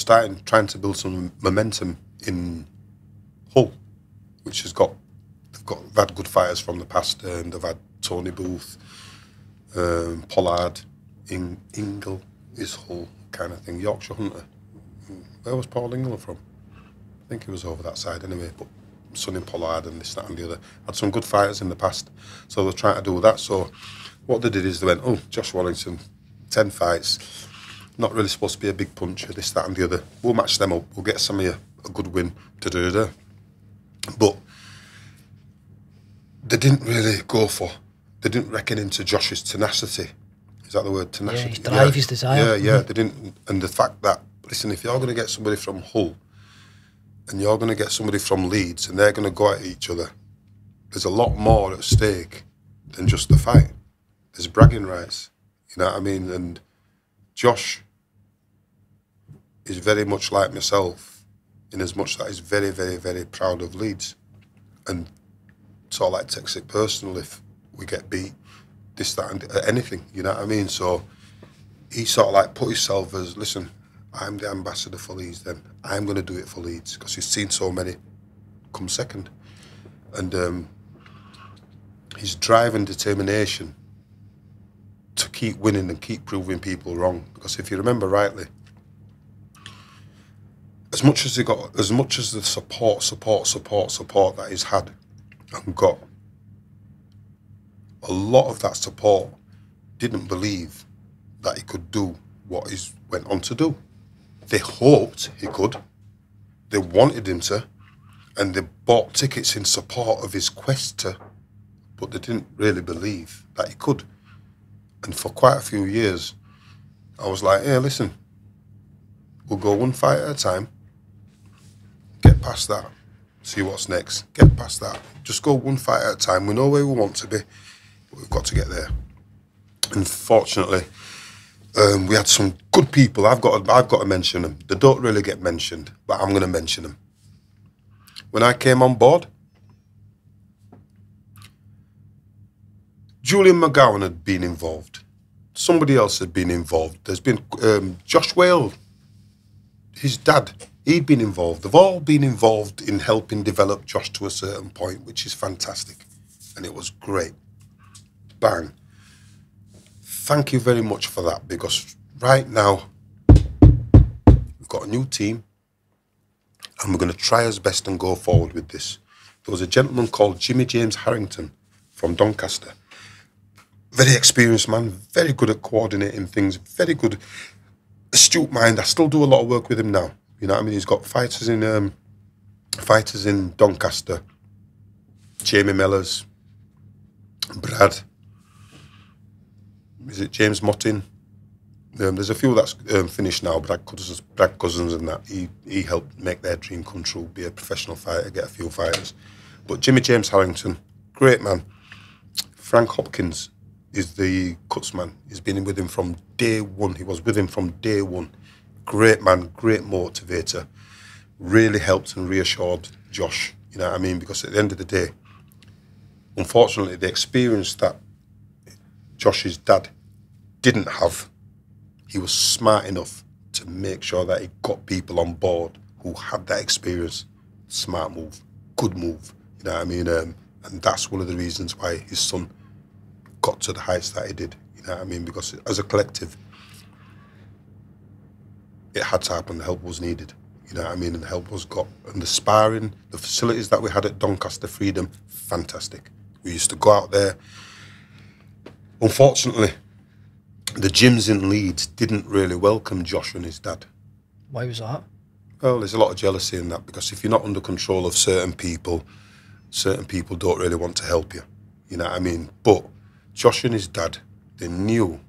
trying to build some momentum in Hull, which they've had good fighters from the past. They've had Tony Booth, Pollard, Ingle is Hull kind of thing, Yorkshire Hunter. Where was Paul Ingle from? I think he was over that side anyway, but Sonny Pollard and this, that and the other. Had some good fighters in the past, so they're trying to do that. So what they did is they went, oh, Josh Warrington, 10 fights, not really supposed to be a big puncher, this, that and the other. We'll match them up, we'll get Samir a good win, da-da-da. But they didn't really they didn't reckon into Josh's tenacity. Is that the word, tenacity?
Yeah, his drive, his desire.
Yeah, they didn't. And the fact that, listen, if you're going to get somebody from Hull and you're going to get somebody from Leeds and they're going to go at each other, there's a lot more at stake than just the fight. There's bragging rights, you know what I mean? And Josh is very much like myself in as much that he's very, very, very proud of Leeds, and sort of like takes it personal if we get beat, this, that, and anything, you know what I mean? So he sort of like put himself as, listen, I'm the ambassador for Leeds then. I'm going to do it for Leeds, because he's seen so many come second. And his drive and determination to keep winning and keep proving people wrong. Because if you remember rightly, as much as the support that he's had and got, a lot of that support didn't believe that he could do what he went on to do. They hoped he could, they wanted him to, and they bought tickets in support of his quest to, but they didn't really believe that he could. And for quite a few years, I was like, hey, listen, we'll go one fight at a time, get past that, see what's next, get past that. Just go one fight at a time. We know where we want to be, but we've got to get there. And fortunately, we had some good people. I've got to mention them. They don't really get mentioned, but I'm going to mention them. When I came on board, Julian McGowan had been involved. Somebody else had been involved. There's been Josh Whale, his dad, he'd been involved. They've all been involved in helping develop Josh to a certain point, which is fantastic. And it was great. Bang. Thank you very much for that, because right now we've got a new team and we're going to try as best and go forward with this. There was a gentleman called Jimmy James Harrington from Doncaster. Very experienced man, very good at coordinating things, very good, astute mind. I still do a lot of work with him now. You know what I mean? He's got fighters in Doncaster, Jamie Mellors, Brad, is it James Mottin? There's a few that's finished now, Brad Cousins and that. He helped make their dream come true, be a professional fighter, get a few fighters. But Jimmy James Harrington, great man. Frank Hopkins is the cuts man. He's been with him from day one. He was with him from day one. Great man, great motivator. Really helped and reassured Josh, you know what I mean? Because at the end of the day, unfortunately, the experience that Josh's dad didn't have, he was smart enough to make sure that he got people on board who had that experience. Smart move, good move, you know what I mean? And that's one of the reasons why his son got to the heights that he did, you know what I mean? Because as a collective, it had to happen, the help was needed, you know what I mean? And the help was got. And the sparring, the facilities that we had at Doncaster Freedom, fantastic. We used to go out there. Unfortunately, the gyms in Leeds didn't really welcome Josh and his dad.
Why was that?
Well, there's a lot of jealousy in that, because if you're not under control of certain people, certain people don't really want to help you. You know what I mean? But Josh and his dad, they knew.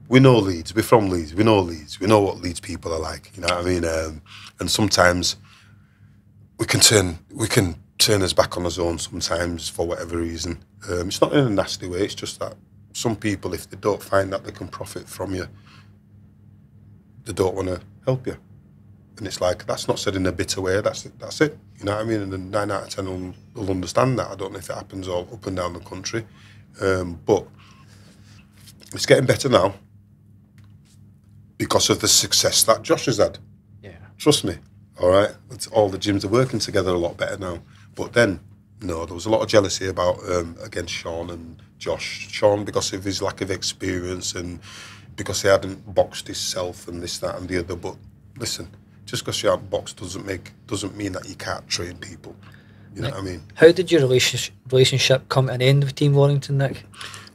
We know Leeds. We're from Leeds. We know Leeds. We know what Leeds people are like. You know what I mean? And sometimes we can turn us back on us own sometimes for whatever reason. It's not in a nasty way. It's just that some people, if they don't find that they can profit from you, they don't want to help you. And it's like, that's not said in a bitter way. That's it. You know what I mean? And then 9 out of 10 will understand that. I don't know if it happens all up and down the country. But it's getting better now because of the success that Josh has had.
Yeah.
Trust me. All right? All the gyms are working together a lot better now. But then, no, there was a lot of jealousy about against Sean and Josh. Sean, because of his lack of experience and because he hadn't boxed himself and this, that and the other. But listen, just because you haven't boxed doesn't mean that you can't train people. You know what I mean?
How did your relationship come to an end with Team Warrington, Nick?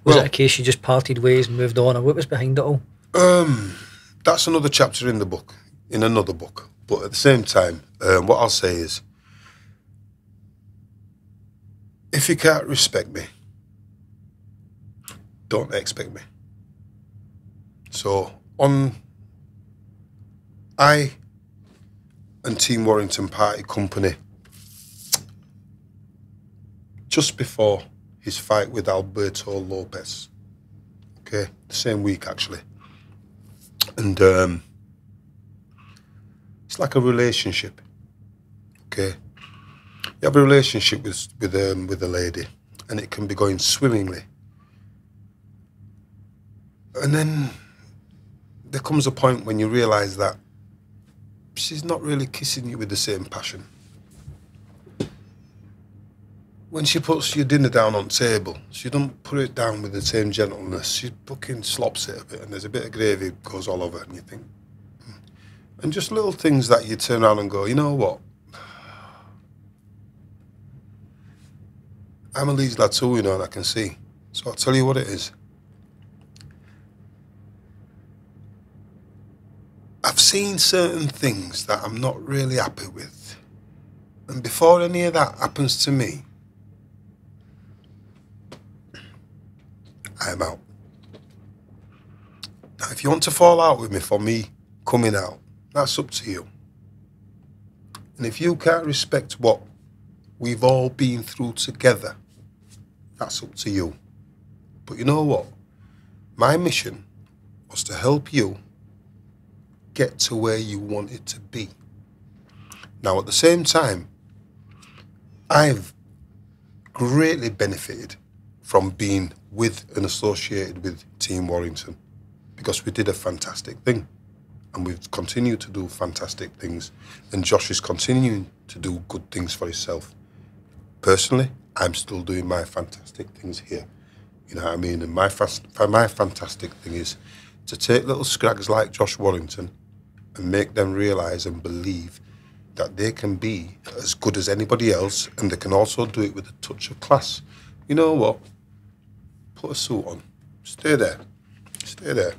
Was it a case you just parted ways and moved on, or what was behind it all?
That's another chapter in the book, in another book. But at the same time, what I'll say is, if you can't respect me, don't expect me. So I and Team Warrington parted company just before his fight with Alberto Lopez. Okay, the same week actually. And it's like a relationship. Okay, you have a relationship with a lady, and it can be going swimmingly. And then there comes a point when you realise that she's not really kissing you with the same passion. When she puts your dinner down on table, she don't put it down with the same gentleness. She fucking slops it a bit, and there's a bit of gravy goes all over, and you think, and just little things that you turn around and go, you know what? I'm a Leeds lad too, you know, and I can see. So I'll tell you what it is. I've seen certain things that I'm not really happy with. And before any of that happens to me, I'm out. Now, if you want to fall out with me for me coming out, that's up to you. And if you can't respect what we've all been through together, that's up to you. But you know what? My mission was to help you get to where you want it to be. Now, at the same time, I've greatly benefited from being with and associated with Team Warrington because we did a fantastic thing and we've continued to do fantastic things, and Josh is continuing to do good things for himself. Personally, I'm still doing my fantastic things here. You know what I mean? And my fantastic thing is to take little scrags like Josh Warrington and make them realise and believe that they can be as good as anybody else, and they can also do it with a touch of class. You know what? Put a suit on. Stay there. Stay there.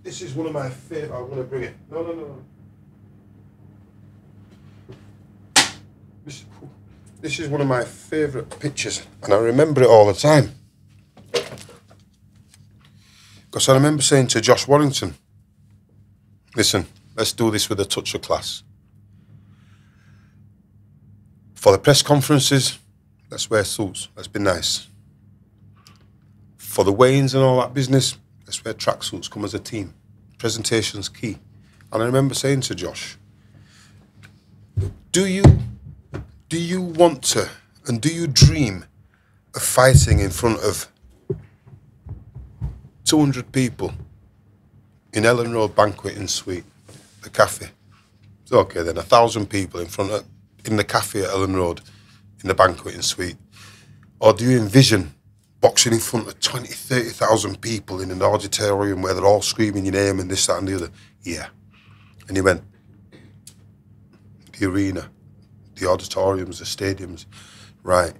This is one of my favourite. I'm going to bring it. No. This is one of my favourite pictures, and I remember it all the time. Because I remember saying to Josh Warrington, listen, let's do this with a touch of class. For the press conferences, let's wear suits, let's be nice. For the weigh-ins and all that business, let's wear tracksuits, come as a team. Presentation's key. And I remember saying to Josh, do you want to, and do you dream of fighting in front of 200 people in Ellen Road Banqueting Suite, the cafe? It's okay then, 1,000 people in the cafe at Ellen Road, in the banqueting suite? Or do you envision boxing in front of 20, 30,000 people in an auditorium where they're all screaming your name and this, that and the other? Yeah. And he went, the arena, the auditoriums, the stadiums, right.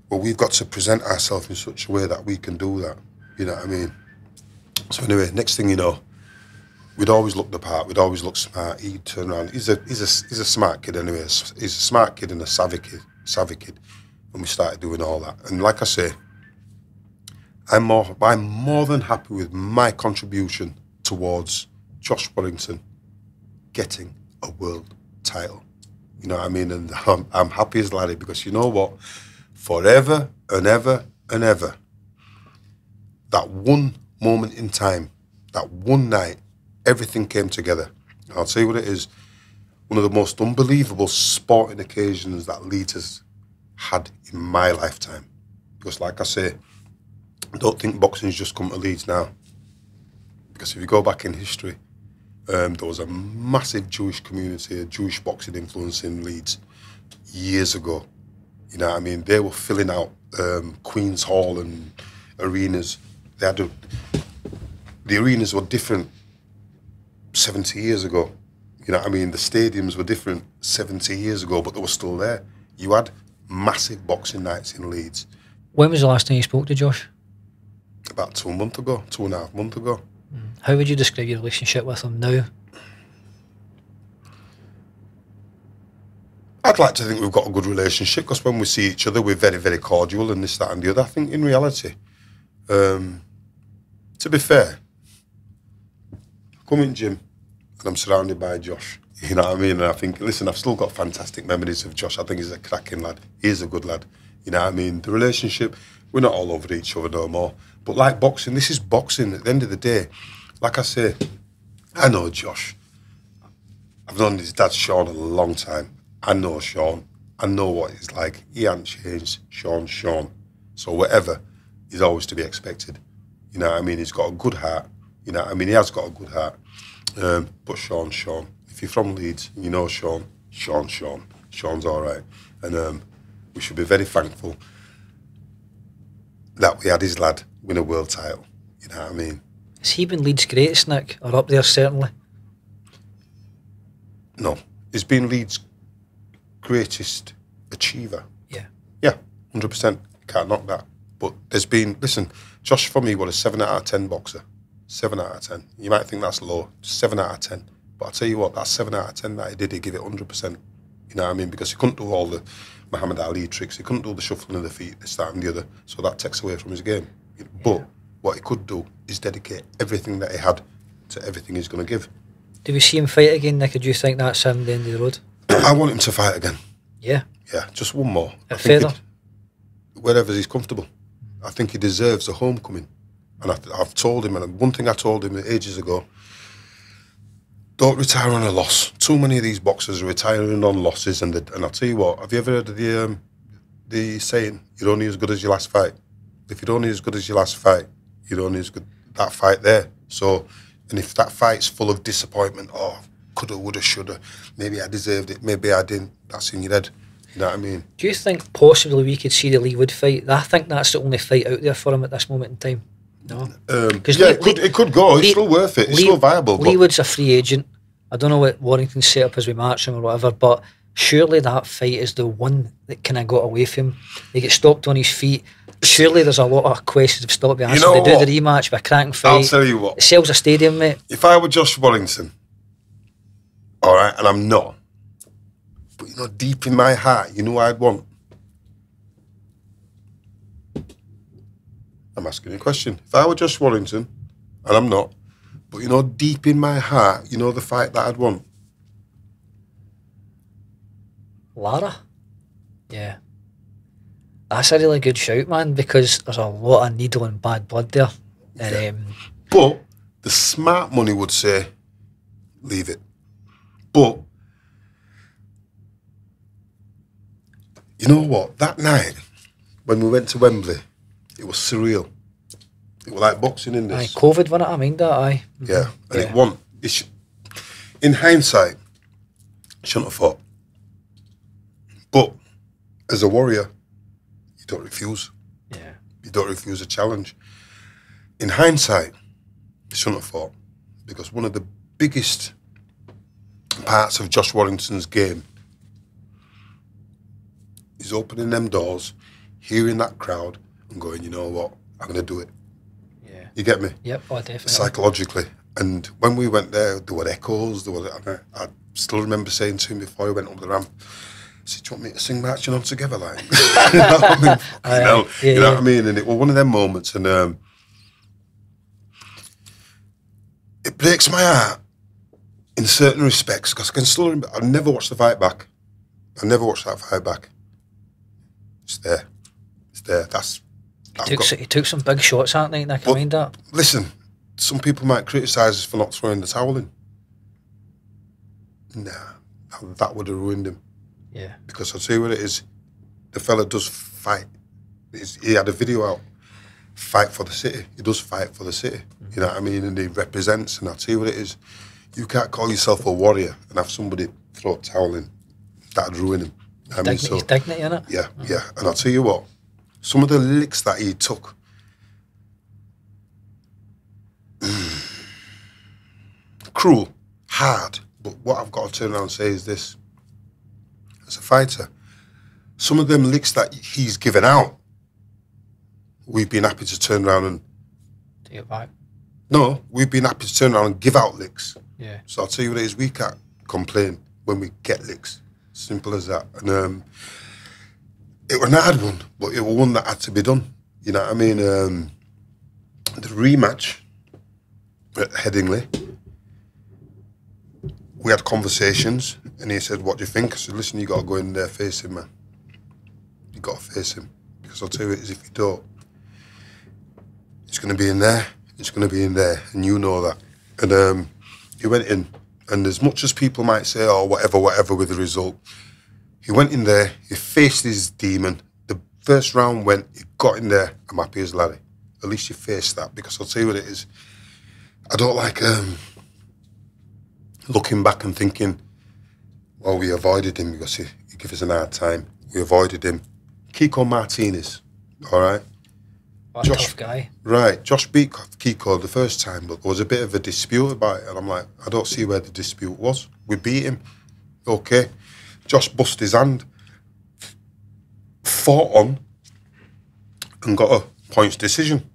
Well, we've got to present ourselves in such a way that we can do that. You know what I mean? So anyway, next thing you know, we'd always look the part. We'd always look smart. He'd turn around. He's a smart kid anyway. He's a smart kid and a savvy kid. When we started doing all that, and like I say, I'm more than happy with my contribution towards Josh Warrington getting a world title. You know what I mean? And I'm happy as laddie, because you know what? Forever and ever and ever, that one moment in time, that one night, everything came together. And I'll tell you what it is. One of the most unbelievable sporting occasions that Leeds has had in my lifetime. Because like I say, I don't think boxing's just come to Leeds now. Because if you go back in history, there was a massive Jewish community, a Jewish boxing influence in Leeds years ago. You know what I mean? They were filling out Queen's Hall and arenas. The arenas were different 70 years ago. You know what I mean? The stadiums were different 70 years ago, but they were still there. You had massive boxing nights in Leeds.
When was the last time you spoke to Josh?
About 2.5 months ago.
How would you describe your relationship with him now?
I'd like to think we've got a good relationship, because when we see each other, we're very, very cordial and this, that and the other. I think in reality, to be fair, I come in gym and I'm surrounded by Josh. You know what I mean? And I think, listen, I've still got fantastic memories of Josh. I think he's a cracking lad. He is a good lad. You know what I mean? The relationship, we're not all over each other no more. But like boxing, this is boxing. At the end of the day, like I say, I know Josh. I've known his dad, Sean, a long time. I know Sean. I know what he's like. He hasn't changed. Sean. So whatever is always to be expected. You know what I mean? He's got a good heart. You know what I mean? He has got a good heart. But Sean. If you're from Leeds, you know Sean. Sean's all right. And we should be very thankful that we had his lad win a world title. You know what I mean?
Has he been Leeds' greatest, Nick? Or up there, certainly?
No. He's been Leeds' greatest achiever.
Yeah,
100%. Can't knock that. But there's been, listen, Josh for me was a 7 out of 10 boxer. 7 out of 10. You might think that's low. 7 out of 10. But I'll tell you what, that 7 out of 10 that he did, he give it 100%. You know what I mean? Because he couldn't do all the Muhammad Ali tricks. He couldn't do the shuffling of the feet, this, that and the other. So that takes away from his game. But what he could do is dedicate everything that he had to everything he's going to give.
Do we see him fight again, Nick? Or do you think that's him the end of the road?
I want him to fight again.
Yeah?
Yeah, just one more.
At feather?
Wherever he's comfortable. I think he deserves a homecoming. And I've told him, and one thing I told him ages ago, don't retire on a loss. Too many of these boxers are retiring on losses, and I'll tell you what, have you ever heard of the saying, you're only as good as your last fight? If you're only as good as your last fight, you're only as good that fight there. So, and if that fight's full of disappointment, coulda, woulda, shoulda, maybe I deserved it, maybe I didn't, that's in your head. You know what I mean?
Do you think possibly we could see the Lee Wood fight? I think that's the only fight out there for him at this moment in time. No?
It could go. It's still worth it. It's still viable.
Lee Wood's a free agent. I don't know what Warrington's set up as we match him or whatever, but surely that fight is the one that kind of got away from him. He gets stopped on his feet. Surely there's a lot of questions have still to be answered. They do the rematch with a cracking fight.
I'll tell you what.
It sells a stadium, mate.
If I were Josh Warrington, all right, and I'm not, but you know, deep in my heart, you know what I'd want? I'm asking you a question. If I were Josh Warrington, and I'm not, but you know, deep in my heart, you know the fight that I'd want?
Lara? Yeah. That's a really good shout, man, because there's a lot of needle and bad blood there. And,
but the smart money would say, leave it. But, you know what? That night, when we went to Wembley, it was surreal. It was like boxing in this.
Aye, COVID, wasn't it? I mean that, aye.
Yeah, and it won. In hindsight, shouldn't have fought. But as a warrior, you don't refuse.
Yeah.
You don't refuse a challenge. In hindsight, shouldn't have fought. Because one of the biggest parts of Josh Warrington's game is opening them doors, hearing that crowd, and going, you know what, I'm going to do it.
Yeah.
You get me?
Yep, oh, definitely.
Psychologically, And when we went there were echoes. I still remember saying to him before he went up the ramp, I said, "Do you want me to sing Marching On Together?" Like, you know what I mean? You know what I mean? And it was one of them moments, and it breaks my heart in certain respects, because I can still remember. I never watched the fight back. I never watched that fight back. It's there. It's there. He
took some big shots that night, I can mind that.
Listen, some people might criticise us for not throwing the towel in. Nah, that would have ruined him.
Yeah.
Because I'll tell you what it is, the fella does fight. He had a video out, fight for the city. He does fight for the city. You know what I mean? And he represents, and I'll tell you what it is, you can't call yourself a warrior and have somebody throw a towel in. That'd ruin him.
His dignity, innit?
Yeah, yeah. And I'll tell you what, some of the licks that he took, cruel, hard, but what I've got to turn around and say is this. As a fighter, some of them licks that he's given out, we've been happy to turn around and...
Take it back.
No, we've been happy to turn around and give out licks.
Yeah.
So I'll tell you what it is, we can't complain when we get licks. Simple as that. And it was an hard one, but it was one that had to be done. You know what I mean? The rematch at Headingley, we had conversations, and he said, "What do you think?" I said, "Listen, you got to go in there, face him, man. You got to face him, because I'll tell you what it is, if you don't, it's going to be in there. It's going to be in there, and you know that." And he went in, and as much as people might say, "Oh, whatever with the result," he went in there. He faced his demon. The first round went. He got in there. I'm happy as Larry. At least you faced that, because I'll tell you what it is. I don't like looking back and thinking, well, we avoided him because he gave us an hard time. We avoided him. Kiko Martinez, all right?
What a tough guy.
Right, Josh beat Kiko the first time, but there was a bit of a dispute about it, and I'm like, I don't see where the dispute was. We beat him, okay. Josh bust his hand, fought on, and got a points decision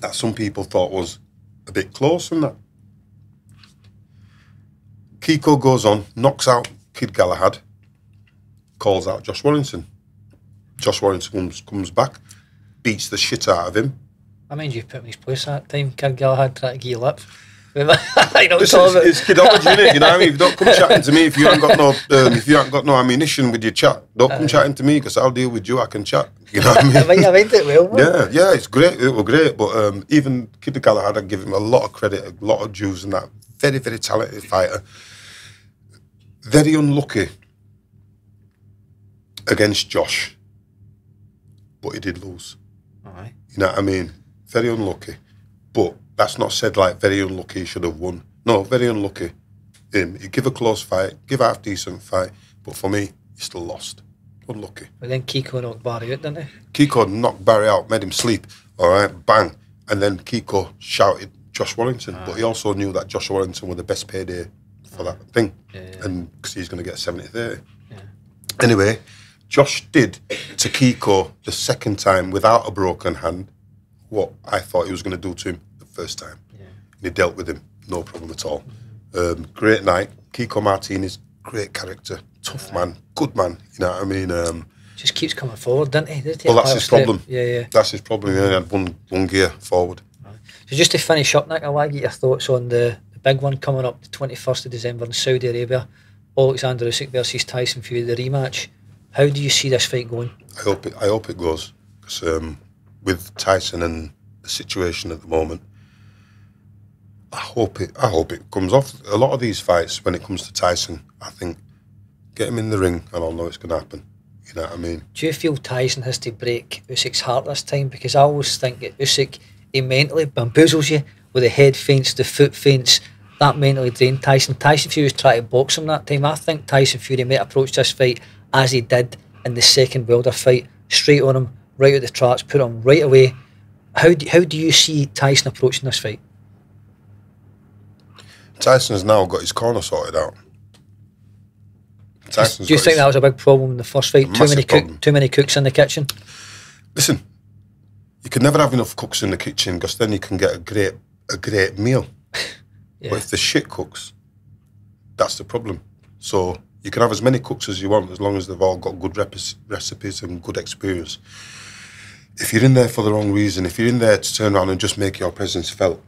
that some people thought was a bit close and that. Kiko goes on, knocks out Kid Galahad, calls out Josh Warrington. Josh Warrington comes back, beats the shit out of him.
I mean, you put him in his place that time. Kid Galahad tried to give you lip. I know
it's kidology, innit? You know what I mean? If you don't come chatting to me, if you ain't got no ammunition with your chat, don't come chatting to me, because I'll deal with you. I can chat. You know what I mean?
I meant it well, man.
Yeah, it's great. It was great, but even Kid Galahad, I give him a lot of credit, a lot of dues, and that very, very talented fighter. Very unlucky against Josh, but he did lose.
Aye.
You know what I mean? Very unlucky, but that's not said like very unlucky he should have won. No, very unlucky. He give a close fight, give a half decent fight, but for me, he still lost. Unlucky.
But then Kiko knocked Barry out, didn't he?
Kiko knocked Barry out, made him sleep. All right, bang, and then Kiko shouted Josh Warrington, but he also knew that Josh Warrington was the best payday for that thing, and because he's going to get 70-30. Yeah. Anyway, Josh did to Kiko the second time without a broken hand what I thought he was going to do to him the first time. Yeah. And he dealt with him, no problem at all. Great night. Kiko Martinez, great character, tough man, good man, you know what I mean?
Just keeps coming forward, doesn't he?
Well, that's his problem.
Yeah.
That's his problem. He only had one gear forward.
Right. So just to finish up, Nick, I'd like to get your thoughts on the big one coming up the 21st of December in Saudi Arabia. Alexander Usyk versus Tyson Fury, the rematch. How do you see this fight going?
I hope it goes, because with Tyson and the situation at the moment, I hope it comes off. A lot of these fights, when it comes to Tyson, I think get him in the ring and I'll know it's going to happen. You know what I mean?
Do you feel Tyson has to break Usyk's heart this time? Because I always think that Usyk, he mentally bamboozles you with the head feints, the foot feints. That mentally drained Tyson. Tyson Fury was trying to box him that time. I think Tyson Fury might approach this fight as he did in the second Wilder fight, straight on him, right at the tracks, put him right away. How do you see Tyson approaching this fight?
Tyson has now got his corner sorted out.
Do you think that was a big problem in the first fight? Too many cooks in the kitchen?
Listen, you can never have enough cooks in the kitchen, because then you can get a great meal.
Yeah.
But if the shit cooks, that's the problem. So you can have as many cooks as you want, as long as they've all got good recipes and good experience. If you're in there for the wrong reason, if you're in there to turn around and just make your presence felt,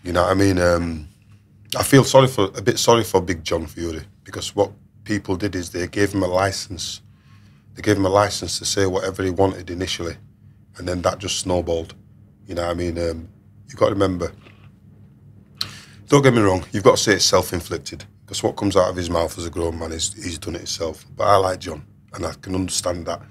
you know what I mean? I feel a bit sorry for Big John Fury, because what people did is they gave him a license. They gave him a license to say whatever he wanted initially, and then that just snowballed. You know what I mean? You've got to remember, don't get me wrong, you've got to say it's self-inflicted, because what comes out of his mouth as a grown man is he's done it himself. But I like John, and I can understand that.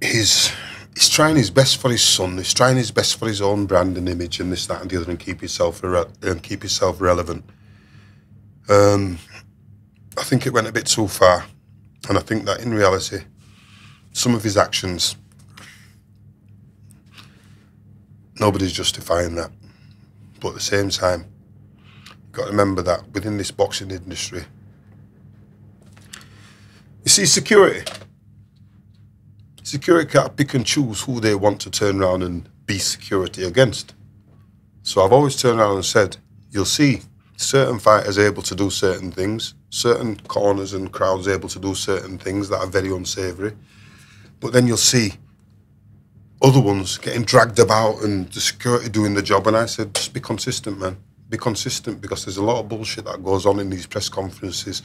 He's trying his best for his son. He's trying his best for his own brand and image and this, that, and the other, and keep himself relevant. I think it went a bit too far, and I think that in reality, some of his actions, nobody's justifying that. But at the same time, you've got to remember that within this boxing industry, you see, security can't pick and choose who they want to turn around and be security against. So I've always turned around and said, you'll see certain fighters able to do certain things, certain corners and crowds able to do certain things that are very unsavoury, but then you'll see other ones getting dragged about and the security doing the job. And I said, just be consistent, man. Be consistent, because there's a lot of bullshit that goes on in these press conferences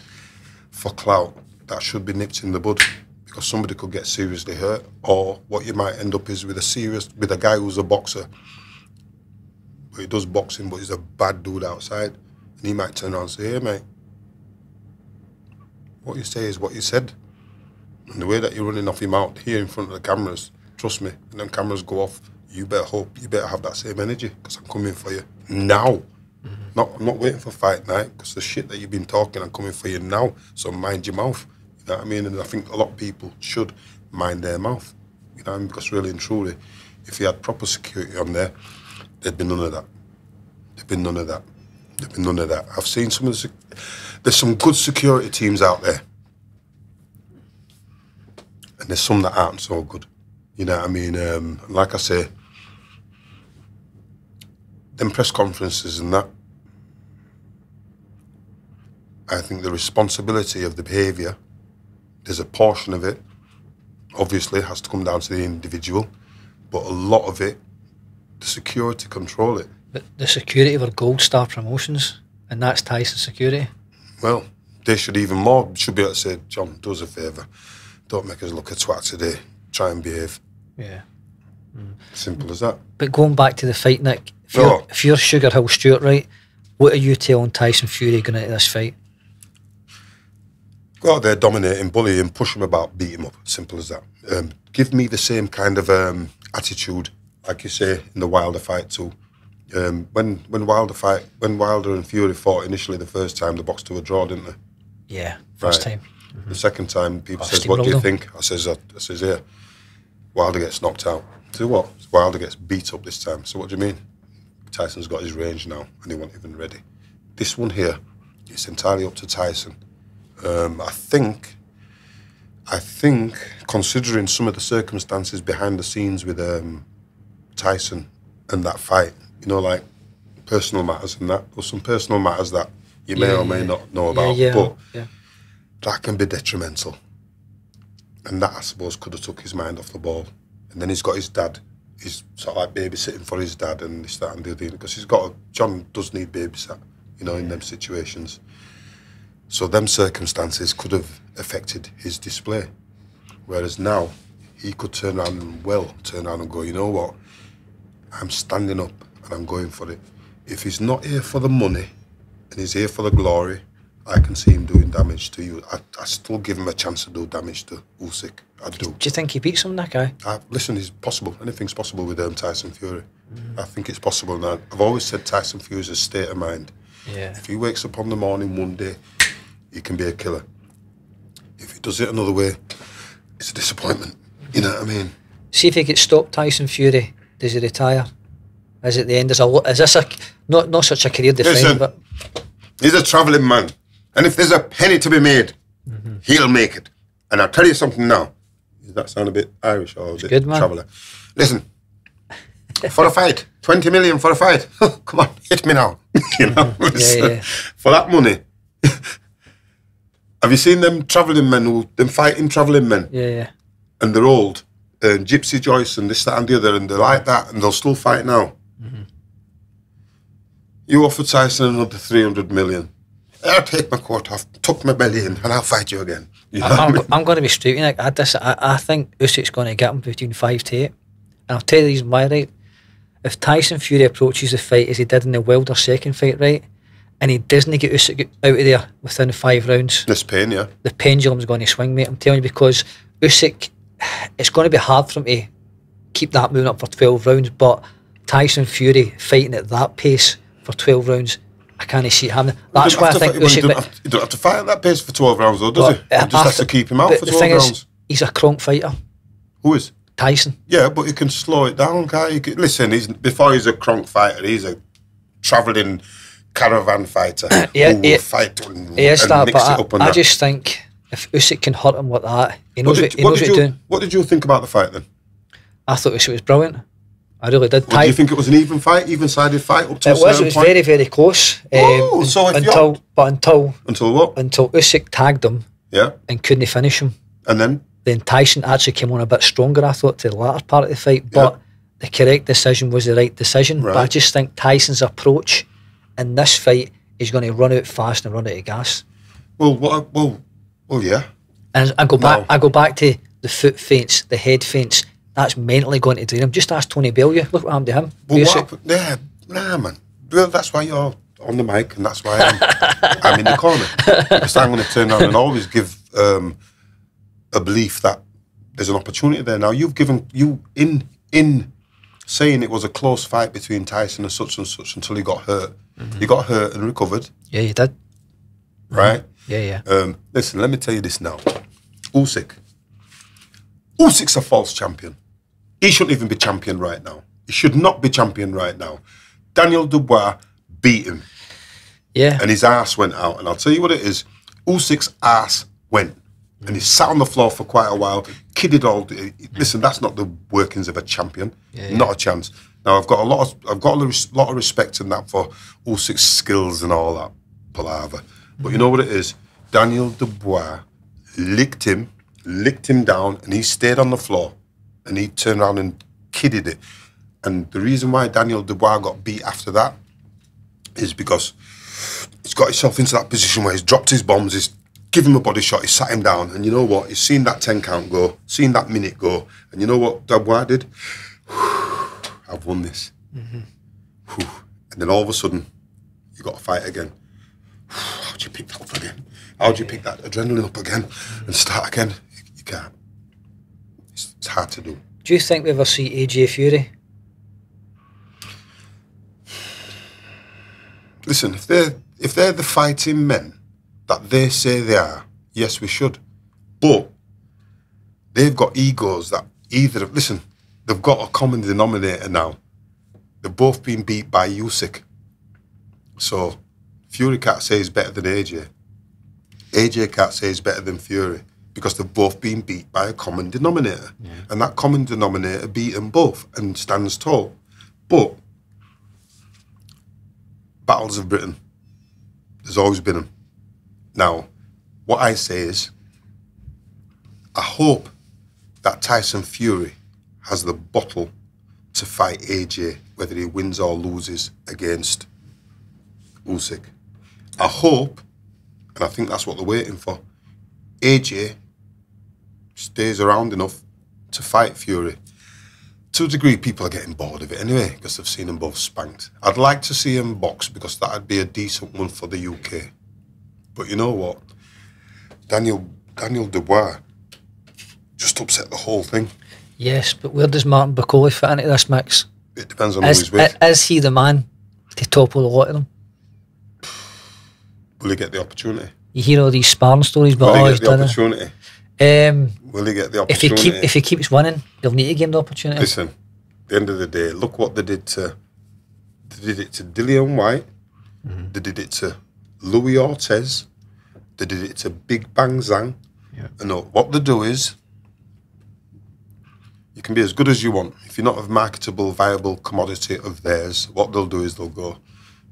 for clout that should be nipped in the bud, because somebody could get seriously hurt, or what you might end up is with a guy who's a boxer, but he does boxing, but he's a bad dude outside, and he might turn around and say, hey, mate, what you say is what you said. And the way that you're running off your mouth here in front of the cameras, trust me, when them cameras go off, you better have that same energy, because I'm coming for you now. I'm not waiting for fight night, because the shit that you've been talking, I'm coming for you now, so mind your mouth. You know what I mean? And I think a lot of people should mind their mouth. You know what I mean? Because really and truly, if you had proper security on there, there'd be none of that. There'd be none of that. There'd be none of that. I've seen there's some good security teams out there, and there's some that aren't so good. You know what I mean? Like I say, them press conferences and that, I think the responsibility of the behaviour, there's a portion of it, obviously, has to come down to the individual, but a lot of it, the security control it.
But the security were Gold Star Promotions, and that's Tyson security.
Well, they should be able to say, John, do us a favour, don't make us look a twat today, try and behave.
Yeah.
Simple as that.
But going back to the fight, Nick, if you're Sugar Hill Stewart, right, what are you telling Tyson Fury going into this fight?
Go out there, dominate him, bully him, push him about, beat him up. Simple as that. Give me the same kind of attitude, like you say, in the Wilder fight too. When Wilder and Fury fought initially the first time, they boxed to a draw, didn't they?
Yeah, first time.
Mm-hmm. The second time, people says, "What do you think?" I says, "Yeah." Wilder gets knocked out. So what? Wilder gets beat up this time. So what do you mean? Tyson's got his range now, and he wasn't even ready. This one here, it's entirely up to Tyson. I think, considering some of the circumstances behind the scenes with Tyson and that fight, you know, like personal matters and that, there's some personal matters that you may or may not know about, but that can be detrimental. And that, I suppose, could have took his mind off the ball. And then he's got his dad. He's sort of like babysitting for his dad and this, that, and the other thing. Because John does need babysat, you know, in them situations. So them circumstances could have affected his display. Whereas now, he could turn around and go, you know what? I'm standing up and I'm going for it. If he's not here for the money and he's here for the glory, I can see him doing damage to you. I still give him a chance to do damage to Usyk. I do.
Do you think he beats him, that guy?
Listen, it's possible. Anything's possible with Tyson Fury. I think it's possible now. I've always said Tyson Fury's a state of mind.
Yeah.
If he wakes up on the morning one day, he can be a killer. If he does it another way, it's a disappointment. You know what I mean?
See if he gets stopped, Tyson Fury, does he retire? Is it the end? Is this not such a career defining, but
he's a travelling man. And if there's a penny to be made, he'll make it. And I'll tell you something now. Does that sound a bit Irish or a bit
good, man.
traveller? Listen, for a fight, 20 million for a fight. Come on, hit me now. You know, for that money. Have you seen them travelling men, them fighting travelling men?
Yeah.
And they're old, Gypsy Joyce and this, that and the other, and they're like that, and they'll still fight now. You offer Tyson another 300 million. I'll take my coat off, tuck my belly in, and I'll fight you again. You know
I'm going to be straight. Like, I think Usyk's going to get him between 5 to 8. And I'll tell you the reason why, right? If Tyson Fury approaches the fight as he did in the Wilder second fight, right, and he doesn't get Usyk out of there within 5 rounds,
this pain, yeah,
the pendulum's going to swing, mate. I'm telling you, because Usyk, it's going to be hard for him to keep that moving up for 12 rounds. But Tyson Fury fighting at that pace for 12 rounds, I can't see it happening. That's why I think Usyk...
You don't have to fight at that pace for 12 rounds, though, does he? You just have to keep him out for 12 rounds. Is,
he's a cronk fighter.
Who is?
Tyson.
Yeah, but you can slow it down, can't you? Listen, before he's a cronk fighter, he's a travelling caravan fighter who will fight and mix it up.
I just think if Usyk can hurt him like that, he knows what he's doing.
What did you think about the fight then?
I thought Usyk was brilliant. I really did.
Do you think it was an even-sided fight up to a certain point?
It was very, very close. Until
what?
Until Usyk tagged him, and couldn't finish him.
And
then Tyson actually came on a bit stronger, I thought, to the latter part of the fight. But the correct decision was the right decision. Right. But I just think Tyson's approach in this fight is going to run out fast and run out of gas.
Well, yeah.
And I go back to the foot feints, the head feints. That's mentally going to drain him. Just ask Tony Bellew. Look what happened to him.
Nah, man. Well, that's why you're on the mic, and that's why I'm in the corner. Because I'm going to turn around and always give a belief that there's an opportunity there. Now, you've given in saying it was a close fight between Tyson and such until he got hurt. Mm-hmm. He got hurt and recovered.
Yeah, he did.
Right?
Yeah.
Listen, let me tell you this now. Usyk's a false champion. He shouldn't even be champion right now. He should not be champion right now. Daniel Dubois beat him.
Yeah.
And his ass went out. And I'll tell you what it is. Usyk's ass went. And he sat on the floor for quite a while. Kidded all. Listen, that's not the workings of a champion. Yeah. Not a chance. Now I've got a lot of respect in that for Usyk's skills and all that palaver. But you know what it is? Daniel Dubois licked him down, and he stayed on the floor, and he turned around and kidded it. And the reason why Daniel Dubois got beat after that is because he's got himself into that position where he's dropped his bombs, he's given him a body shot, he sat him down, and you know what? He's seen that 10 count go, seen that minute go, and you know what Dubois did? I've won this. Mm-hmm. And then all of a sudden, you got to fight again. How'd you pick that up again? How'd you pick that adrenaline up again and start again? You can't. It's hard to do.
Do you think we ever see AJ Fury?
Listen, if they're the fighting men that they say they are, yes, we should. But they've got egos that they've got a common denominator now. They've both been beat by Usyk. So Fury can't say he's better than AJ. AJ can't say he's better than Fury because they've both been beat by a common denominator. Yeah. And that common denominator beat them both and stands tall. But battles of Britain, there's always been them. Now, what I say is, I hope that Tyson Fury has the bottle to fight AJ, whether he wins or loses against Usyk. I hope, and I think that's what they're waiting for, AJ stays around enough to fight Fury. To a degree, people are getting bored of it anyway, because they've seen them both spanked. I'd like to see him box, because that'd be a decent one for the UK. But you know what? Daniel Dubois just upset the whole thing.
Yes, but where does Martin McIntyre fit into this mix?
It depends on who he's with.
Is he the man to topple a lot of them?
Will he get the opportunity?
You hear all these sparring stories, but
will he get the opportunity? Will he get the opportunity?
If he keeps winning, they'll need to give him the opportunity.
Listen, at the end of the day, look what they did to Dillian White. Mm-hmm. They did it to Louis Ortiz. They did it to Big Bang Zhang. Yeah. And what they do is, You can be as good as you want. If you're not a marketable, viable commodity of theirs, what they'll do is they'll go,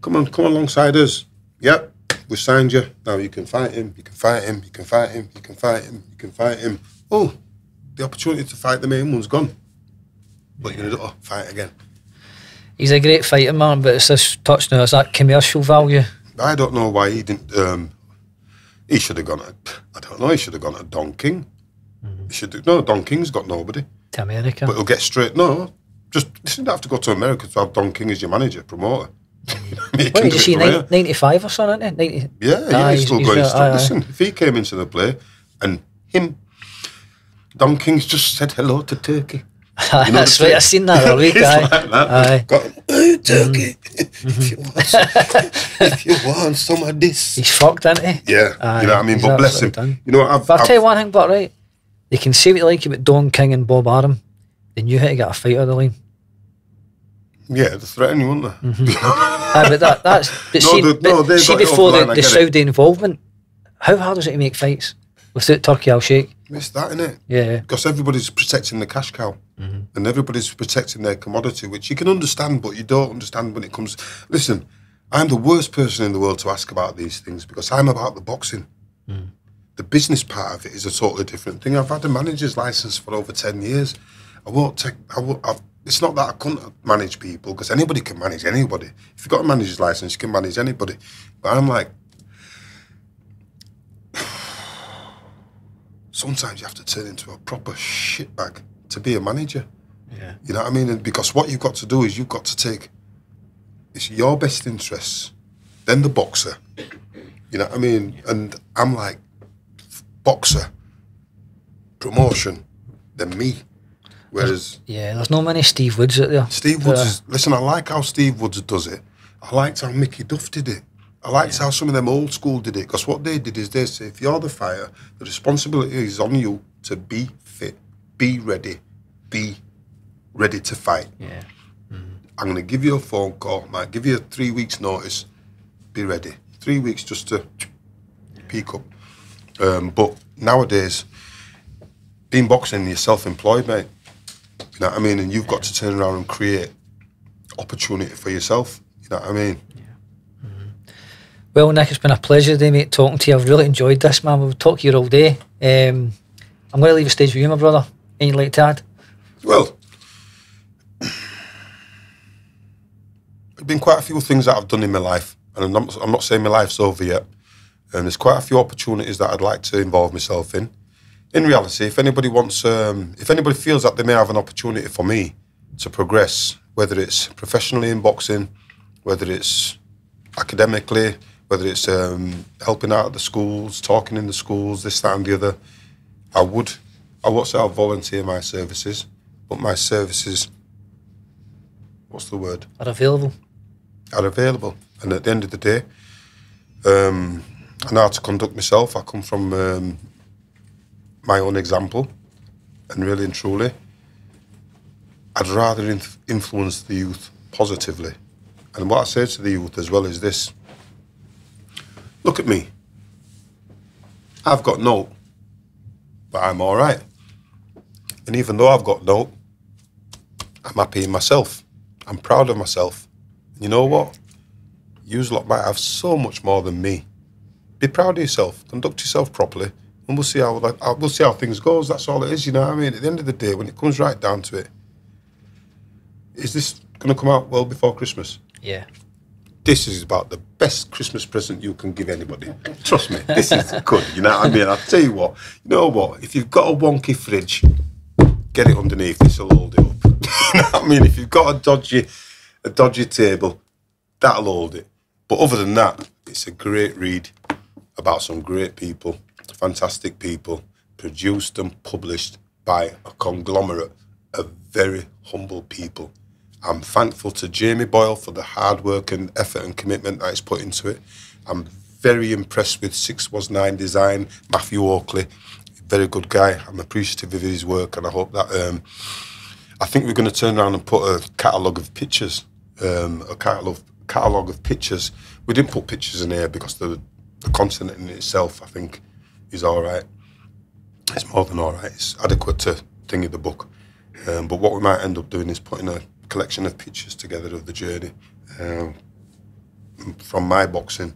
come alongside us. Yep, we've signed you. Now you can fight him, you can fight him, you can fight him, you can fight him, you can fight him. Oh, the opportunity to fight the main one's gone. What are you going to do? Oh, fight again.
He's a great fighter, man, but it's this touch now. It's that commercial value.
I don't know why he didn't. He should have gone I don't know, he should have gone to Don King. Don King's got nobody.
To America.
But he'll get straight, you don't have to go to America to have Don King as your manager, promoter.
What did you see, 95 or something, isn't it? 90?
Yeah, he's still going. Listen, if he came into the play and Don King's just said hello to Turkey.
That's right, I've seen that all week.
Like that. Got him, hey, Turkey, if you want some of this.
He's fucked, isn't he?
Yeah, you know what I mean? But bless him.
Done.
You know what,
I'll tell you one thing, but right, they can say what they like about Don King and Bob Arum. They knew how to get a fight out of the line.
Yeah, they're threatening, weren't they?
But that's... But see before the Saudi involvement, how hard is it to make fights without Turkey al-Sheikh?
It's that, innit?
Yeah.
Because everybody's protecting the cash cow. And everybody's protecting their commodity, which you can understand, but you don't understand when it comes... Listen, I'm the worst person in the world to ask about these things because I'm about the boxing. The business part of it is a totally different thing. I've had a manager's license for over 10 years. It's not that I couldn't manage people, because anybody can manage anybody. If you've got a manager's license, you can manage anybody. But I'm like, sometimes you have to turn into a proper shitbag to be a manager.
Yeah.
You know what I mean? And because what you've got to do is you've got to take, it's your best interests, then the boxer. You know what I mean? And I'm like, boxer, promotion, then me. Whereas...
Yeah, there's not many Steve Woods out there.
Steve Woods listen, I like how Steve Woods does it. I liked how Mickey Duff did it. I liked how some of them old school did it. Because what they did is they say, if you're the fighter, the responsibility is on you to be fit, be ready to fight.
Yeah.
I'm going to give you a phone call, might give you 3 weeks notice, be ready. 3 weeks just to peak up. But nowadays, being boxing, you're self-employed, mate. You know what I mean? And you've got to turn around and create opportunity for yourself. You know what I mean?
Yeah. Well, Nick, it's been a pleasure today, mate, talking to you. I've really enjoyed this, man. We'll talk to you all day. I'm going to leave the stage with you, my brother. Anything you'd like to add?
Well, there's been quite a few things that I've done in my life, and I'm not saying my life's over yet. And there's quite a few opportunities that I'd like to involve myself in. In reality, if anybody wants, if anybody feels that they may have an opportunity for me to progress, whether it's professionally in boxing, whether it's academically, whether it's helping out at the schools, talking in the schools, this, that and the other, I won't say I'll volunteer my services, but my services, what's the word?
Are available.
Are available. And at the end of the day, I know how to conduct myself. I come from my own example, and really and truly, I'd rather influence the youth positively. And what I say to the youth as well is this: look at me. I've got no, but I'm all right. And even though I've got no, I'm happy in myself. I'm proud of myself. And you know what? You lot might have so much more than me. Be proud of yourself. Conduct yourself properly. And we'll see how things goes. That's all it is, you know what I mean? At the end of the day, when it comes right down to it, is this going to come out well before Christmas?
Yeah.
This is about the best Christmas present you can give anybody. Trust me, this is good, you know what I mean? I'll tell you what, if you've got a wonky fridge, get it underneath, this will hold it up. You know what I mean? If you've got a dodgy table, that'll hold it. But other than that, it's a great read about some great people, fantastic people, produced and published by a conglomerate of very humble people. I'm thankful to Jamie Boyle for the hard work and effort and commitment that he's put into it. I'm very impressed with 619 Design, Matthew Oakley, very good guy. I'm appreciative of his work, and I hope that, I think we're going to turn around and put a catalogue of pictures, catalogue of pictures. We didn't put pictures in here because the content in itself, I think, is all right. It's more than all right. It's adequate to thing in the book. But what we might end up doing is putting a collection of pictures together of the journey from my boxing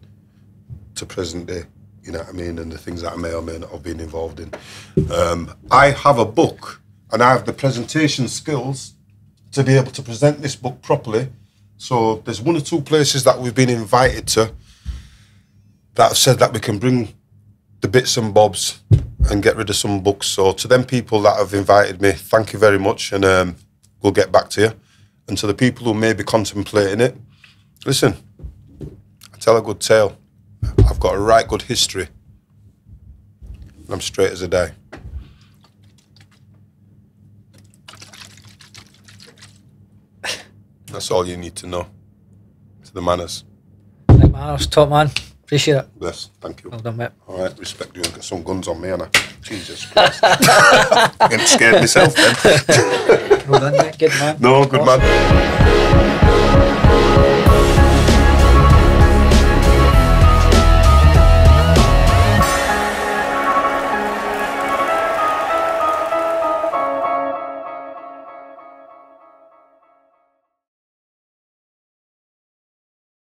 to present day, you know what I mean, and the things that I may or may not have been involved in. I have a book, and I have the presentation skills to be able to present this book properly. So there's 1 or 2 places that we've been invited to that have said that we can bring the bits and bobs and get rid of some books. So to them people that have invited me, thank you very much, and we'll get back to you. And to the people who may be contemplating it, listen, I tell a good tale. I've got a right good history. And I'm straight as a die. That's all you need to know. To the manners.
Like manners, top man. Appreciate it.
Yes, thank you.
Well done, mate.
All right, respect you and get some guns on me, Anna. Jesus Christ. Getting scared myself then.
Well done, mate. Good man.
No, good man.